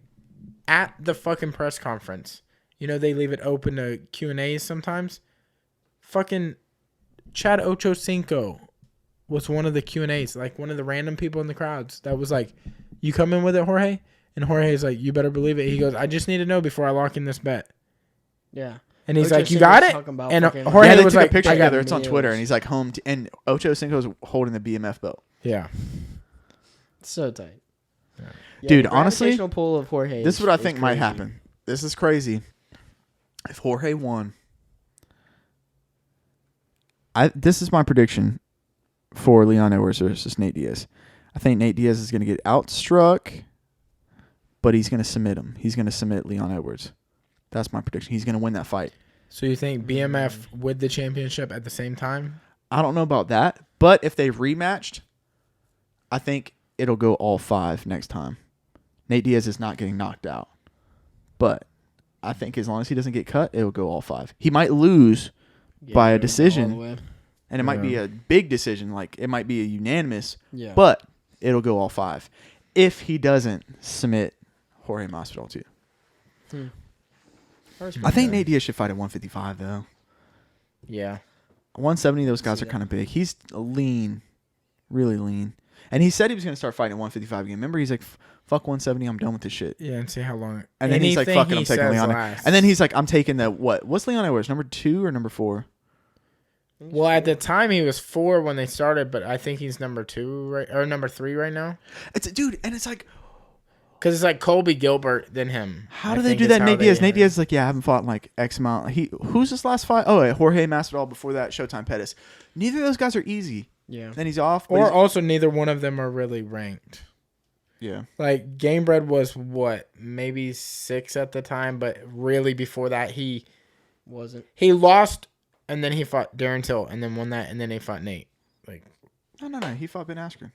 At the fucking press conference, they leave it open to Q&As sometimes. Fucking Chad Ochocinco was one of the Q&As, like one of the random people in the crowds that was like, "You come in with it, Jorge?" And Jorge's like, "You better believe it." He goes, "I just need to know before I lock in this bet." Yeah. And he's like, "You got it?" And Jorge was like, a picture together. It's on Twitter, and he's like, home. And Ochocinco's holding the BMF belt. Yeah. So tight. Yeah, dude, honestly, pull of Jorge this is what I think might happen. This is crazy. If Jorge won, this is my prediction for Leon Edwards versus Nate Diaz. I think Nate Diaz is going to get outstruck, but he's going to submit him. He's going to submit Leon Edwards. That's my prediction. He's going to win that fight. So you think BMF with the championship at the same time? I don't know about that, but if they rematched, I think it'll go all 5 next time. Nate Diaz is not getting knocked out. But I think as long as he doesn't get cut, it'll go all 5. He might lose by a decision. And it might be a big decision. Like, it might be a unanimous. Yeah. But it'll go all 5. If he doesn't submit Jorge Masvidal too. I think Nate Diaz should fight at 155, though. Yeah. 170, those guys are kind of big. He's lean. Really lean. And he said he was going to start fighting at 155 again. Remember, he's like, fuck 170, I'm done with this shit. Yeah, and see how long. And then he's like, fuck it, I'm taking Leon. And then he's like, I'm taking the, what? What's Leon Edwards, number 2 or number 4? Well, at the time, he was 4 when they started, but I think he's number 2, right? Or number 3 right now. Dude, and it's like. Because it's like Colby Gilbert, then him. How do they do that, Nate Diaz? Nate Diaz is like, yeah, I haven't fought in like X amount. Who's this last fight? Oh, Jorge Masvidal before that, Showtime Pettis. Neither of those guys are easy. Yeah. Then he's off. Or also neither one of them are really ranked. Yeah. Like Gamebred was what, maybe 6 at the time, but really before that he wasn't. He lost and then he fought Darren Till and then won that and then he fought Nate. Like No. He fought Ben Askren.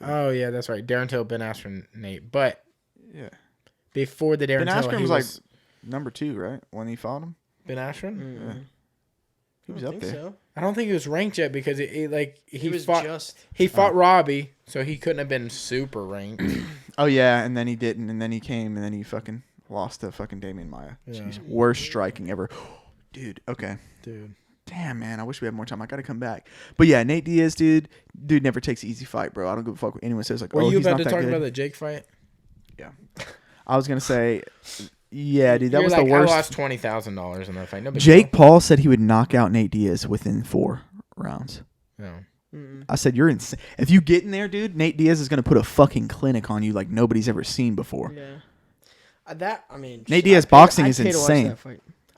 Oh yeah, that's right. Darren Till, Ben Askren, Nate. But yeah. Before the Darren Ben Till Askren was like number 2, right? When he fought him? Ben Askren? Mm-hmm. Yeah. He was up there. So. I don't think he was ranked yet because he fought Robbie, so he couldn't have been super ranked. Oh yeah, and then he didn't, and then he came, and then he fucking lost to fucking Damian Maia. Yeah. Jeez, worst striking ever. Dude, okay. Dude. Damn, man, I wish we had more time. I gotta come back. But yeah, Nate Diaz, dude never takes an easy fight, bro. I don't give a fuck what anyone says. Like, Were you he's about not to talk good. about the Jake fight? Yeah. I was gonna say, yeah, dude, that was the worst. I lost $20,000 in that fight. Jake Paul said he would knock out Nate Diaz within 4 rounds. No. I said, you're insane. If you get in there, dude, Nate Diaz is gonna put a fucking clinic on you like nobody's ever seen before. Yeah. Nate Diaz boxing is insane.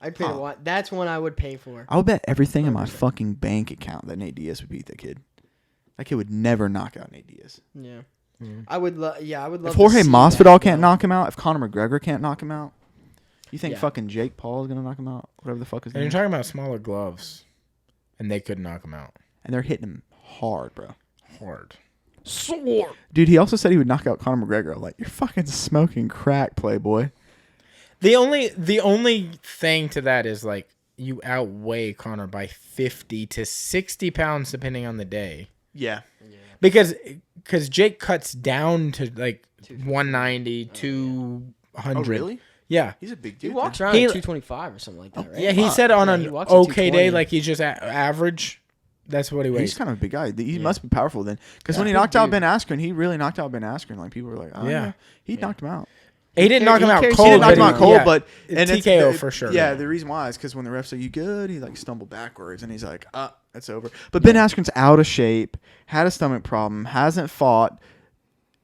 I'd pay to watch. That's one I would pay for. I would bet everything in my fucking bank account that Nate Diaz would beat that kid. That kid would never knock out Nate Diaz. Yeah. I would love. If Jorge Masvidal can't knock him out, if Conor McGregor can't knock him out, you think fucking Jake Paul is gonna knock him out? Whatever the fuck his name. And you're talking about smaller gloves, and they couldn't knock him out. And they're hitting him hard, bro. hard. Sword. Dude, he also said he would knock out Conor McGregor. I'm like, you're fucking smoking crack, playboy. The only thing to that is like you outweigh Conor by 50 to 60 pounds depending on the day. Yeah. Because Jake cuts down to like 190, 200. Oh, really? Yeah. He's a big dude. He walks around at 225 or something like that, right? Yeah, he said on an he walks at okay day, 220. like he's just average. That's what he weighs. He's kind of a big guy. He must be powerful then. Because when he knocked out Ben Askren, he really knocked out Ben Askren. Like, people were like, oh, yeah. He knocked him out. He didn't knock him out cold. He didn't knock him out cold, but and TKO for sure. Yeah, the reason why is because when the ref said, you good? He like stumbled backwards and he's like, it's over. But Ben Askren's out of shape, had a stomach problem, hasn't fought,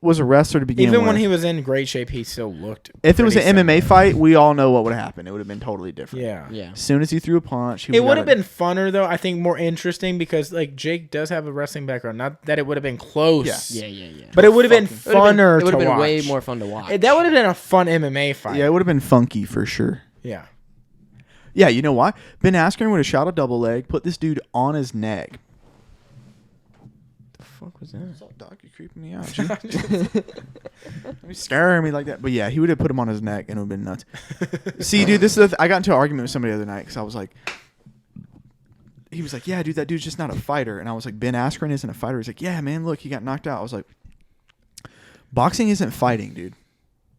was a wrestler to begin with. Even when he was in great shape, he still looked. If it was an MMA fight, we all know what would have happened. It would have been totally different. Yeah. As soon as he threw a punch, it would have been funner though. I think more interesting because like Jake does have a wrestling background. Not that it would have been close. Yeah. But it would have been funner. It would have been watch. way more fun to watch. That would have been a fun MMA fight. Yeah, it would have been funky for sure. Yeah. Yeah, you know why? Ben Askren would have shot a double leg, put this dude on his neck. The fuck was that? What's up, dog? You're creeping me out. You're scaring me like that. But yeah, he would have put him on his neck and it would have been nuts. See, dude, this is I got into an argument with somebody the other night because I was like, he was like, yeah, dude, that dude's just not a fighter. And I was like, Ben Askren isn't a fighter. He's like, yeah, man, look, he got knocked out. I was like, boxing isn't fighting, dude.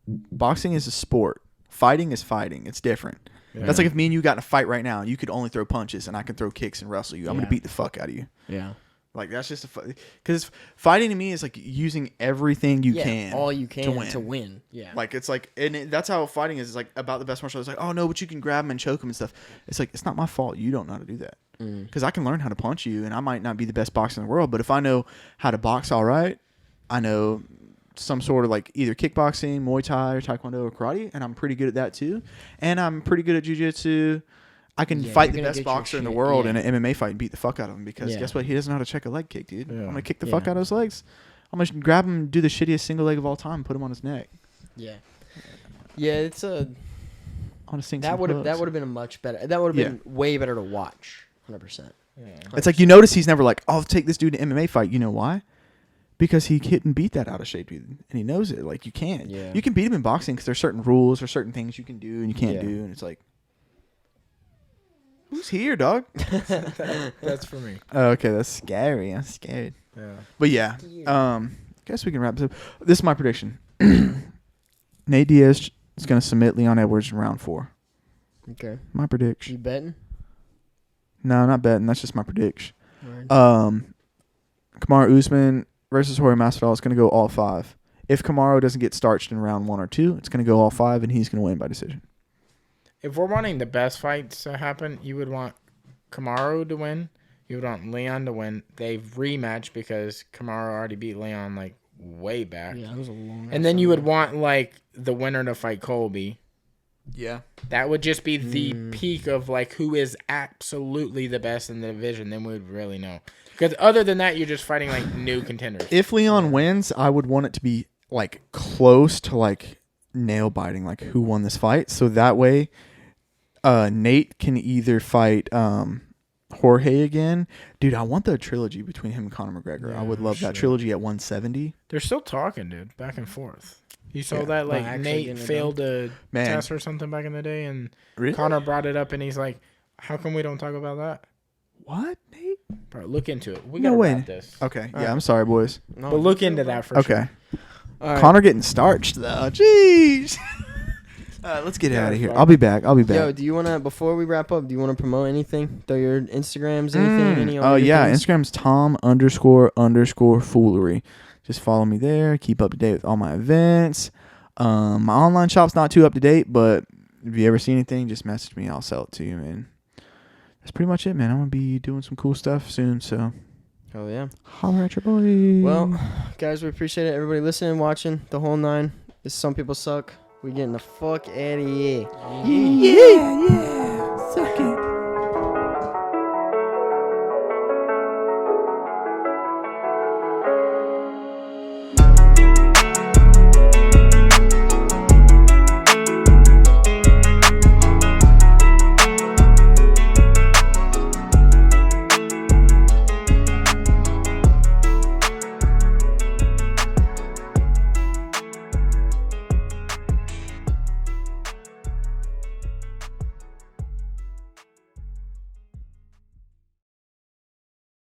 Boxing is a sport. Fighting is fighting. It's different. Yeah. That's like if me and you got in a fight right now, you could only throw punches and I can throw kicks and wrestle you. I'm going to beat the fuck out of you. Yeah. Like, that's just because fighting to me is like using everything you can. All you can to win. Yeah. Like, it's like, that's how fighting is. It's like about the best martial arts. It's like, oh no, but you can grab him and choke him and stuff. It's like, it's not my fault. You don't know how to do that. Because I can learn how to punch you and I might not be the best boxer in the world. But if I know how to box all right, I know some sort of like either kickboxing, Muay Thai, or Taekwondo or karate. And I'm pretty good at that too. And I'm pretty good at jiu-jitsu. I can fight the best boxer in the world in an MMA fight and beat the fuck out of him because guess what? He doesn't know how to check a leg kick, dude. I'm going to kick the fuck out of his legs. I'm going to grab him and do the shittiest single leg of all time and put him on his neck. Yeah. Yeah, it's a... That would have been a much better... That would have been way better to watch. 100%. Yeah. It's like you notice he's never like, I'll take this dude to MMA fight. You know why? Because he couldn't beat that out of shape dude. And he knows it. Like, you can. Yeah. You can beat him in boxing because there's certain rules or certain things you can do and you can't do. And it's like... Who's here, dog? That's for me. Oh, okay, that's scary. I'm scared. Yeah. But yeah, guess we can wrap this up. This is my prediction. Nate Diaz is going to submit Leon Edwards in round 4. Okay. My prediction. You betting? No, not betting. That's just my prediction. Right. Kamaru Usman versus Jorge Masvidal is going to go all 5. If Kamaru doesn't get starched in round 1 or 2, it's going to go all 5, and he's going to win by decision. If we're wanting the best fights to happen, you would want Kamaru to win. You would want Leon to win. They've rematched because Kamaru already beat Leon like way back. Yeah, that was a long. And then you would want like the winner to fight Colby. Yeah. That would just be the peak of like who is absolutely the best in the division. Then we would really know. Because other than that, you're just fighting like new contenders. If Leon wins, I would want it to be like close to like nail biting, like who won this fight. So that way, Nate can either fight Jorge again. Dude, I want the trilogy between him and Conor McGregor. I would love that trilogy at 170. They're still talking, dude, back and forth. You saw that like Nate failed a test or something back in the day, and Conor brought it up, and he's like, "How come we don't talk about that?" What, Nate? Bro, look into it. We gotta wrap this. Okay, I'm sorry, boys. No, but look into that for sure. Okay. Right. Conor getting starched though. Jeez. Let's get out of here. I'll be back. Yo, do you wanna before we wrap up? Do you wanna promote anything? Throw your Instagrams, anything? Oh yeah, things? Instagram's Tom__foolery. Just follow me there. Keep up to date with all my events. My online shop's not too up to date, but if you ever see anything, just message me. I'll sell it to you, man. That's pretty much it, man. I'm gonna be doing some cool stuff soon, so. Oh yeah. Holler at your boy. Well, guys, we appreciate it. Everybody listening, watching, the whole 9. Some people suck. We getting the fuck out of here. Yeah. Suck it.